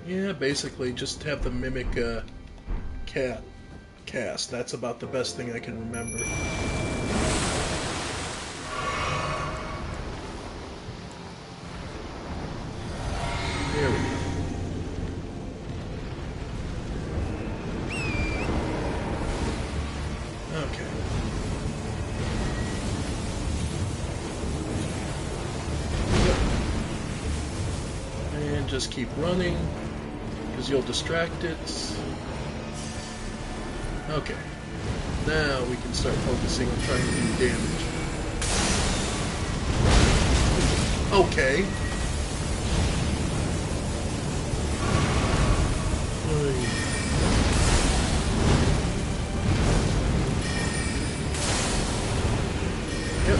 [SPEAKER 1] Yeah, basically, just have the mimic cat cast. That's about the best thing I can remember. There we go. Okay. Yep. And just keep running. because you'll distract it. Okay. Now we can start focusing on trying to do damage. Okay. Yep.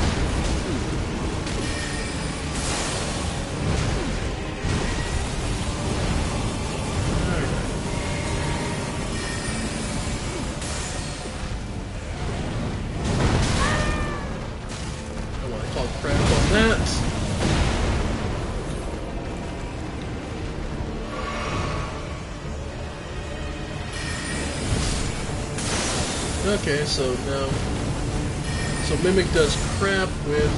[SPEAKER 1] I want to call crap on that. Okay, so now... So Mimic does crap with...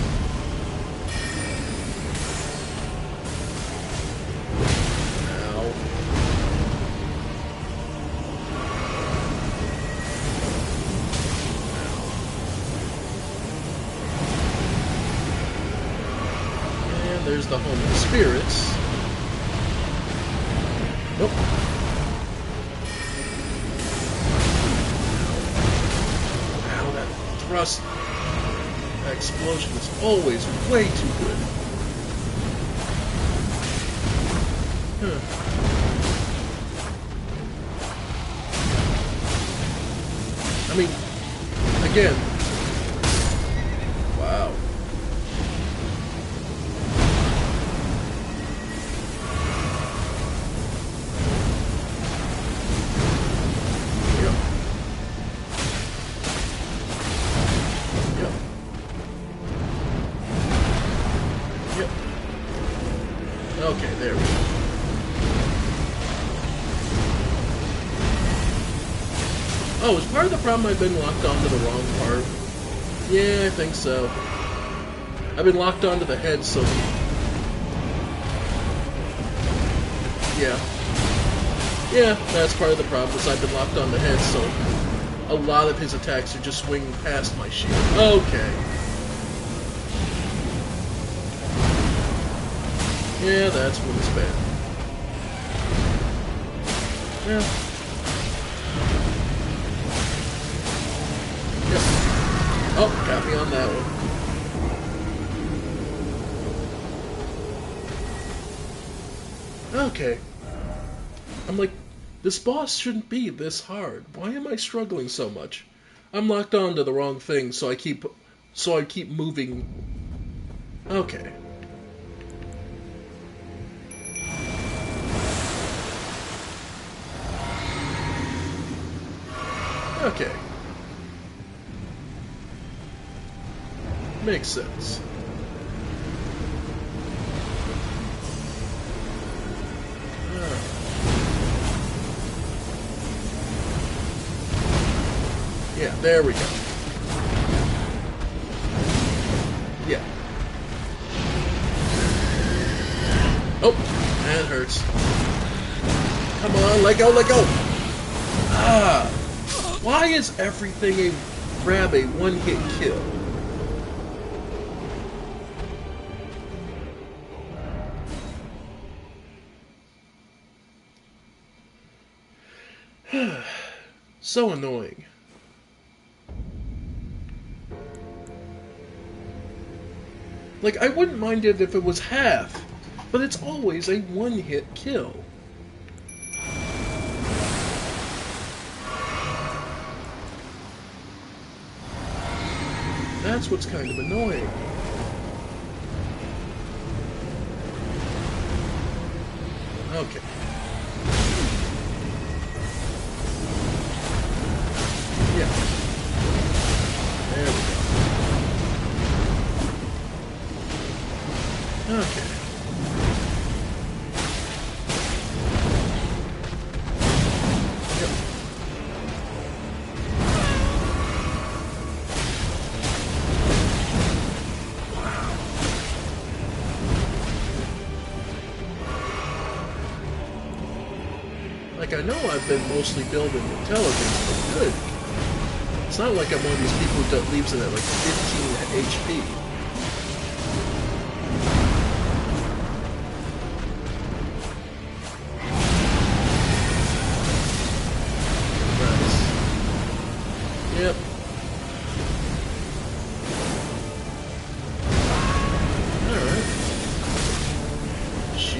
[SPEAKER 1] Ow. And there's the Home of the Spirits. Nope. Ow, that thrust... That explosion is always way too good. Huh. I mean, again. Wow. Okay, there we go. Oh, is part of the problem I've been locked onto the wrong part? Yeah, I think so. I've been locked onto the head, so... Yeah. Yeah, that's part of the problem, is I've been locked on the head, so... A lot of his attacks are just swinging past my shield. Okay. Yeah, that's when it's bad. Yeah. Yep. Oh, got me on that one. Okay. I'm like, this boss shouldn't be this hard. Why am I struggling so much? I'm locked onto the wrong thing, so I keep moving. Okay. Okay. Makes sense. Yeah, there we go. Yeah. Oh, that hurts. Come on, let go, let go! Ah! Why is everything a one-hit kill? So annoying. Like, I wouldn't mind it if it was half, but it's always a one-hit kill. That's what's kind of annoying. Okay. Yeah. There we go. Okay. Yep. Like, I know I've been mostly building intelligence, but good. It's not like I'm one of these people that leaves it at like 15 HP.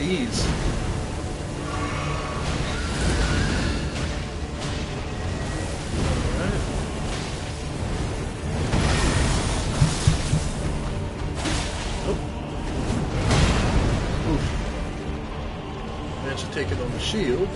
[SPEAKER 1] ease. Alright. Oh. Oof. Managed to take it on the shield.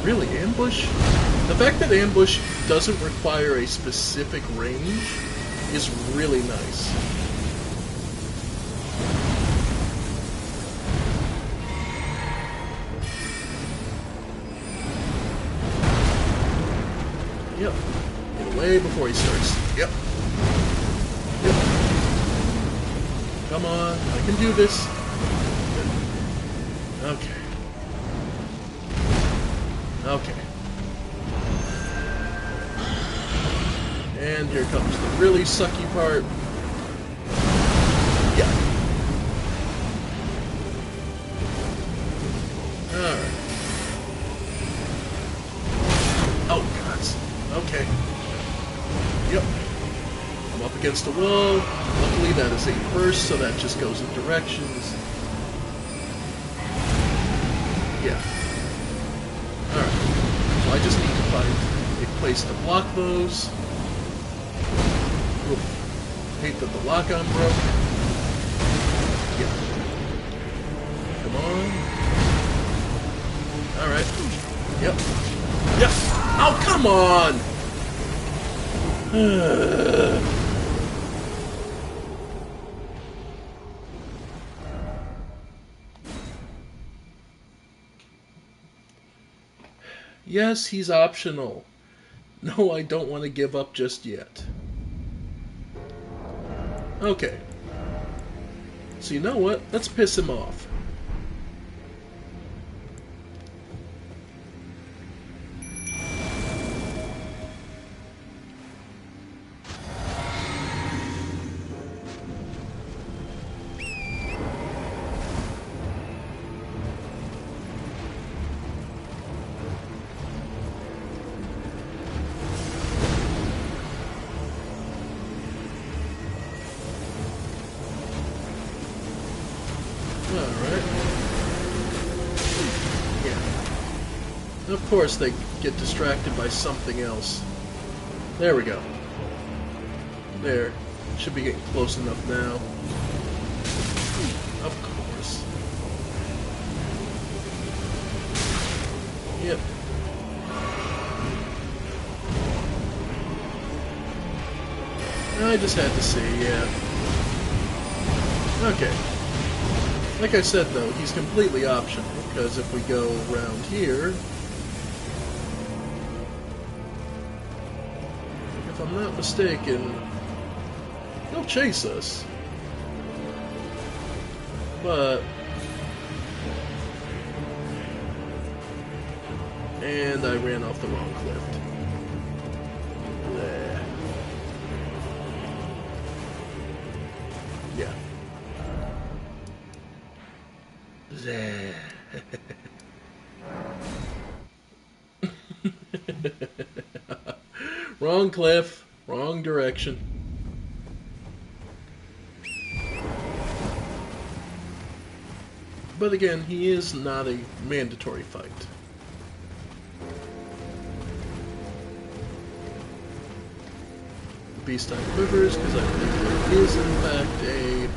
[SPEAKER 1] Really, ambush? The fact that ambush doesn't require a specific range is really nice. Yep. Get away before he starts. Yep. Yep. Come on, I can do this. Okay. Okay. And here comes the really sucky part. Yeah. Alright. Oh, gods. Okay. Yep. I'm up against the wall. Luckily that is a burst, so that just goes in directions. Yeah. Alright, so I just need to find a place to block those. Oof. Hate that the lock-on broke. Yeah. Come on. Alright. Yep. Yep. Oh, come on! Yes, he's optional. No, I don't want to give up just yet. Okay. So you know what? Let's piss him off. Alright. Yeah. Of course they get distracted by something else. There we go. There. Should be getting close enough now. Of course. Yep. I just had to see, yeah. Okay. Like I said, though, he's completely optional, because if we go around here... If I'm not mistaken, he'll chase us. But... And I ran off the wrong cliff. There. Yeah. There. Wrong cliff, wrong direction. But again, he is not a mandatory fight. The beast on quivers, because I believe there is in fact a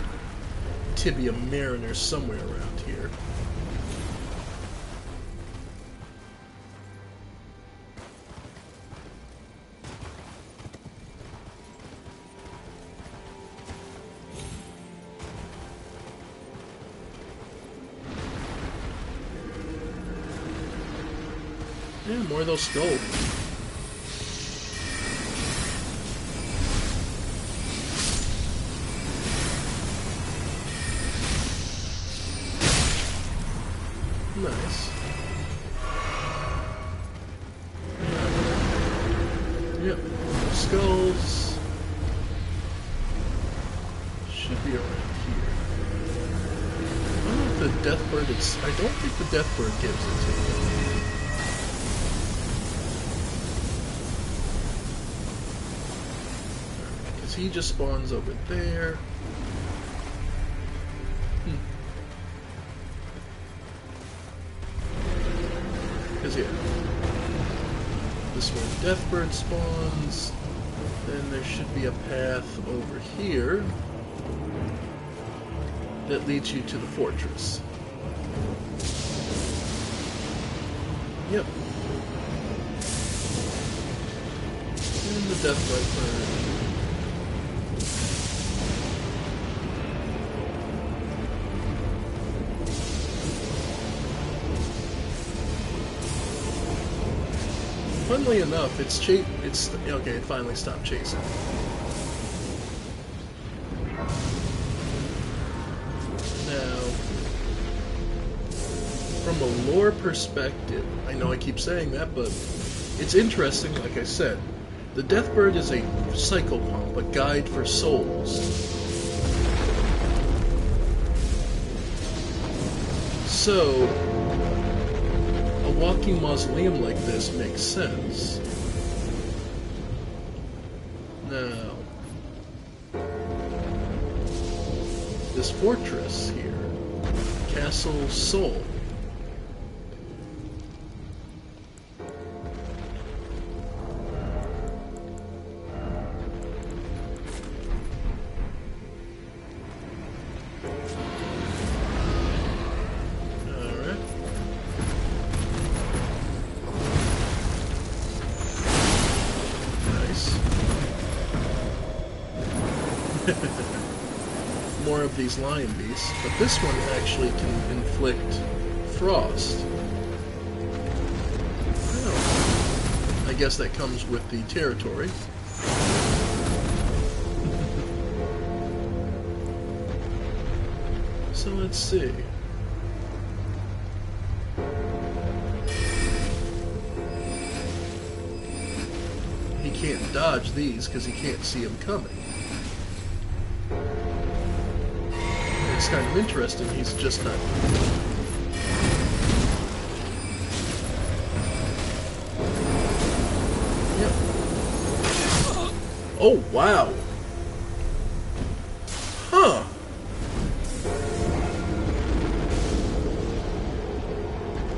[SPEAKER 1] Tibia Mariner somewhere around here. Yeah, more of those skulls. Nice. Yep, skulls should be around here. I don't the Deathbird, I don't think the Deathbird gives it to you. Because he just spawns over there. Because, yeah. This is where Deathbird spawns. Then there should be a path over here that leads you to the fortress. Yep. And the Death Viper. Funnily enough, okay, it finally stopped chasing. Now, from a lore perspective, I know I keep saying that, but it's interesting, like I said. The Deathbird is a cycle pump, a guide for souls. So, a walking mausoleum like this makes sense. Now, this fortress here, Castle Soul. More of these lion beasts, but this one actually can inflict frost. Oh. I guess that comes with the territory. So let's see. He can't dodge these because he can't see them coming. It's kind of interesting, he's just not... Yep. Oh, wow! Huh!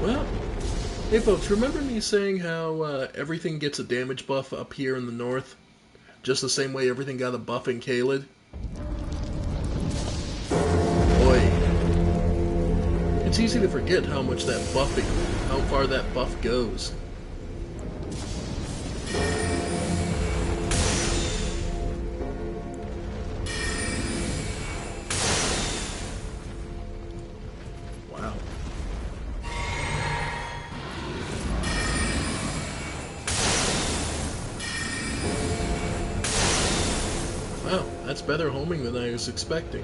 [SPEAKER 1] Well, hey folks, remember me saying how everything gets a damage buff up here in the north? Just the same way everything got a buff in Caelid? It's easy to forget how much that buffing, how far that buff goes. Wow. Wow, that's better homing than I was expecting.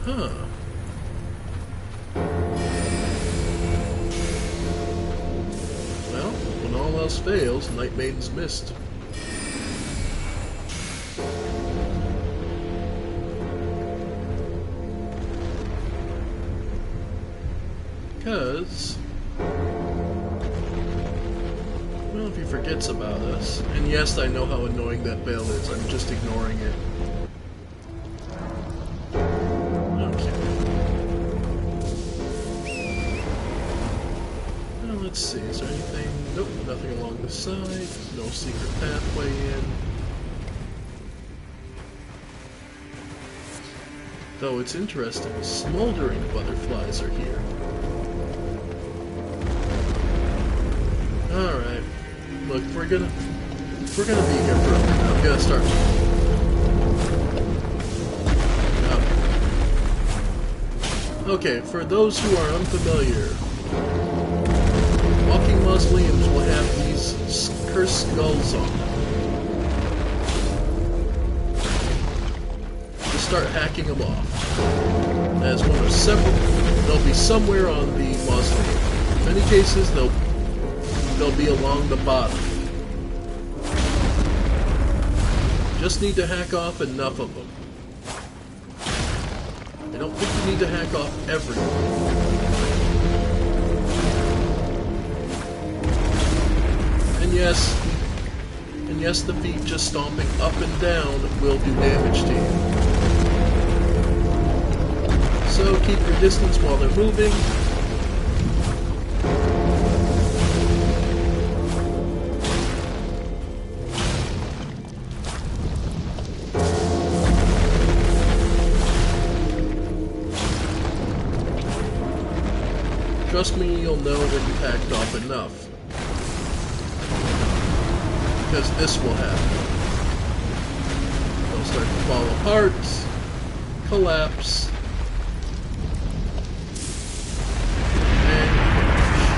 [SPEAKER 1] Huh. Well, when all else fails, Night Maiden's missed. Because... well, if he forgets about us... and yes, I know how annoying that bell is, I'm just ignoring it. Let's see, is there anything? Nope, nothing along the side. No secret pathway in. Though it's interesting, smoldering butterflies are here. Alright. Look, we're gonna be here for a minute. I'm gonna start. Okay, for those who are unfamiliar, walking mausoleums will have these cursed skulls on them. Just start hacking them off. As one of several, they'll be somewhere on the mausoleum. In many cases, they'll they'll be along the bottom. Just need to hack off enough of them. I don't think you need to hack off everyone. And yes, the feet just stomping up and down will do damage to you. So keep your distance while they're moving. Trust me, you'll know when you've hacked off enough. Because this will happen. They'll start to fall apart, collapse, and finish.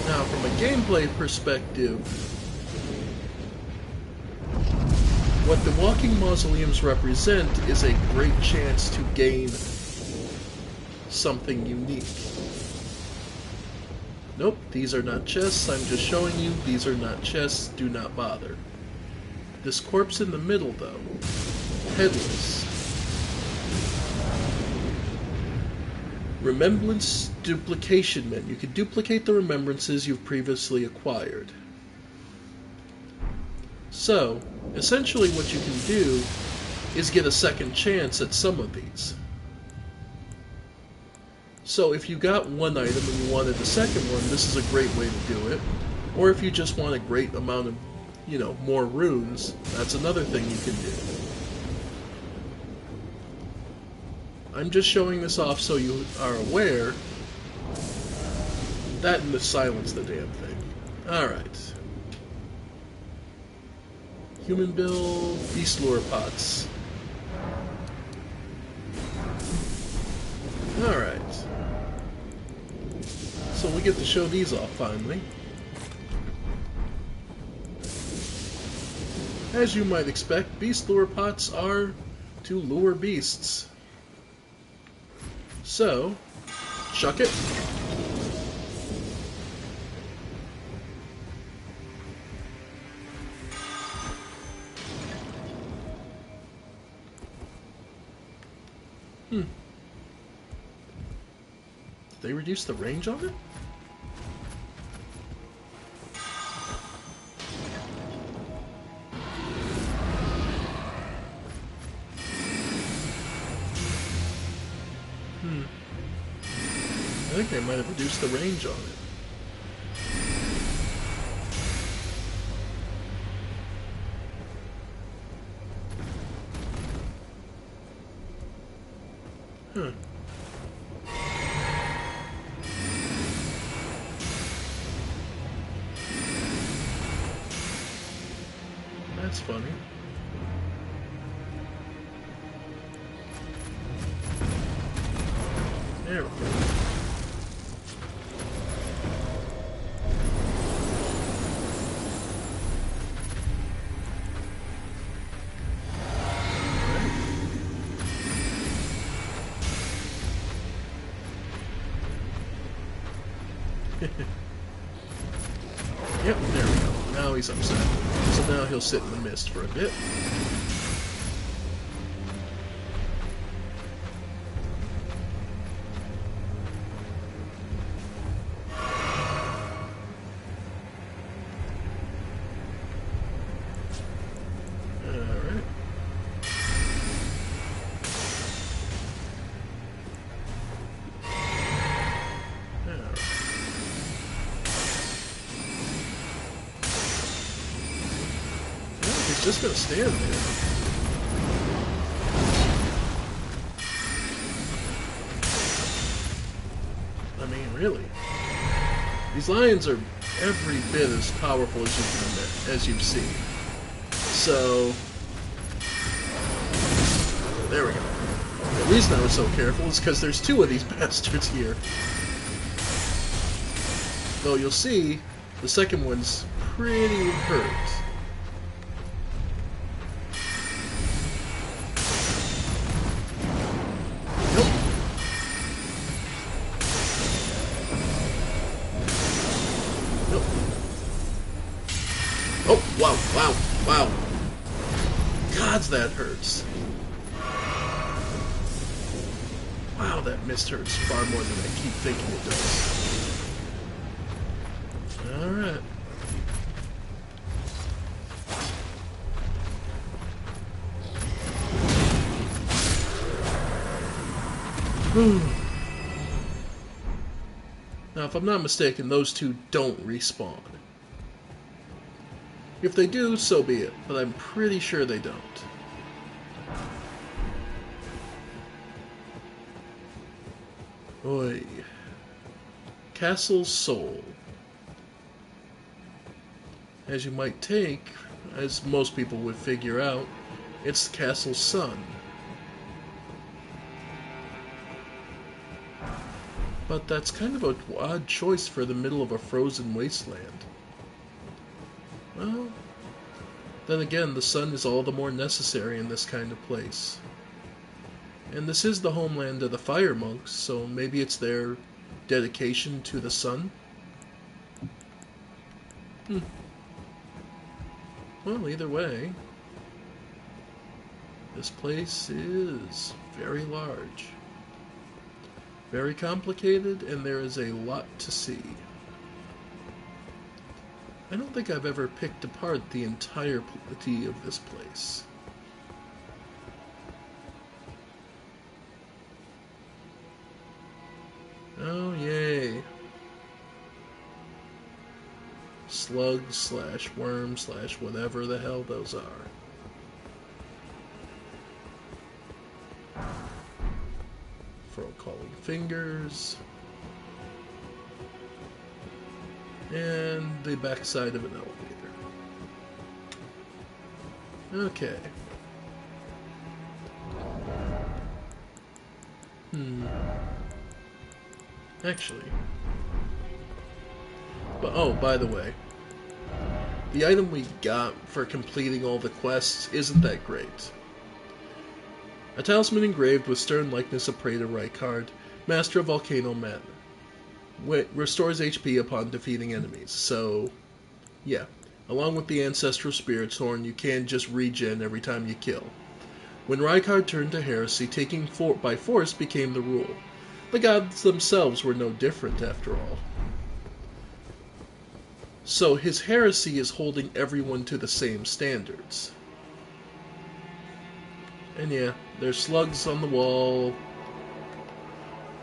[SPEAKER 1] Now, from a gameplay perspective, what the walking mausoleums represent is a great chance to gain something unique. Nope, these are not chests. I'm just showing you these are not chests. Do not bother. This corpse in the middle, though, headless. Remembrance duplication menu. You can duplicate the remembrances you've previously acquired. So, essentially what you can do is get a second chance at some of these. So if you got one item and you wanted the second one, this is a great way to do it. Or if you just want a great amount of, more runes, that's another thing you can do. I'm just showing this off so you are aware. That and to silence the damn thing. Alright. Human Bill, Beast Lure Pots. Alright. So we get to show these off finally. As you might expect, Beast Lure Pots are to lure beasts. So, chuck it. Did they reduce the range on it? I think they might have reduced the range on it. Huh. That's funny. There we go. Yep, there we go. Now he's upset. So now he'll sit in the mist for a bit. Alright. Just gonna stand there. I mean, really. These lions are every bit as powerful as you can admit, as you've seen. So, there we go. The reason I was so careful is because there's two of these bastards here. Though you'll see, the second one's pretty hurt. that hurts. Wow, that mist hurts far more than I keep thinking it does. Alright. Now, if I'm not mistaken, those two don't respawn. If they do, so be it, but I'm pretty sure they don't. Oi. Castle Soul. As you might take, as most people would figure out, it's the Castle Sun. But that's kind of an odd choice for the middle of a frozen wasteland. Well, then again, the sun is all the more necessary in this kind of place. And this is the homeland of the fire monks, so maybe it's their dedication to the sun? Well, either way, this place is very large, very complicated, and there is a lot to see. I don't think I've ever picked apart the entirety of this place. Oh, yay. Slugs slash worms slash whatever the hell those are. Calling fingers. And the backside of an elevator. Okay. Actually. But oh, by the way, the item we got for completing all the quests isn't that great. A talisman engraved with stern likeness of Praetor Rykard, Master of Volcano Men. Restores HP upon defeating enemies. So, yeah. Along with the Ancestral Spirit's Horn, you can just regen every time you kill. When Rykard turned to heresy, taking by force became the rule. The gods themselves were no different, after all. So his heresy is holding everyone to the same standards. And yeah, there's slugs on the wall.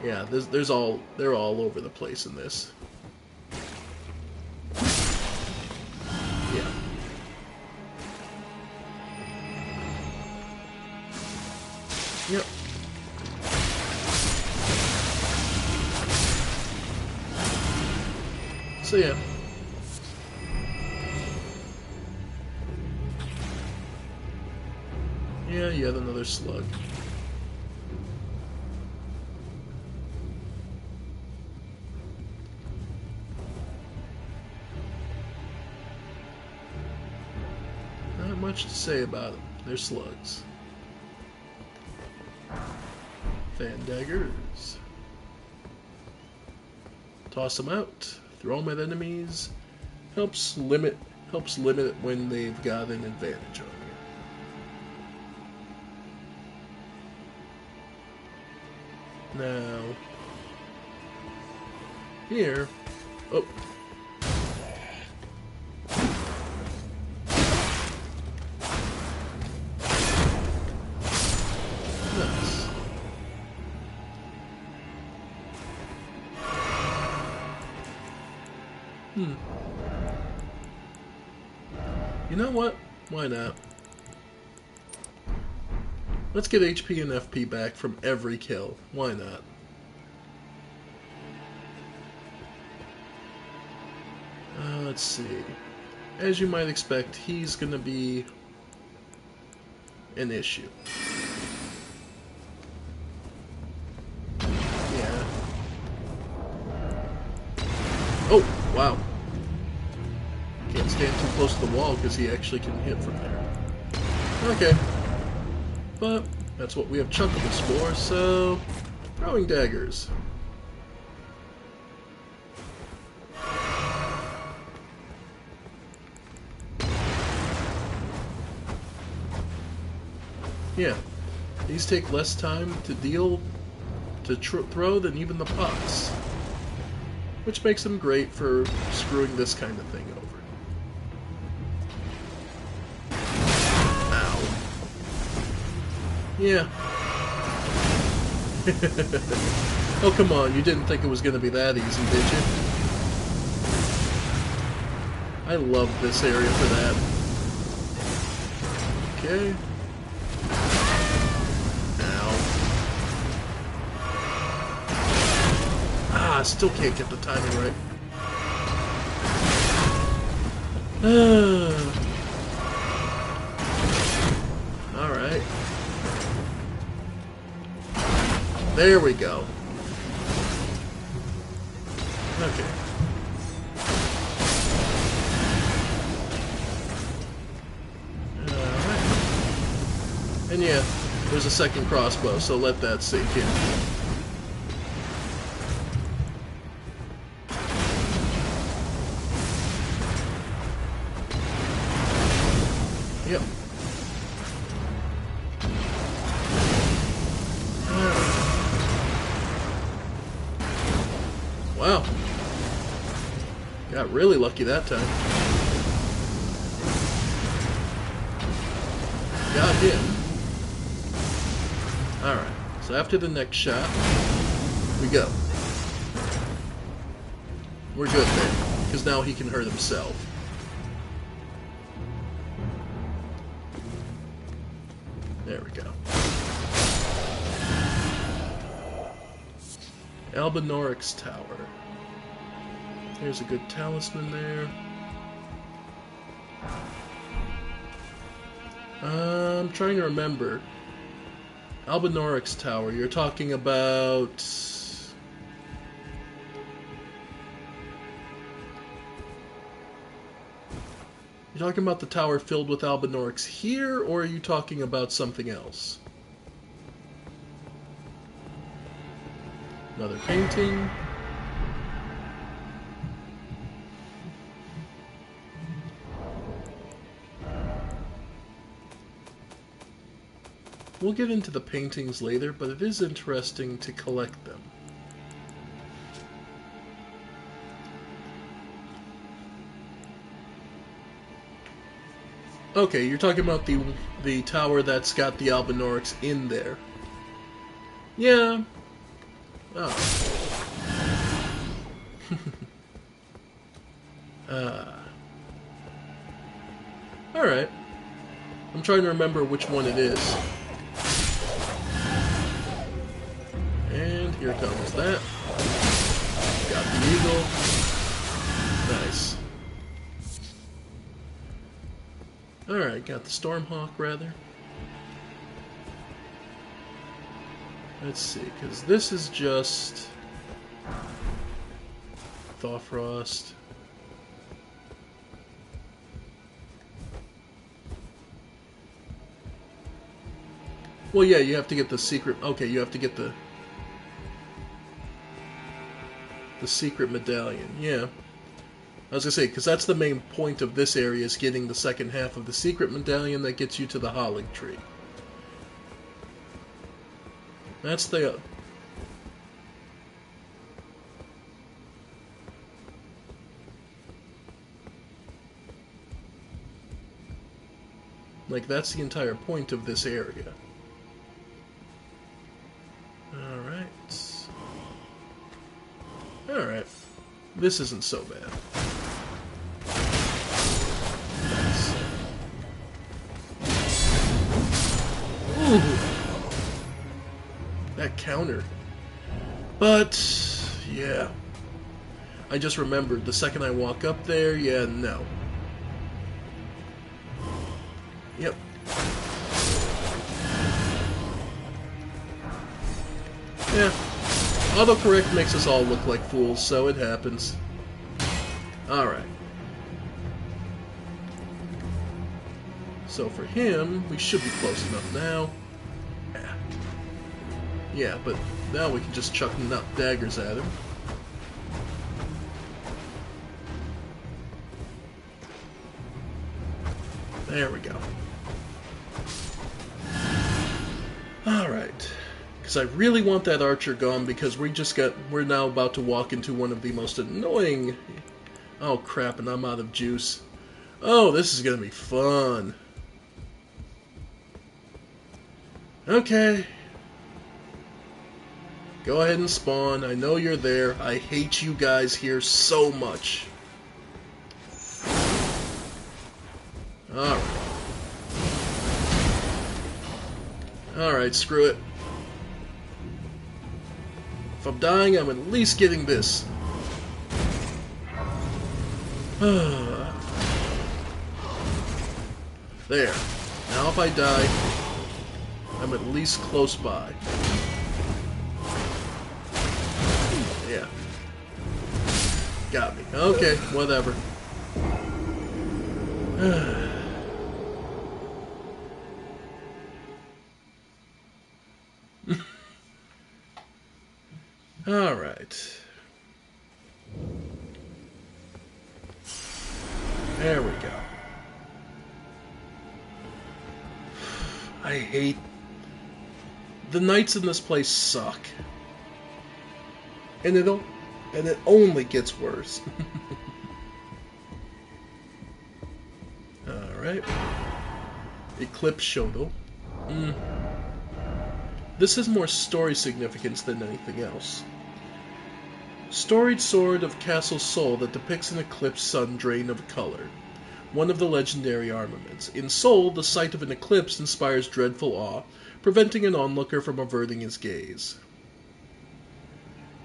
[SPEAKER 1] Yeah, they're all over the place in this. Yeah. Yep. So yeah. Yeah, yet another slug. Not much to say about them. They're slugs. Fan daggers. Toss them out. Throw them at enemies. Helps limit it when they've got an advantage on you. Now, here, oh. Nice. You know what? Why not? Let's get HP and FP back from every kill. Why not? Let's see. As you might expect, he's gonna be an issue. Yeah. Oh, wow. Can't stand too close to the wall because he actually can hit from there. Okay. But that's what we have chunkables for, so throwing daggers. Yeah, these take less time to throw than even the pots, which makes them great for screwing this kind of thing over. Ow. Yeah. Oh, come on, you didn't think it was going to be that easy, did you? I love this area for that. Okay. Ow. Ah, I still can't get the timing right. Alright. There we go. Okay. Alright. And yeah, there's a second crossbow, so let that sink in. Yep. Wow. Got really lucky that time. Got him. Alright, so after the next shot, we go. We're good there, because now he can hurt himself. There we go. Albenorix Tower. There's a good talisman there. I'm trying to remember. Albenorix Tower, you're talking about... You're talking about the tower filled with Albenorix here, or are you talking about something else? Another painting. We'll get into the paintings later, but it is interesting to collect them. Okay, you're talking about the tower that's got the Albenorix in there. Yeah. Oh. Alright. I'm trying to remember which one it is. And here comes that. Got the eagle. Nice. Alright, got the Stormhawk, rather. Let's see, because this is just... Thawfrost. Well, yeah, you have to get the secret... Okay, you have to get the secret medallion, yeah. I was going to say, because that's the main point of this area, is getting the second half of the secret medallion that gets you to the Hollig tree. That's the... Like, that's the entire point of this area. Alright. Alright. This isn't so bad. Nice. Ooh! That counter. But, yeah. I just remembered, the second I walk up there, yeah, no. Yep. Yeah. Autocorrect makes us all look like fools, so it happens. Alright. So for him, we should be close enough now. Yeah, but now we can just chuck enough daggers at him. There we go. Alright. Because I really want that archer gone because we're now about to walk into one of the most annoying... Oh crap, and I'm out of juice. Oh, this is gonna be fun. Okay. Go ahead and spawn. I know you're there. I hate you guys here so much. Alright. Alright, screw it. If I'm dying, I'm at least getting this. There. Now if I die, I'm at least close by. Yeah. Got me. Okay, whatever. Alright. There we go. I hate... The nights in this place suck. And it only gets worse. Alright. Eclipse Shoto. This has more story significance than anything else. Storied sword of Castle Sol that depicts an eclipsed sun drain of color. One of the legendary armaments. In Sol, the sight of an eclipse inspires dreadful awe, preventing an onlooker from averting his gaze.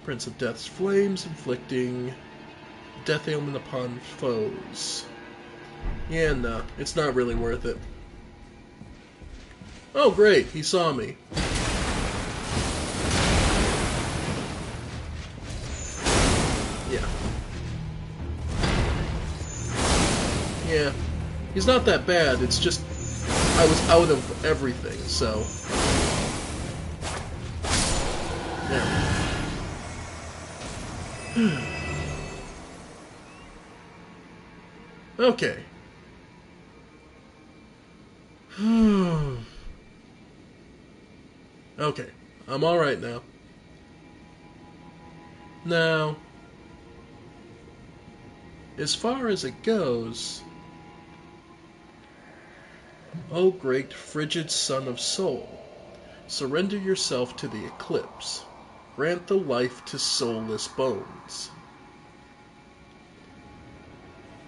[SPEAKER 1] Prince of Death's flames, inflicting death ailment upon foes. Yeah, nah, it's not really worth it. Oh great, he saw me. Yeah. Yeah. He's not that bad, it's just I was out of everything, so... There we go. Okay. Okay, I'm alright now. Now, as far as it goes, O great frigid son of Sol, surrender yourself to the eclipse. Grant the life to soulless bones.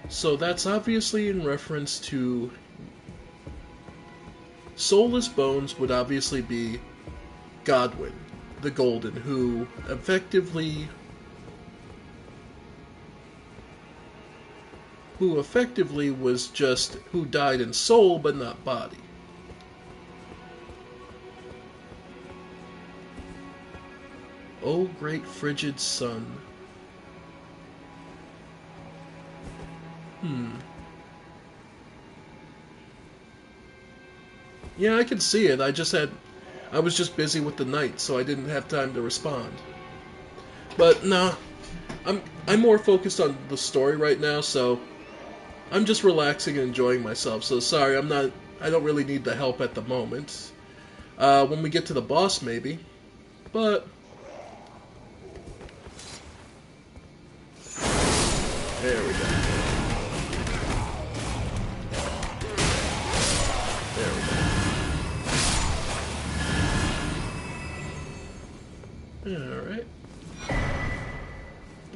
[SPEAKER 1] So that's obviously in reference to... Soulless bones would obviously be Godwyn, the Golden, who effectively was just, who died in soul but not body. O great frigid sun. Yeah, I can see it. I was just busy with the night, so I didn't have time to respond. But nah, I'm more focused on the story right now, so I'm just relaxing and enjoying myself. So sorry, I don't really need the help at the moment. When we get to the boss, maybe. But there we go. There we go. Alright.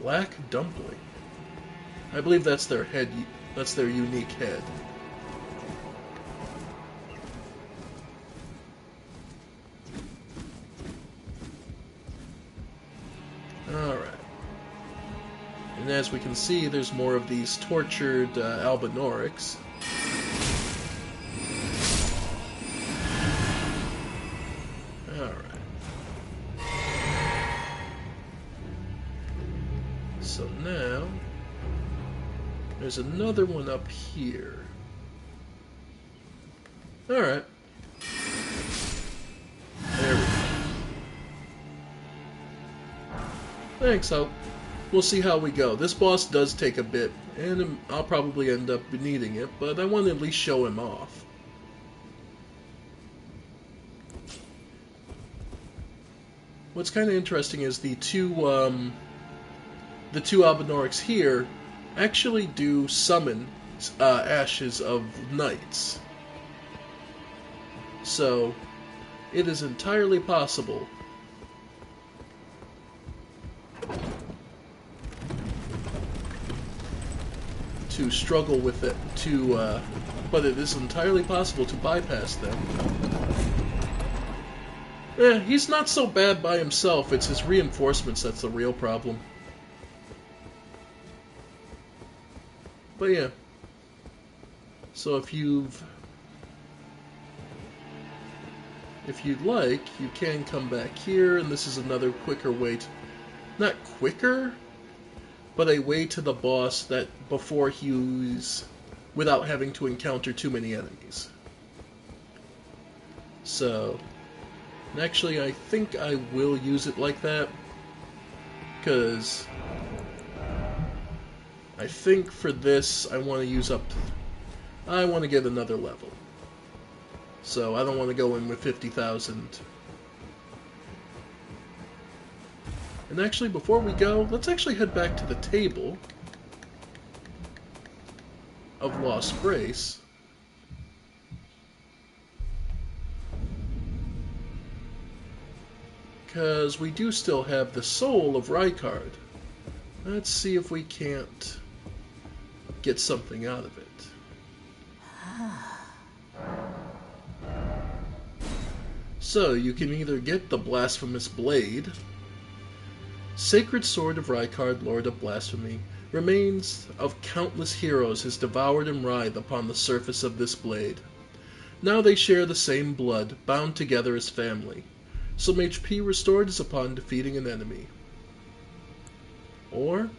[SPEAKER 1] Black Dumpling. I believe that's their head. That's their unique head. Alright. And as we can see, there's more of these tortured Albinorics. Alright. So now, there's another one up here. Alright. There we go. Thanks, we'll see how we go. This boss does take a bit, and I'll probably end up needing it, but I want to at least show him off. what's kind of interesting is the two Albinorics here actually do summon ashes of knights. So it is entirely possible to struggle with it, but it is entirely possible to bypass them. He's not so bad by himself, it's his reinforcements that's the real problem. But yeah. So if you'd like, you can come back here, and this is another quicker way to, not quicker, but a way to the boss that before he's, without having to encounter too many enemies. So, and actually I think I will use it like that, because I think for this I want to use up, I want to get another level. So I don't want to go in with 50,000. And actually, before we go, let's actually head back to the table of Lost Grace. Because we do still have the soul of Rykard. Let's see if we can't get something out of it. So, you can either get the Blasphemous Blade, Sacred Sword of Rykard, Lord of Blasphemy. Remains of countless heroes has devoured and writhed upon the surface of this blade. Now they share the same blood, bound together as family. Some HP restored is upon defeating an enemy. Or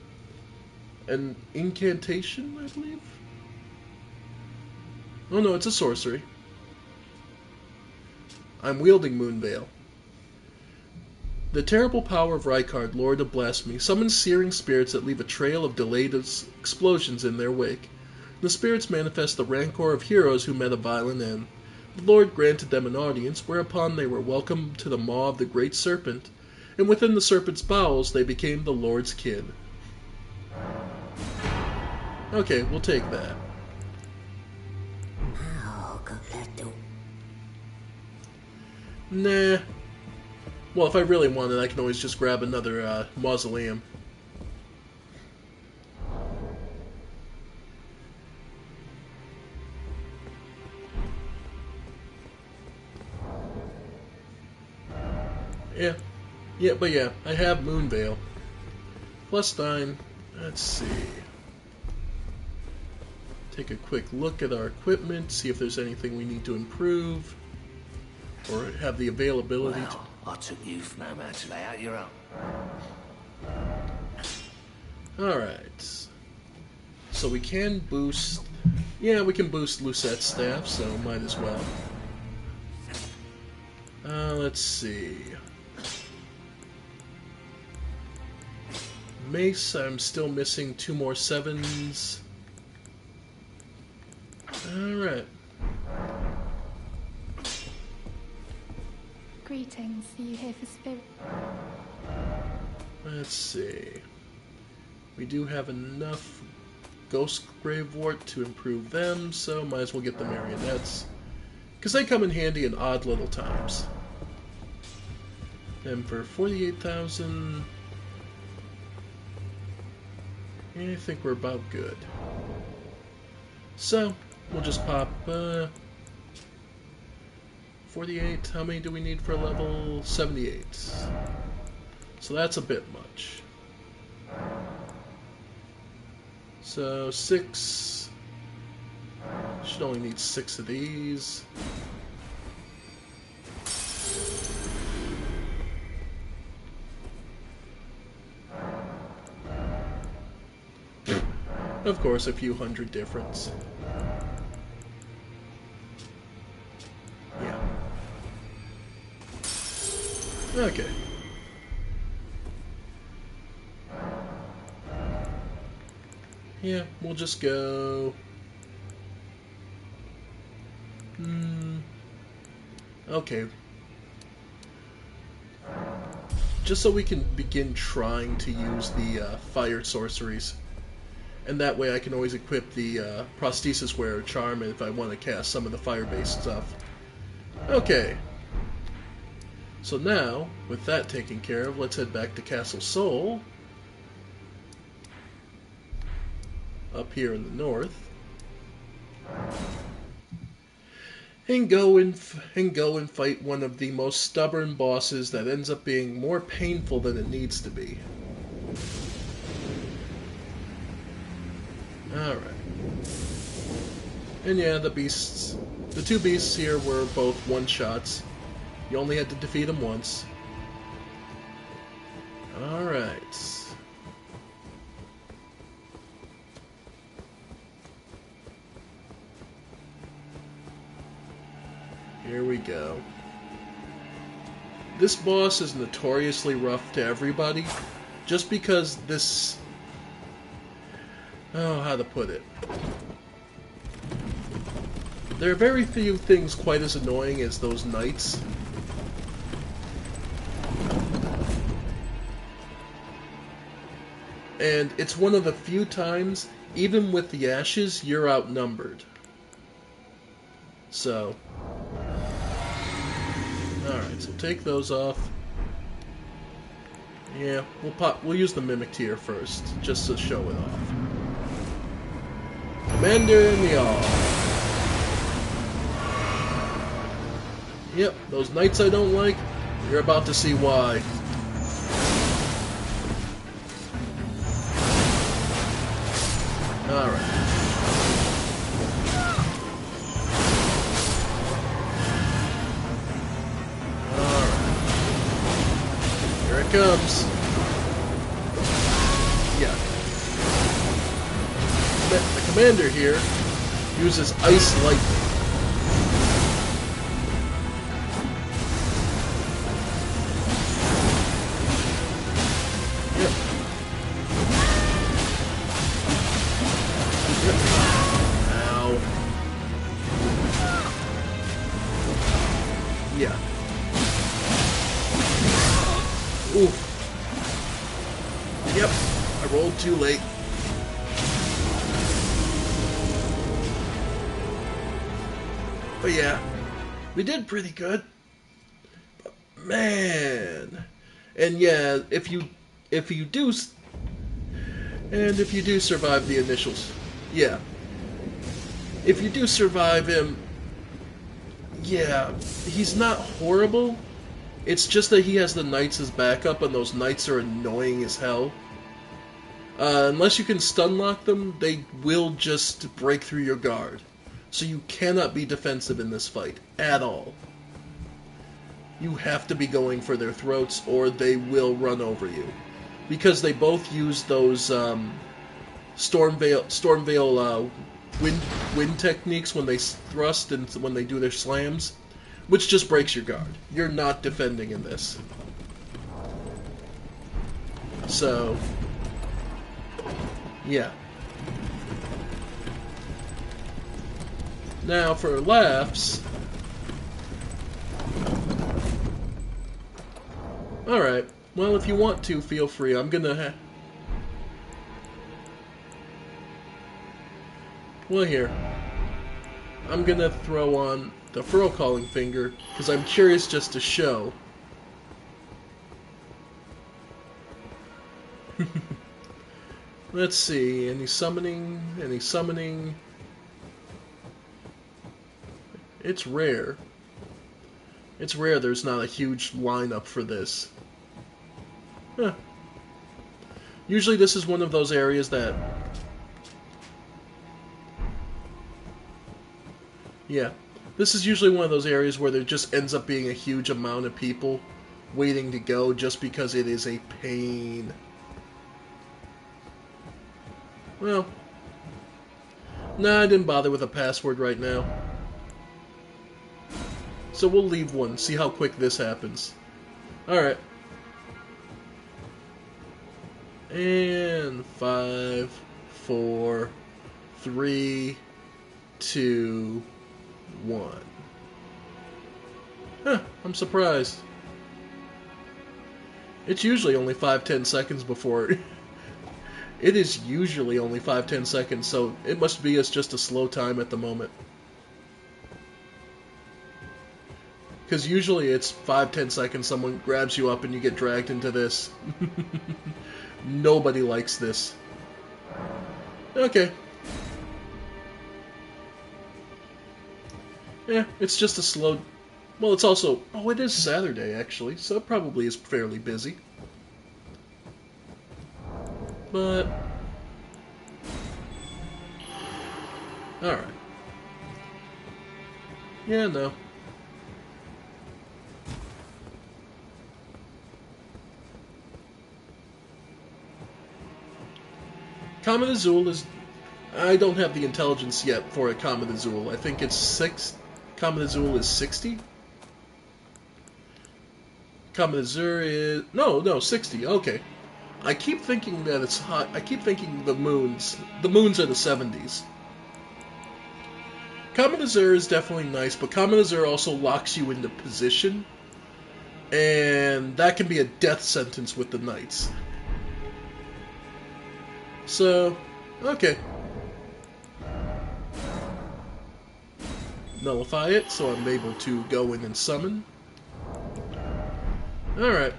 [SPEAKER 1] an incantation, I believe? Oh no, it's a sorcery. I'm wielding Moonveil. The terrible power of Rykard, Lord of Blasphemy, summons searing spirits that leave a trail of delayed explosions in their wake. The spirits manifest the rancor of heroes who met a violent end. The Lord granted them an audience, whereupon they were welcomed to the maw of the great serpent, and within the serpent's bowels they became the Lord's kin. Okay, we'll take that. Nah. Well, if I really wanted, I can always just grab another mausoleum. But yeah, I have Moonveil. +9. Let's see. Take a quick look at our equipment, see if there's anything we need to improve, or have the availability to...
[SPEAKER 6] I took you for no man to lay out your own.
[SPEAKER 1] Alright. So we can boost... Yeah, we can boost Lusette's staff, so might as well. Let's see. Mace, I'm still missing 2 more 7s. Alright.
[SPEAKER 7] Greetings, are you here for spirit?
[SPEAKER 1] Let's see. We do have enough Ghost Gravewort to improve them, so might as well get the Marionettes. Because they come in handy in odd little times. And for 48,000... I think we're about good. So, we'll just pop 48. How many do we need for level 78? So that's a bit much. So 6. Should only need 6 of these. Of course, a few hundred difference. Yeah. Okay. Yeah, we'll just go... Okay. just so we can begin trying to use the fire sorceries. And that way I can always equip the prosthesis wearer charm if I want to cast some of the fire-based stuff. Okay. So now, with that taken care of, let's head back to Castle Sol. Up here in the north. And go and fight one of the most stubborn bosses that ends up being more painful than it needs to be. Alright. And yeah, the two beasts here were both one-shots. You only had to defeat them once. Alright. Here we go. This boss is notoriously rough to everybody, just because this... Oh, how to put it. There are very few things quite as annoying as those knights. And it's one of the few times, even with the ashes, you're outnumbered. So... Alright, so take those off. Yeah, we'll use the Mimic Tear first, just to show it off. Commander in the All. Yep, those knights I don't like, you're about to see why. Alright. Comes. Yeah. The commander here uses ice lightning. Yep. Yep. Ow. Yeah. Ooh. Yep, I rolled too late. But yeah, we did pretty good. But man, and yeah, if you do survive the initials, yeah, if you do survive him, yeah, he's not horrible. It's just that he has the knights as backup, and those knights are annoying as hell. Unless you can stun lock them, they will just break through your guard. So you cannot be defensive in this fight, at all. You have to be going for their throats, or they will run over you. Because they both use those Stormveil wind techniques when they thrust and when they do their slams. Which just breaks your guard. You're not defending in this. So, yeah. Now for laughs. Alright. Well, if you want to, feel free. I'm gonna well, here. I'm gonna throw on the Furrow Calling Finger, because I'm curious just to show. Let's see, any summoning, It's rare. It's rare there's not a huge lineup for this. Huh. Usually this is one of those areas that... Yeah. This is usually one of those areas where there just ends up being a huge amount of people waiting to go just because it is a pain. Well, nah, I didn't bother with a password right now. So we'll leave one, see how quick this happens. Alright. And 5, 4, 3, 2, 1. Huh, I'm surprised. It's usually only 5-10 seconds before... It is usually only 5-10 seconds, so it must be just a slow time at the moment. Because usually it's 5-10 seconds, someone grabs you up and you get dragged into this. Nobody likes this. Okay. Yeah, it's just a slow... Well, it's also... Oh, it is Saturday, actually, so it probably is fairly busy. But... Alright. Yeah, no. Comet Azul is... I don't have the intelligence yet for a Comet Azul. I think it's 6... Comet Azul is 60? Comet Azur is... No, 60. Okay. I keep thinking that it's hot. I keep thinking the moons are the 70s. Comet Azur is definitely nice, but Comet Azur also locks you into position, and that can be a death sentence with the knights. So, okay. Nullify it, so I'm able to go in and summon. Alright.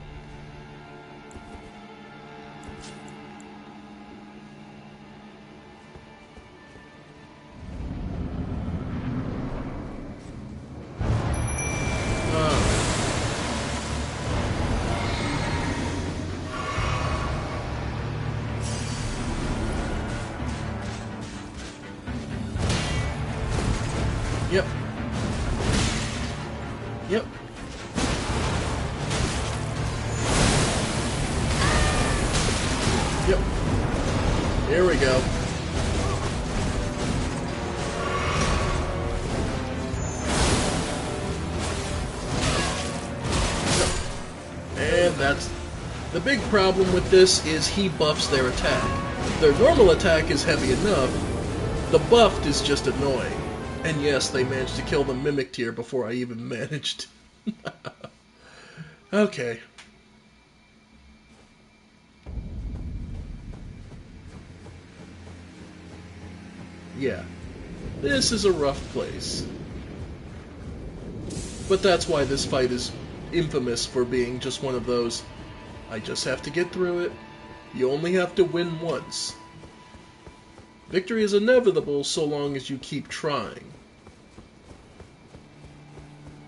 [SPEAKER 1] Yep. Yep. Yep. Here we go. Yep. And that's... The big problem with this is he buffs their attack. Their normal attack is heavy enough. The buffed is just annoying. And yes, they managed to kill the Mimic tier before I even managed. Okay. Yeah. This is a rough place. But that's why this fight is infamous for being just one of those, I just have to get through it. You only have to win once. Victory is inevitable so long as you keep trying.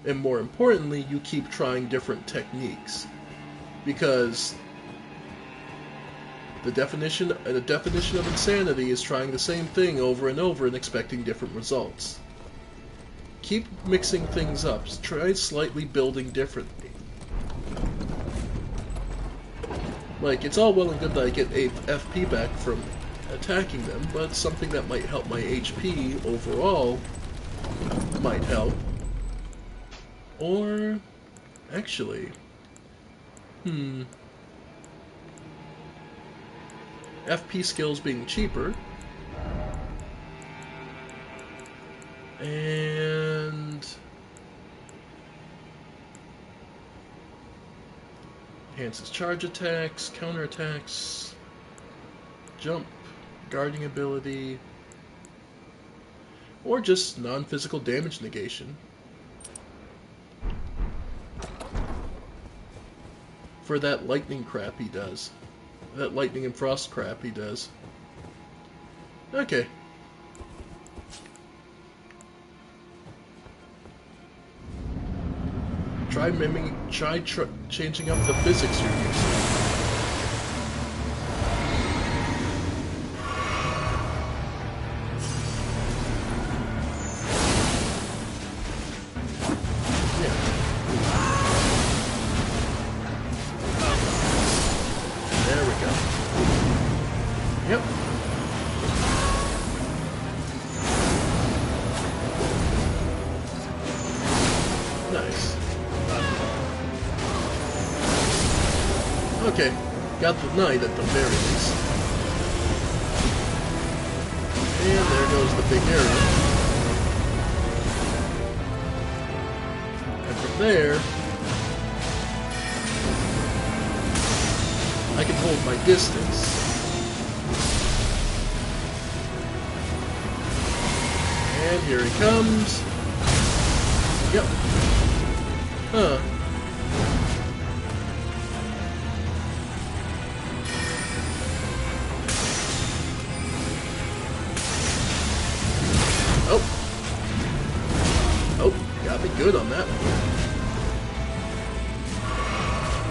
[SPEAKER 1] And more importantly, you keep trying different techniques. Because the definition of insanity is trying the same thing over and over and expecting different results. Keep mixing things up. Try slightly building differently. Like, it's all well and good that I get 8 FP back from attacking them, but something that might help my HP overall might help. Or, actually, FP skills being cheaper, and enhances charge attacks, counter attacks, jump, guarding ability, or just non-physical damage negation. For that lightning crap he does. That lightning and frost crap he does. Okay. Try changing up the physics you're using. Yep. Nice. Okay, got the knight at the very least. And there goes the big area. And from there... I can hold my distance. And here he comes. Yep. Huh. Oh. Oh, got me good on that one.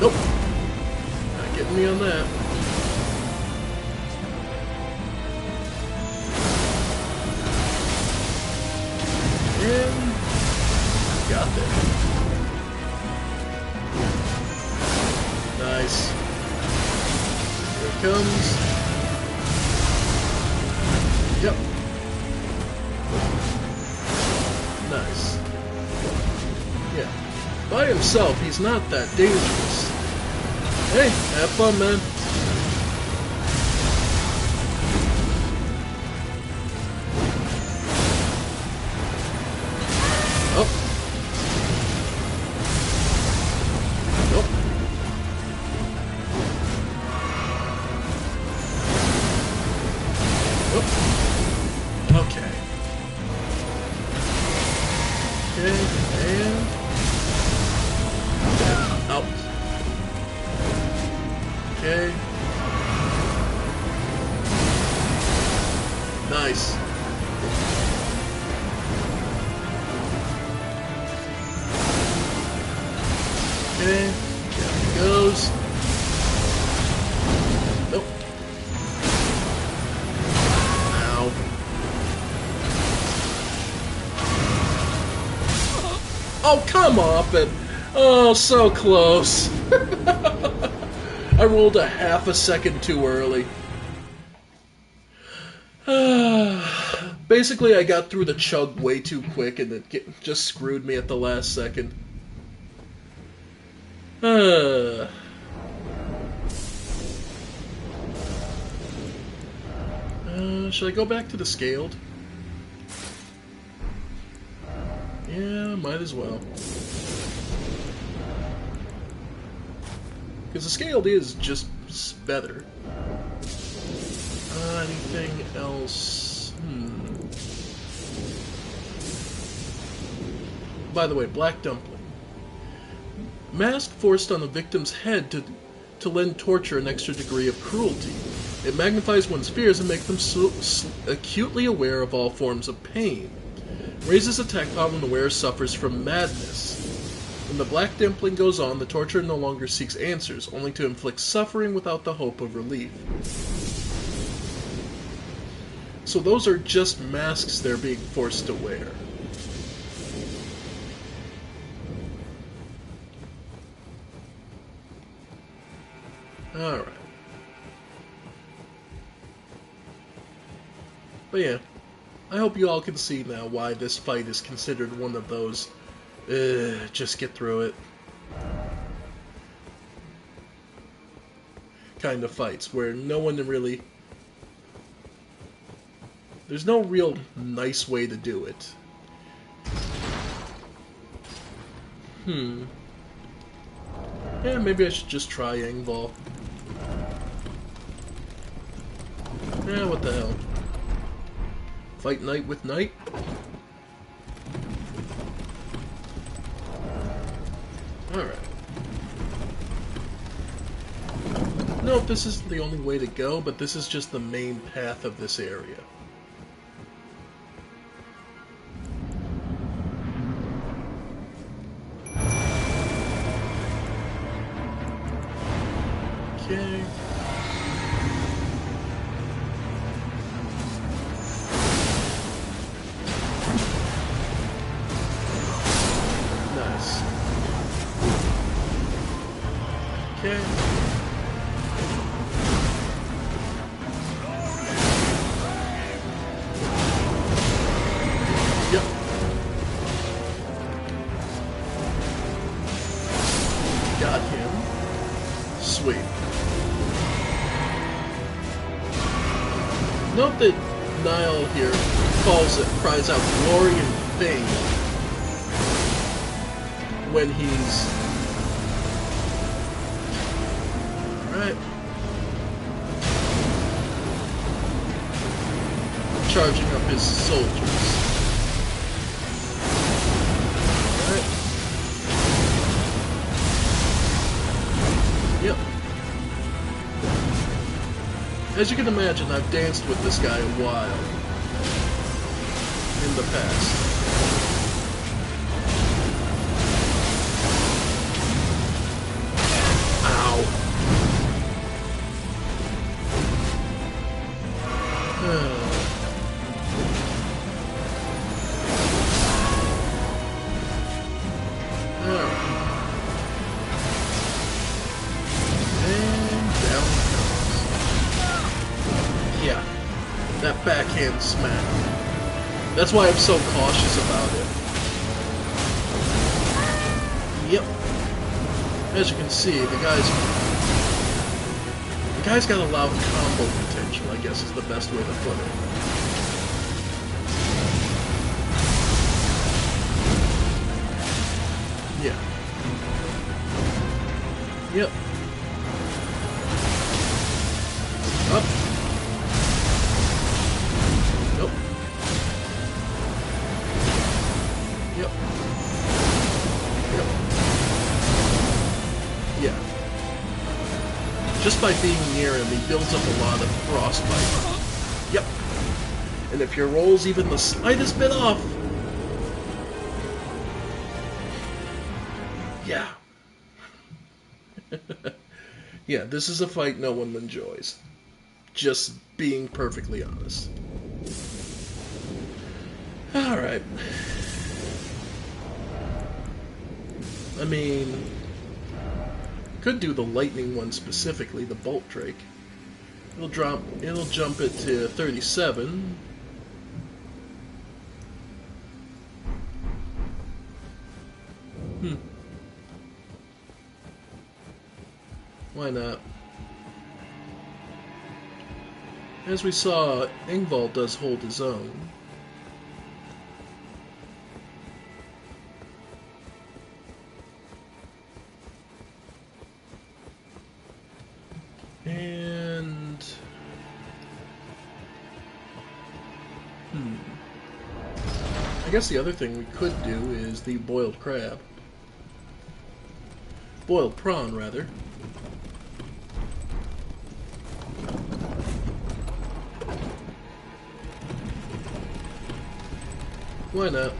[SPEAKER 1] Nope. Not getting me on that. And got there. Nice. Here it comes. Yep. Nice. Yeah. By himself, he's not that dangerous. Hey, have fun, man. Oh. Nope. Nope. Okay. Okay, and out. Okay. Nice. Okay, there he goes. Nope. Ow. Oh, come off it! Oh, so close. I rolled a half a second too early. Basically, I got through the chug way too quick and it just screwed me at the last second. Should I go back to the scaled? Yeah, might as well. Because the scaled is just better. Anything else? By the way, Black Dumpling. Mask forced on the victim's head to lend torture an extra degree of cruelty. It magnifies one's fears and makes them acutely aware of all forms of pain. Raises attack power when the wearer suffers from madness. When the Black Dumpling goes on, the torturer no longer seeks answers, only to inflict suffering without the hope of relief. So those are just masks they're being forced to wear. Alright. But yeah, I hope you all can see now why this fight is considered one of those, just get through it kind of fights, where no one really... There's no real nice way to do it. Yeah, maybe I should just try Yangval. Yeah, what the hell. Fight knight with knight? Alright. No, this isn't the only way to go, but this is just the main path of this area. Okay. Nice. Okay. Yep. Got him. Sweet. Note that Niall here cries out glory and fame when he's... Alright. charging up his soldiers. Alright. Yep. As you can imagine, I've danced with this guy a while in the past. That backhand smack. That's why I'm so cautious about it. Yep. As you can see, the guy's got a lot of combo potential, I guess is the best way to put it. Yeah. Yep. Up. Nope. Yep. Yep. Yeah. Just by being near him, he builds up a lot of frostbite. Yep. And if your roll's even the slightest bit off, yeah. Yeah, this is a fight no one enjoys. Just being perfectly honest. Alright. I mean, could do the lightning one specifically, the bolt drake. It'll jump it to 37. Why not? As we saw, Ingvald does hold his own. And... I guess the other thing we could do is the boiled crab. Boiled prawn, rather. Why not?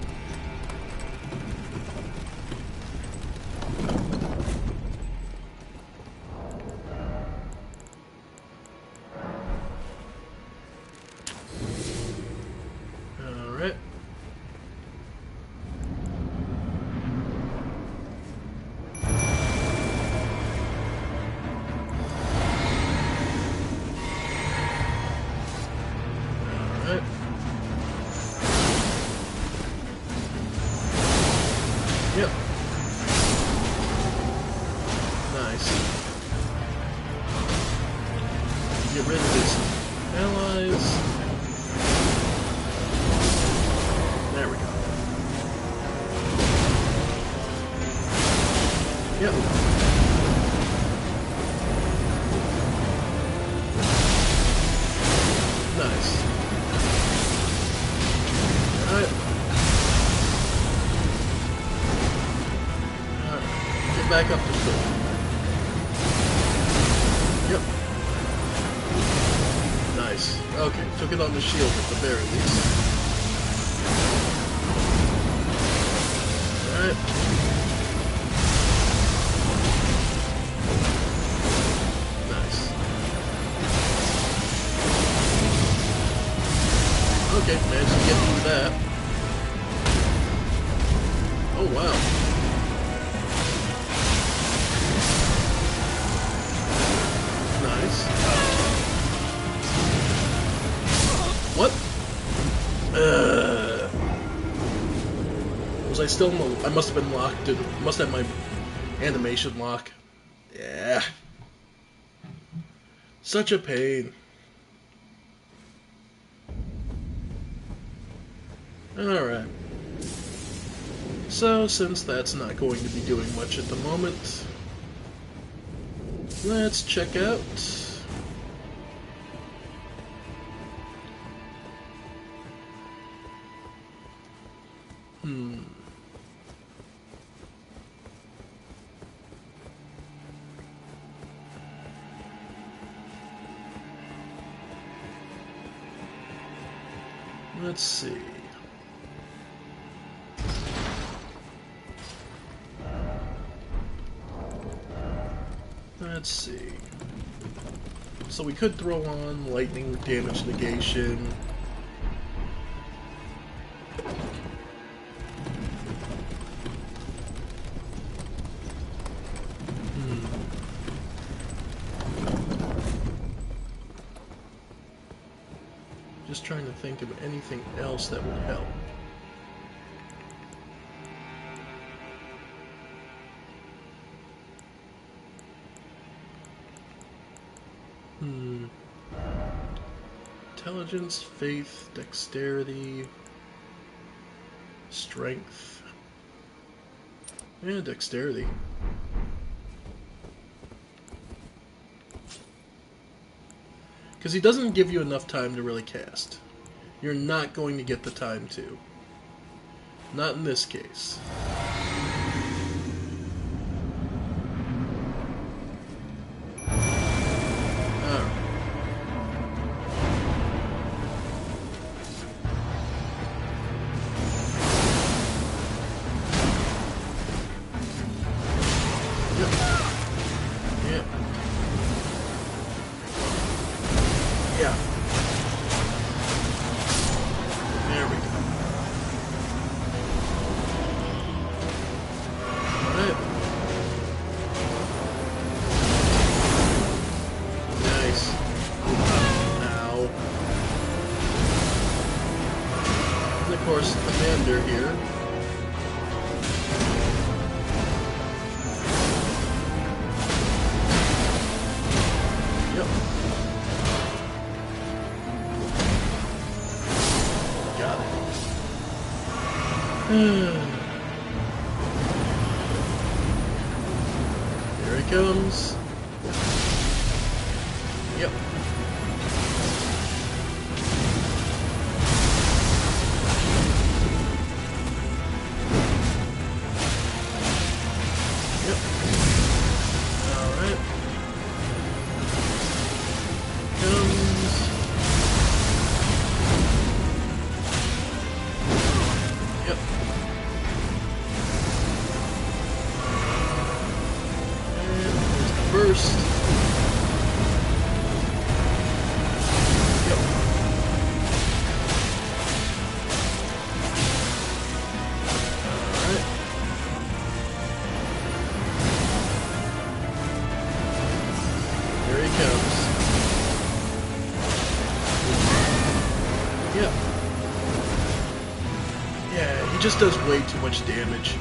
[SPEAKER 1] Alright. Alright. Yep. Nice. Get rid of his allies. There we go. Yep. Nice. Alright. Get back up to full. Yep. Nice. Okay, took it on the shield at the very least. Alright. Nice. Okay, managed to get through that. Oh wow. Nice. What? Was I still in the... I must have been locked in... Must have my animation lock. Yeah. Such a pain. Alright. So, since that's not going to be doing much at the moment, let's check out Let's see. Let's see. So we could throw on lightning damage negation. Just trying to think of anything else that would help. Intelligence, faith, dexterity, strength, and dexterity. Because he doesn't give you enough time to really cast. You're not going to get the time to. Not in this case. Here. Yep. Got it. Here he comes. Yep. First. Yep. Alright. Here he comes. Yep. Yeah, he just does way too much damage.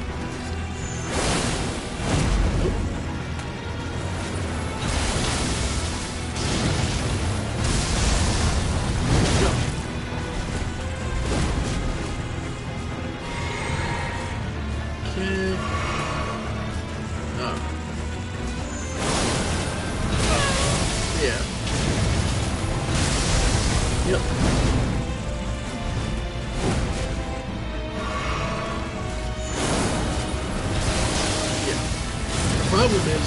[SPEAKER 1] Yep. Yeah. The problem is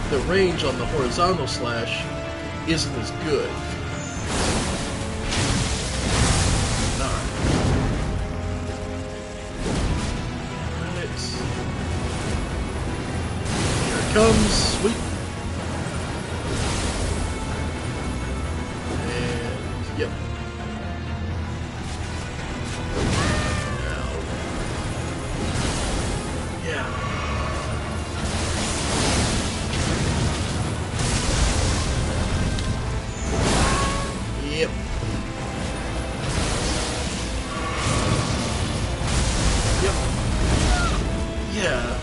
[SPEAKER 1] the range on the horizontal slash isn't as good. Comes, sweet. And, yep. Now. Yeah. Yep. Yep. Yeah.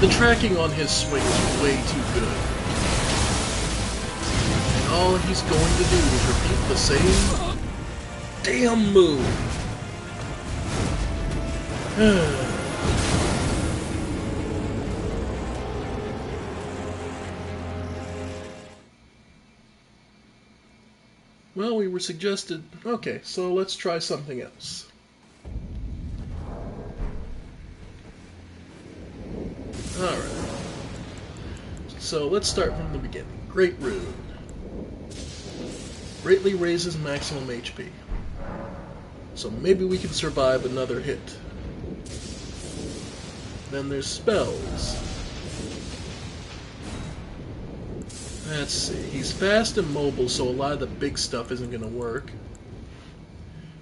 [SPEAKER 1] The tracking on his swing is way too good. And all he's going to do is repeat the same damn move. Well, we were suggested... Okay, so let's try something else. Alright. So let's start from the beginning. Great Rune. Greatly raises maximum HP. So maybe we can survive another hit. Then there's spells. Let's see. He's fast and mobile, so a lot of the big stuff isn't going to work.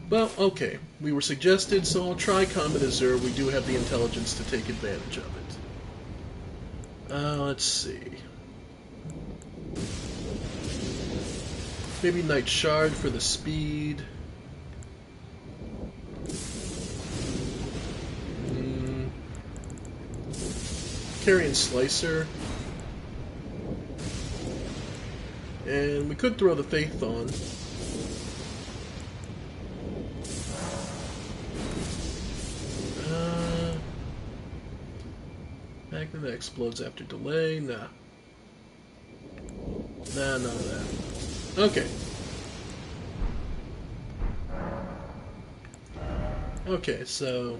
[SPEAKER 1] Well, okay. We were suggested, so I'll try Comet Azure. We do have the intelligence to take advantage of it. Let's see. Maybe Night Shard for the speed. Carrion Slicer. And we could throw the Faith on. Magnet that explodes after delay. Nah. Nah, none of that. Okay. Okay, so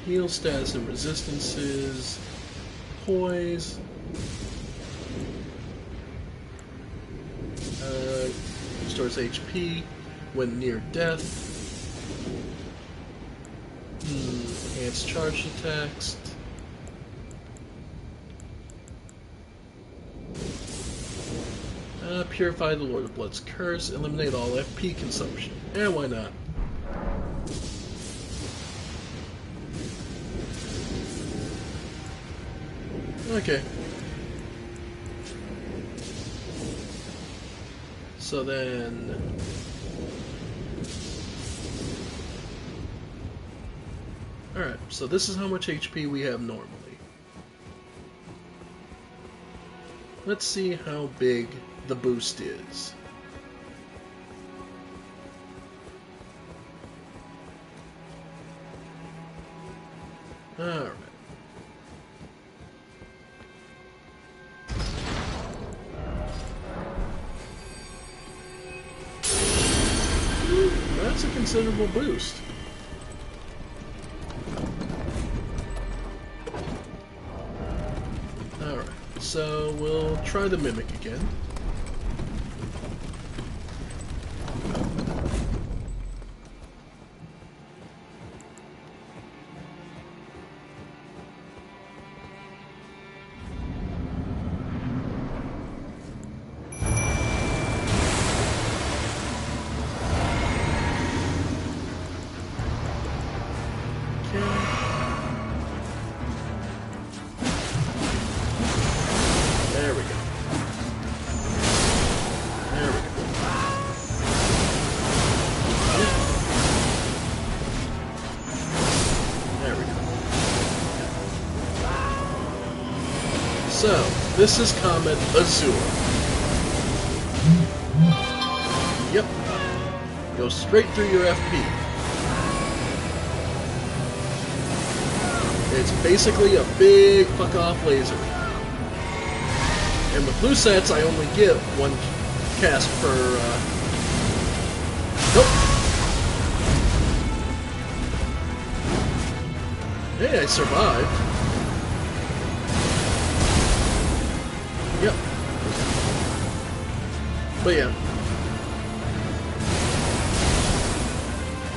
[SPEAKER 1] heal status and resistances, poise, restores HP when near death, enhanced charged attacks, purify the Lord of Blood's curse, eliminate all FP consumption. Why not? Okay. So then... Alright, so this is how much HP we have normally. Let's see how big the boost is. Alright. That's a considerable boost. Alright, so we'll try the Mimic again. There we go. There we go. There we go. So, this is Comet Azure. Yep. Go straight through your FP. It's basically a big fuck-off laser. And with blue sets, I only get one cast per, Nope! Hey, I survived. Yep. But yeah.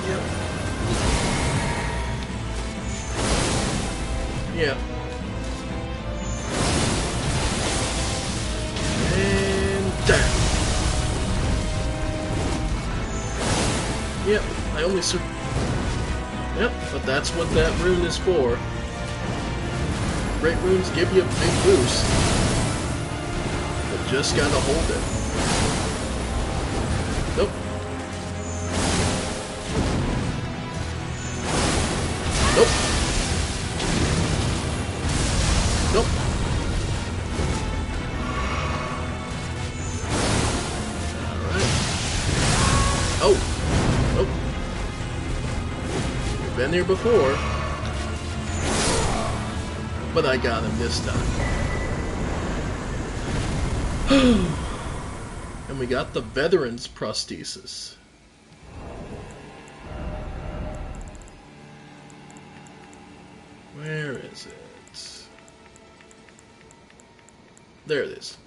[SPEAKER 1] Yep. Yeah. Yep, I only Yep, but that's what that rune is for. Great runes give you a big boost. But just gotta hold it. Nope. Nope. Nope. Alright. Oh. Nope. We've been here before. But I got him this time. And we got the Veteran's Prosthesis. Where is it? There it is.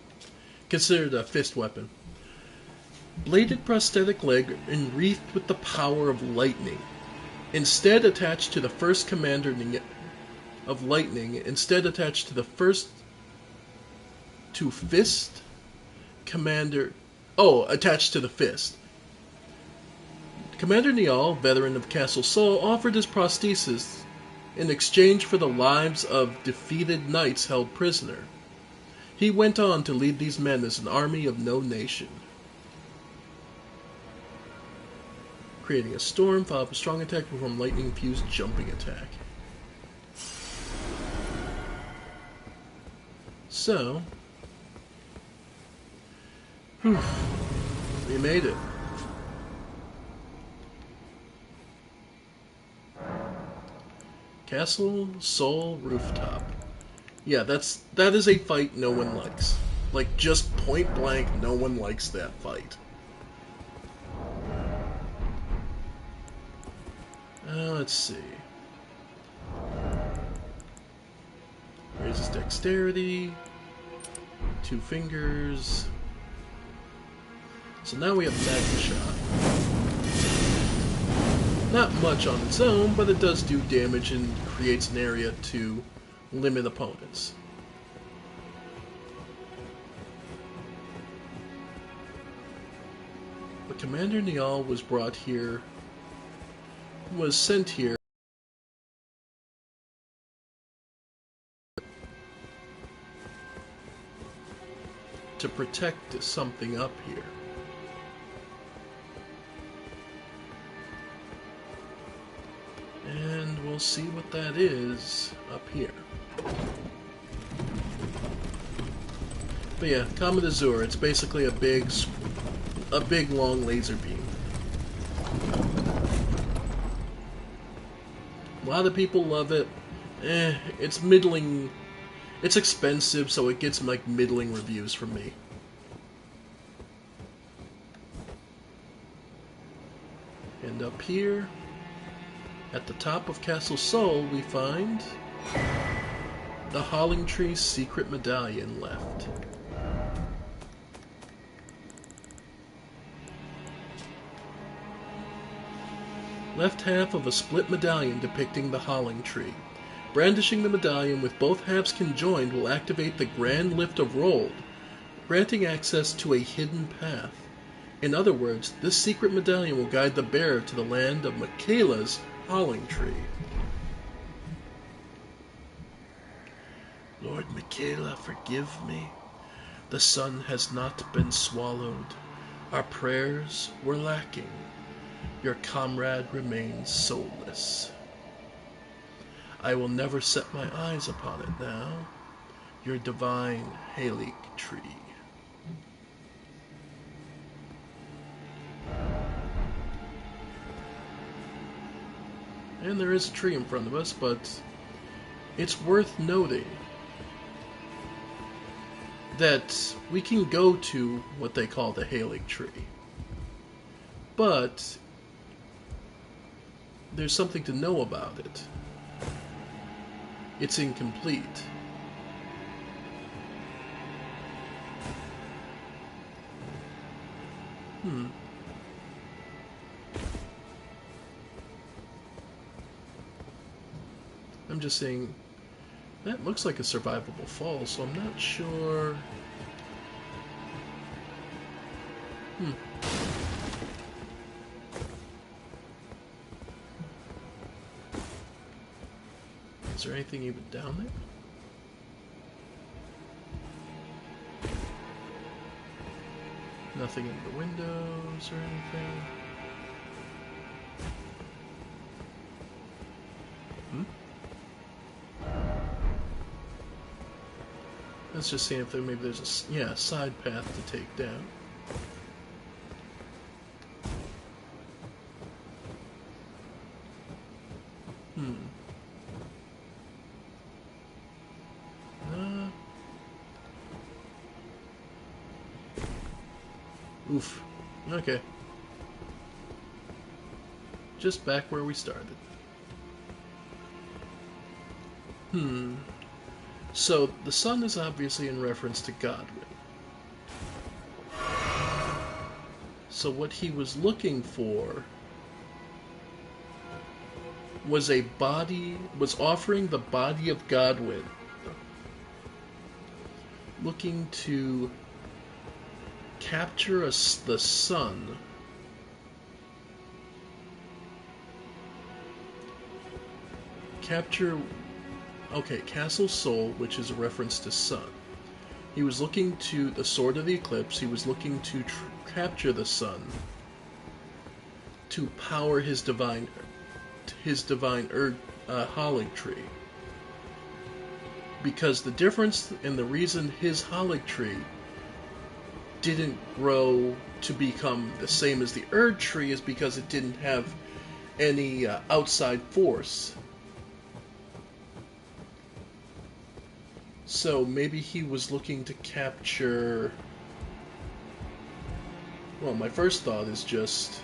[SPEAKER 1] Considered a fist weapon. Bladed prosthetic leg enwreathed with the power of lightning. Instead attached to the first commander of lightning. Instead attached to the first to fist commander. Oh, attached to the fist. Commander Niall, veteran of Castle Sol, offered his prosthesis in exchange for the lives of defeated knights held prisoner. He went on to lead these men as an army of no nation. Creating a storm, followed up a strong attack, perform lightning-infused jumping attack. So, we made it. Castle Sol Rooftop. Yeah, that is a fight no one likes. Like, just point blank, no one likes that fight. Let's see. Raises dexterity. 2 fingers. So now we have Magma Shot. Not much on its own, but it does do damage and creates an area to limit opponents. But Commander Niall was sent here to protect something up here. And we'll see what that is up here. But yeah, Comet Azure, it's basically a big long laser beam. A lot of people love it. It's middling. It's expensive, so it gets like middling reviews from me. And up here, at the top of Castle Sol, we find the Howling Tree's secret medallion left. Left half of a split medallion depicting the Howling Tree. Brandishing the medallion with both halves conjoined will activate the Grand Lift of Rold, granting access to a hidden path. In other words, this secret medallion will guide the bearer to the land of Michaela's Howling Tree. Lord Michaela, forgive me. The sun has not been swallowed. Our prayers were lacking. Your comrade remains soulless. I will never set my eyes upon it now. Your divine Halik tree. And there is a tree in front of us, but it's worth noting that we can go to what they call the Halik tree. But there's something to know about it. It's incomplete. I'm just saying, that looks like a survivable fall, so I'm not sure. Is there anything even down there? Nothing in the windows or anything. Let's just see if maybe there's a side path to take down. Oof. Okay. Just back where we started. So the sun is obviously in reference to Godwin. So what he was looking for was offering the body of Godwin, looking to capture the sun, Castle Soul, which is a reference to sun. He was looking to the Sword of the Eclipse. He was looking to capture the sun to power his divine Holig tree. Because the difference and the reason his Holig tree didn't grow to become the same as the Erd tree is because it didn't have any outside force. So maybe he was looking to capture... Well, my first thought is just...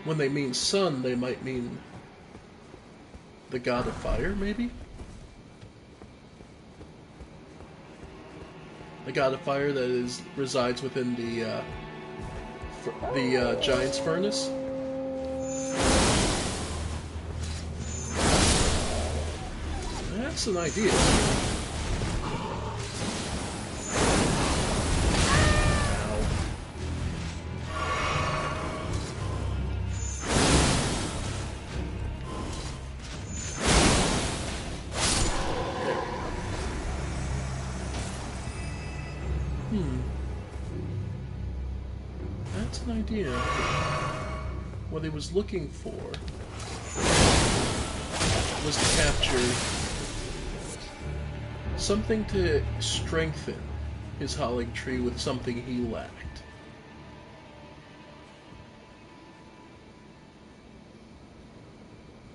[SPEAKER 1] When they mean sun, they might mean the god of fire, maybe? The god of fire that resides within the giant's furnace? That's an idea. That's an idea. What he was looking for was to capture something to strengthen his Holig tree with something he lacked.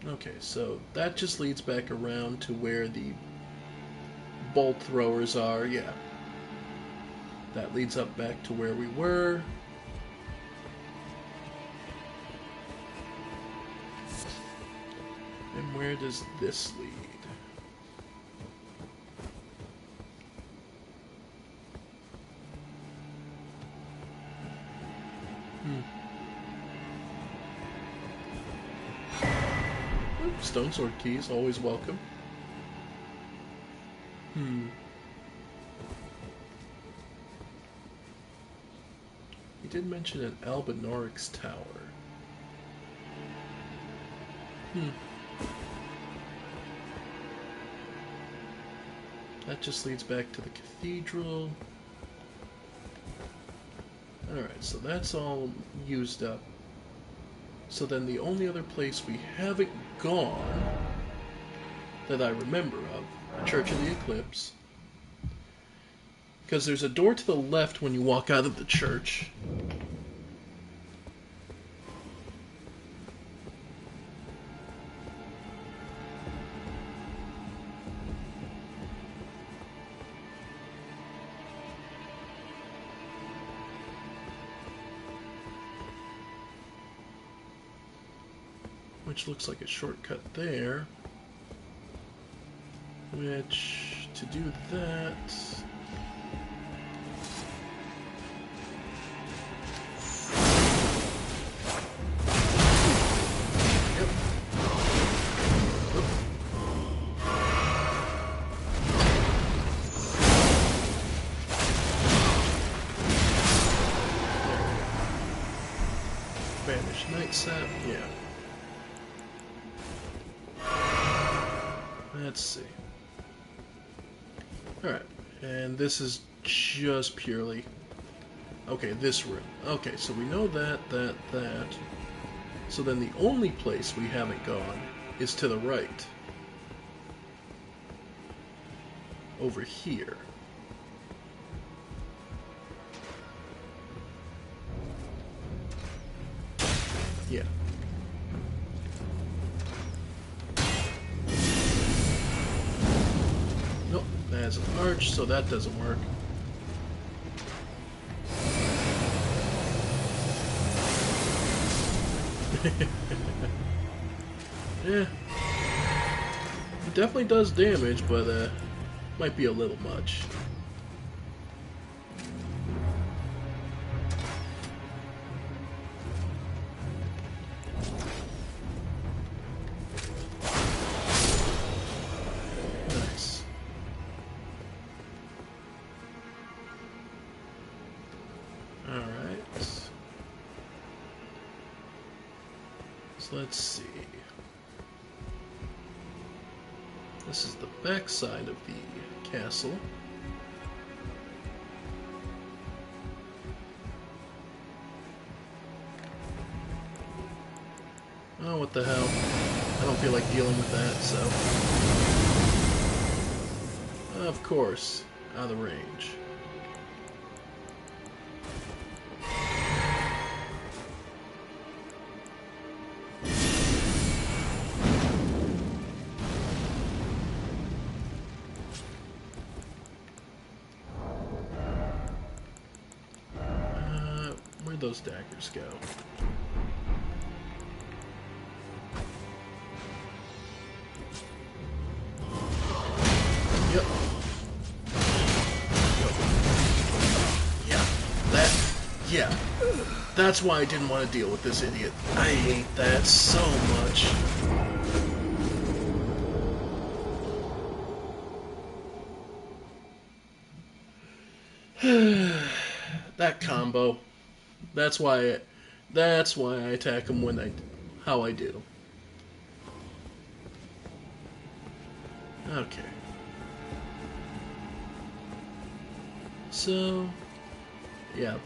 [SPEAKER 1] Okay, so that just leads back around to where the bolt throwers are, yeah. That leads up back to where we were. And where does this lead? Stone sword keys, always welcome. He did mention an Albinorix tower. That just leads back to the cathedral. Alright, so that's all used up. So then the only other place we haven't gone that I remember of, the Church of the Eclipse. Because there's a door to the left when you walk out of the church. Which looks like a shortcut there. Which, to do that... Yep. Oop. Banish Night Sap, yeah. Let's see. Alright, and this is just purely... Okay, this room. Okay, so we know that. So then the only place we haven't gone is to the right. Over here. Yeah. Nope, that has an arch, so that doesn't work. Yeah. it definitely does damage, but might be a little much. Nice. Alright. So let's see. This is the back side of the castle. Oh, what the hell. I don't feel like dealing with that, so... Of course, out of range. Where'd those daggers go? Yep. Yeah. That's why I didn't want to deal with this idiot. I hate that so much. That combo. That's why I attack him how I do. Okay. So, yeah.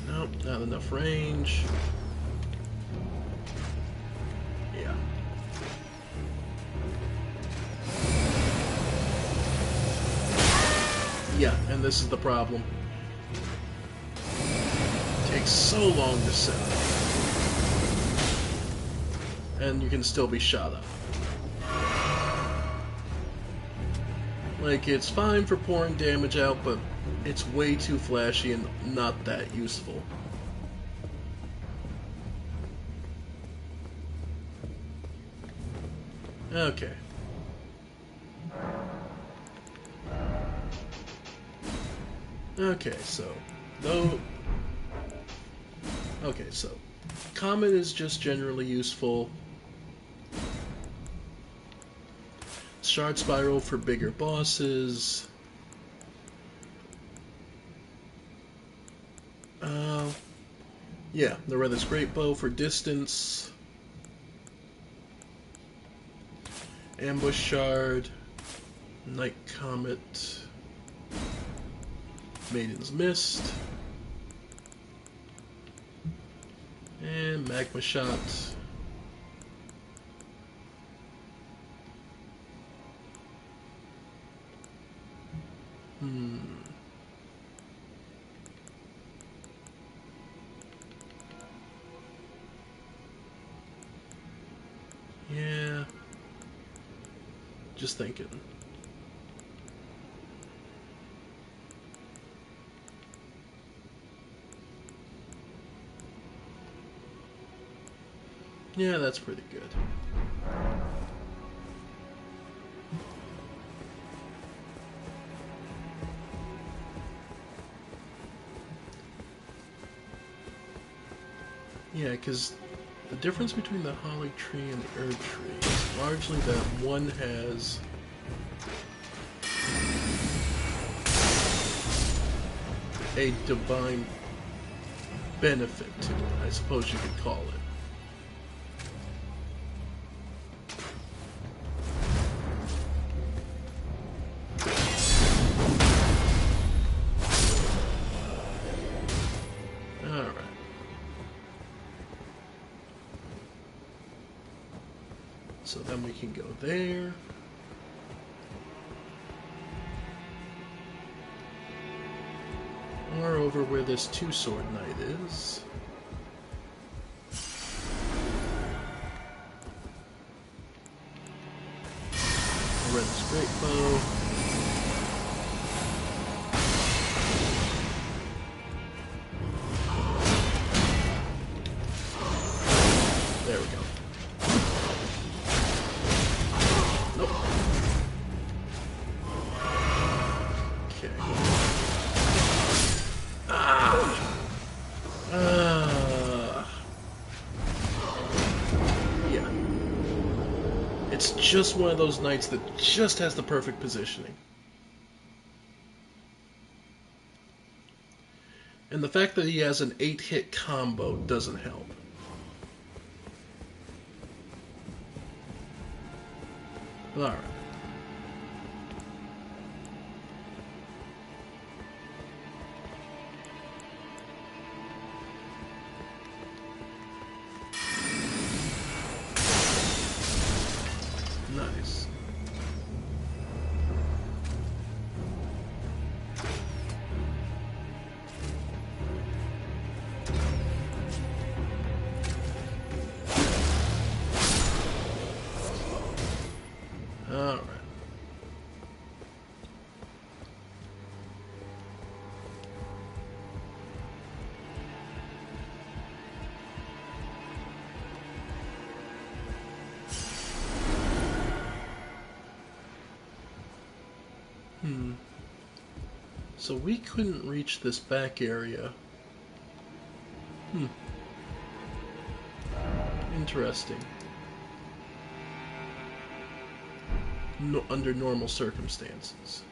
[SPEAKER 1] Nope, not enough range. Yeah. Yeah, and this is the problem. It takes so long to set up. And you can still be shot up. Like, it's fine for pouring damage out, but it's way too flashy and not that useful. Okay. Okay, so... Okay, so... Comet is just generally useful. Shard Spiral for bigger bosses. Yeah, the Red's Great Bow for distance. Ambush Shard. Night Comet. Maiden's Mist. And Magma Shot. Yeah. Just thinking. Yeah, that's pretty good. Yeah, because the difference between the Holly Tree and the Herb Tree is largely that one has a divine benefit to it, I suppose you could call it. So then we can go there. Or over where this two-sword knight is. Red's Great Bow. just one of those knights that just has the perfect positioning. And the fact that he has an 8-hit combo doesn't help. Alright. Nice. All right. So we couldn't reach this back area. Interesting. No, under normal circumstances.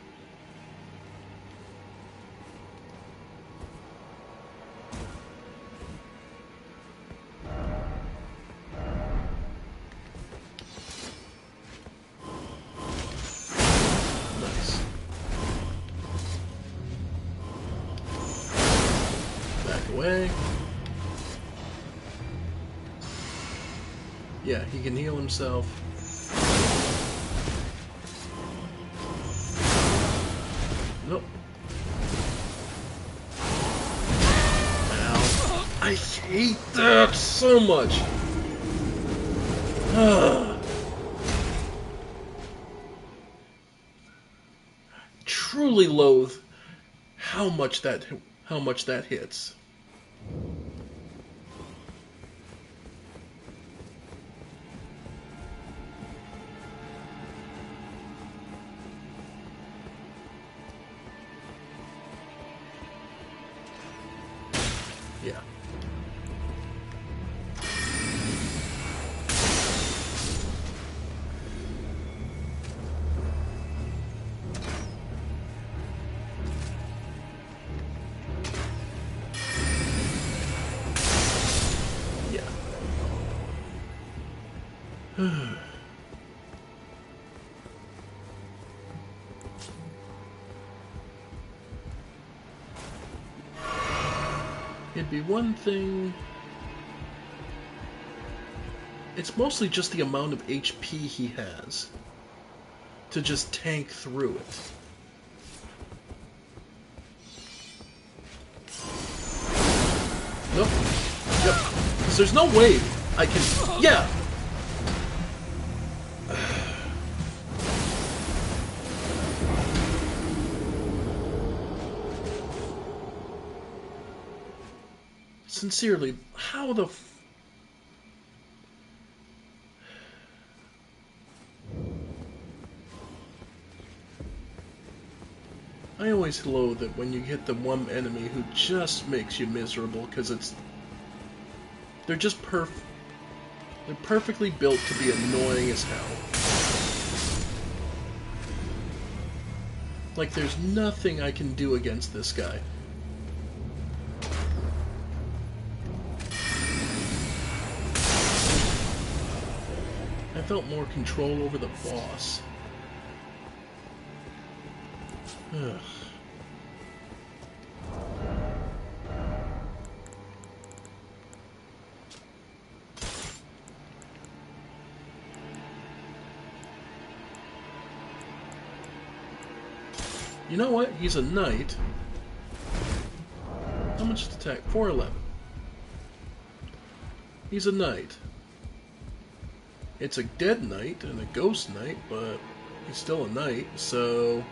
[SPEAKER 1] Nice. Back away. Yeah, he can heal himself. Nope. Ow. I hate that so much. Truly loathe how much that hits. Yeah. Yeah. It'd be one thing. It's mostly just the amount of HP he has to just tank through it. Nope. Yep. Because there's no way I can... Yeah! Sincerely, how the I always loathe it when you hit the one enemy who just makes you miserable, because they're just they're perfectly built to be annoying as hell. Like, there's nothing I can do against this guy. I felt more control over the boss. Ugh. You know what? He's a knight. How much is attack? 411. He's a knight. It's a dead knight and a ghost knight, but he's still a knight, so...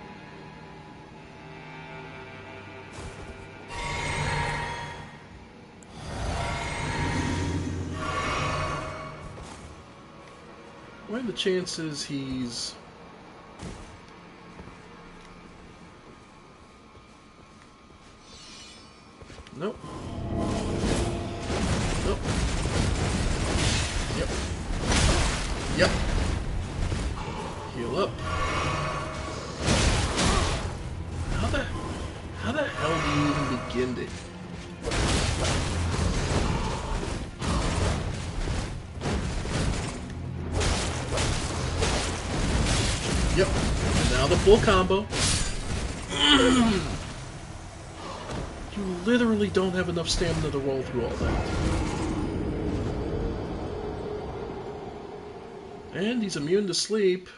[SPEAKER 1] What are the chances he's... Nope. Nope. Yep. Yep. up. How the hell do you even begin to... Yep. And now the full combo. You literally don't have enough stamina to roll through all that. And he's immune to sleep.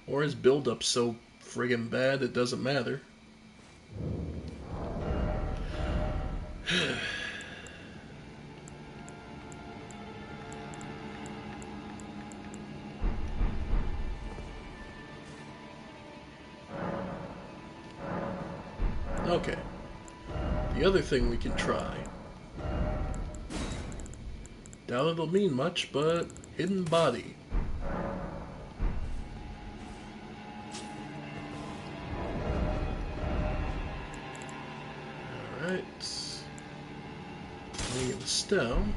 [SPEAKER 1] Or his build-up's so friggin' bad it doesn't matter. Okay. The other thing we can try. Doubt it'll mean much, but hidden body. Alright. Ring of the stone.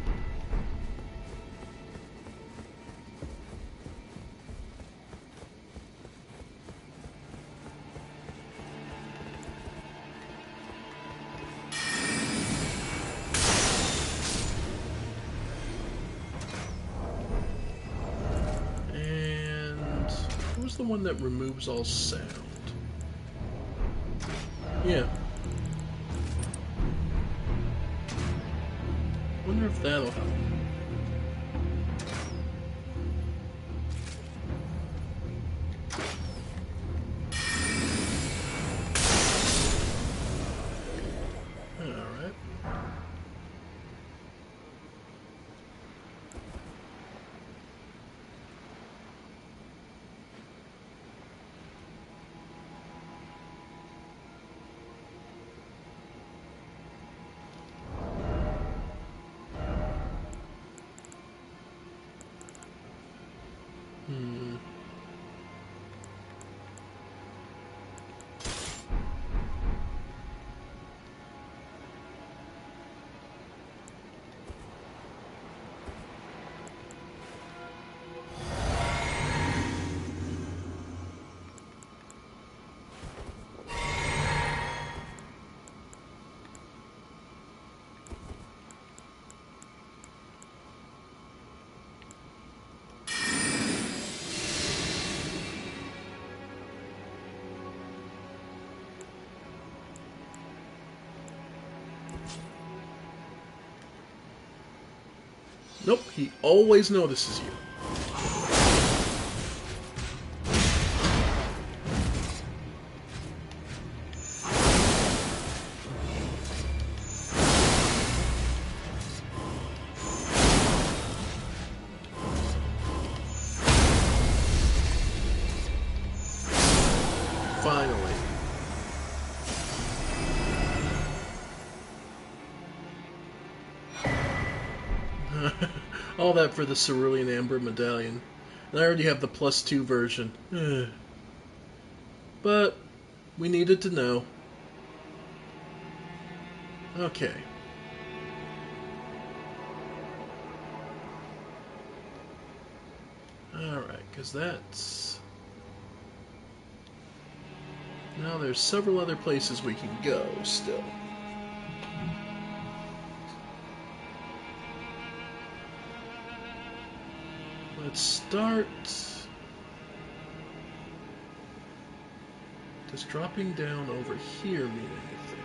[SPEAKER 1] Who's the one that removes all sound? Yeah. Wonder if that'll help. Alright. Nope, he always notices you. Finally. All that for the Cerulean Amber Medallion. And I already have the +2 version. But we needed to know. Okay. Alright, because that's... Now there's several other places we can go still. Let's start... Does dropping down over here mean anything?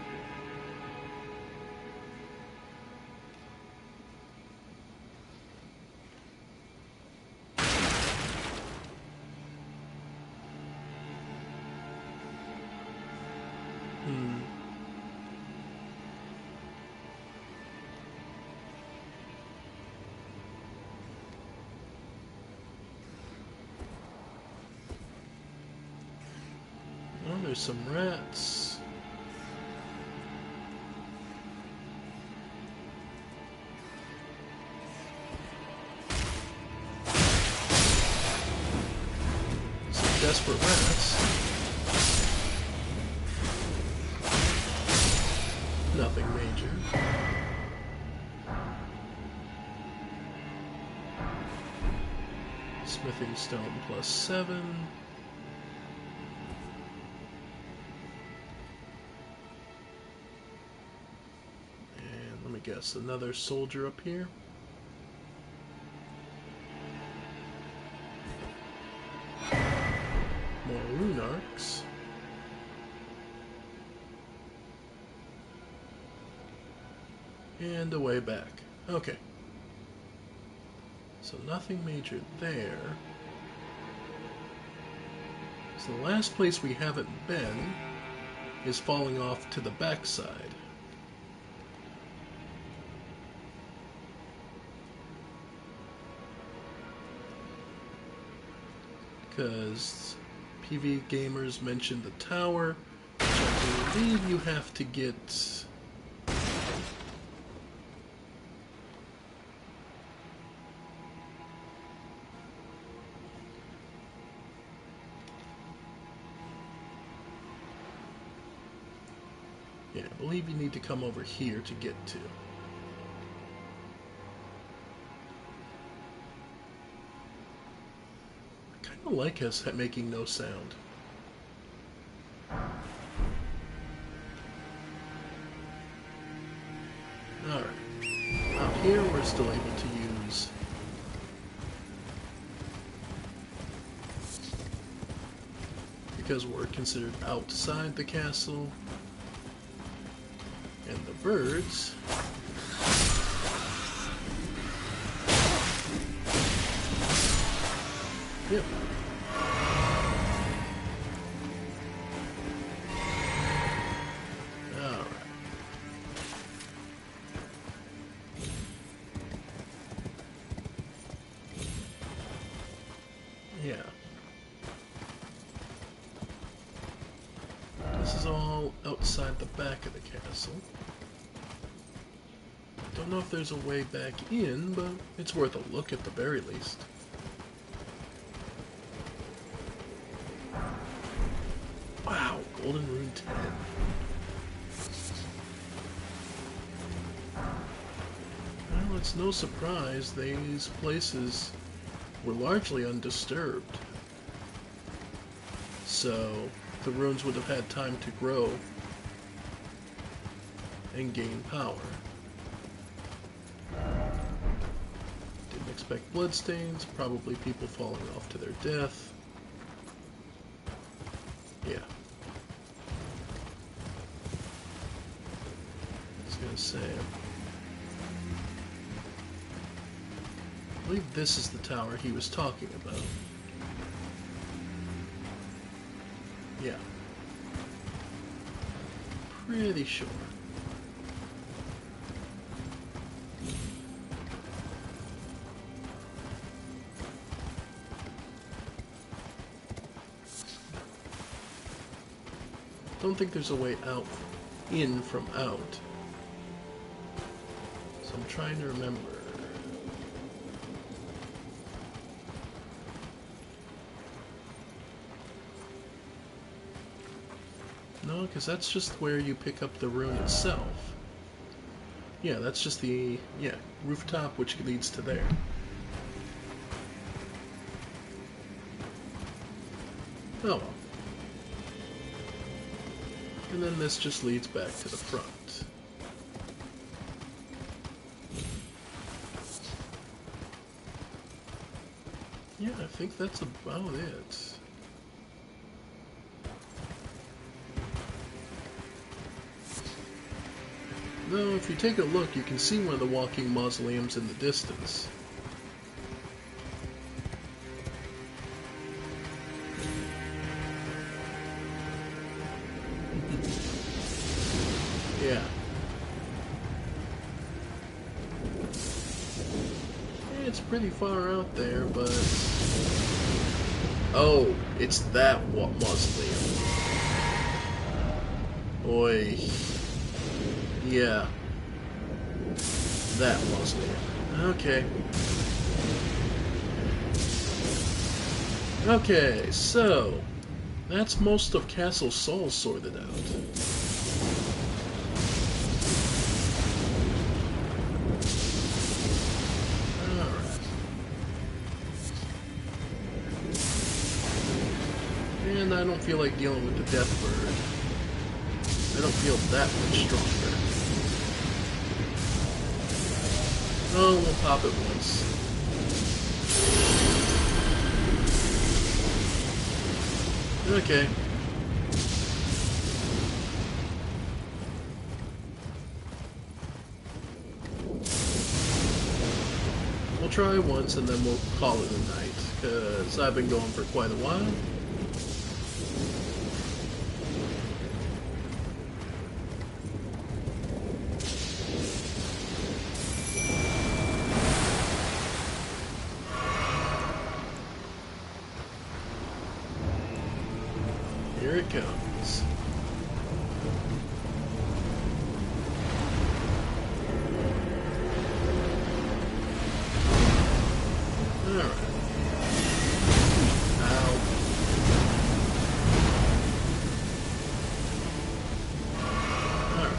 [SPEAKER 1] Oh, there's some rats. Some desperate rats. Nothing major. Smithing stone +7. And let me guess, another soldier up here. More rune arcs. And a way back. Okay. So nothing major there. So the last place we haven't been is falling off to the backside. Because PV Gamers mentioned the tower, which I believe you have to get... Yeah, I believe you need to come over here to get to. I kind of like us making no sound. Alright. Out here we're still able to use... because we're considered outside the castle. And the birds... Yep. Alright. Yeah. This is all outside the back of the castle. Don't know if there's a way back in, but it's worth a look at the very least. Wow, Golden Rune 10. Well, it's no surprise these places were largely undisturbed. So, the runes would have had time to grow and gain power. Didn't expect bloodstains, probably people falling off to their death. Yeah. I was gonna say, I believe this is the tower he was talking about. Yeah. Pretty sure. Don't think there's a way in from out. So I'm trying to remember. No, because that's just where you pick up the rune itself. Yeah, that's just the, rooftop which leads to there. Oh well. And then this just leads back to the front. Yeah, I think that's about it. Though, if you take a look, you can see one of the walking mausoleums in the distance. Yeah. It's pretty far out there, but... Oh, it's that mausoleum. Oi. Yeah. That mausoleum. Okay. Okay, so... that's most of Castle Sol sorted out. feel like dealing with the Death Bird. I don't feel that much stronger. Oh, we'll pop it once. Okay. We'll try once and then we'll call it a night, because I've been going for quite a while. Here it comes. Alright. Ow. Alright.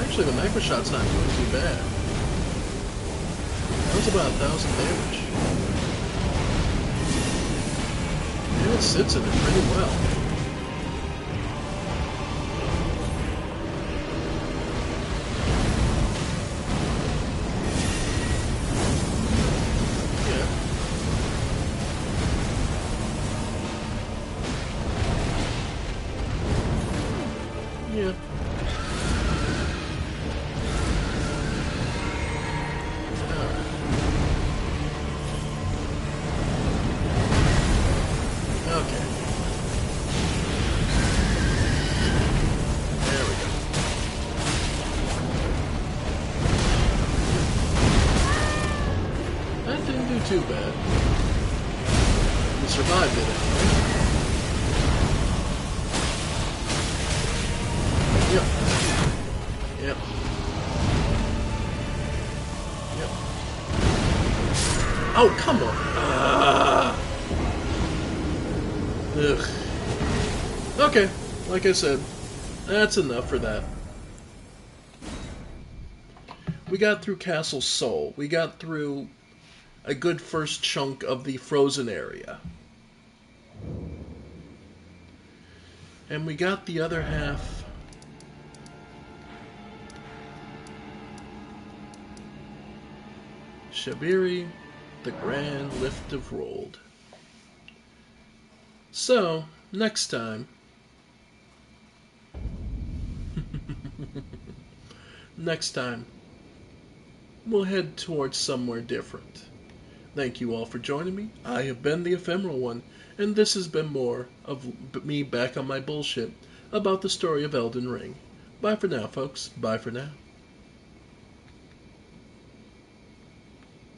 [SPEAKER 1] Actually, the micro shot's not doing too bad. That was about 1,000 damage. And it sits in it pretty well. Yeah. Okay. There we go. That didn't do too bad. We survived it anyway. Yep. Yep. Yep. Oh, come on! Ugh. Okay, like I said, that's enough for that. We got through Castle Sol. We got through a good first chunk of the frozen area. And we got the other half. Shabiri, the Grand Lift of Rold. So, next time, we'll head towards somewhere different. Thank you all for joining me. I have been the Ephemeral One, and this has been more of me back on my bullshit about the story of Elden Ring. Bye for now, folks. Bye for now.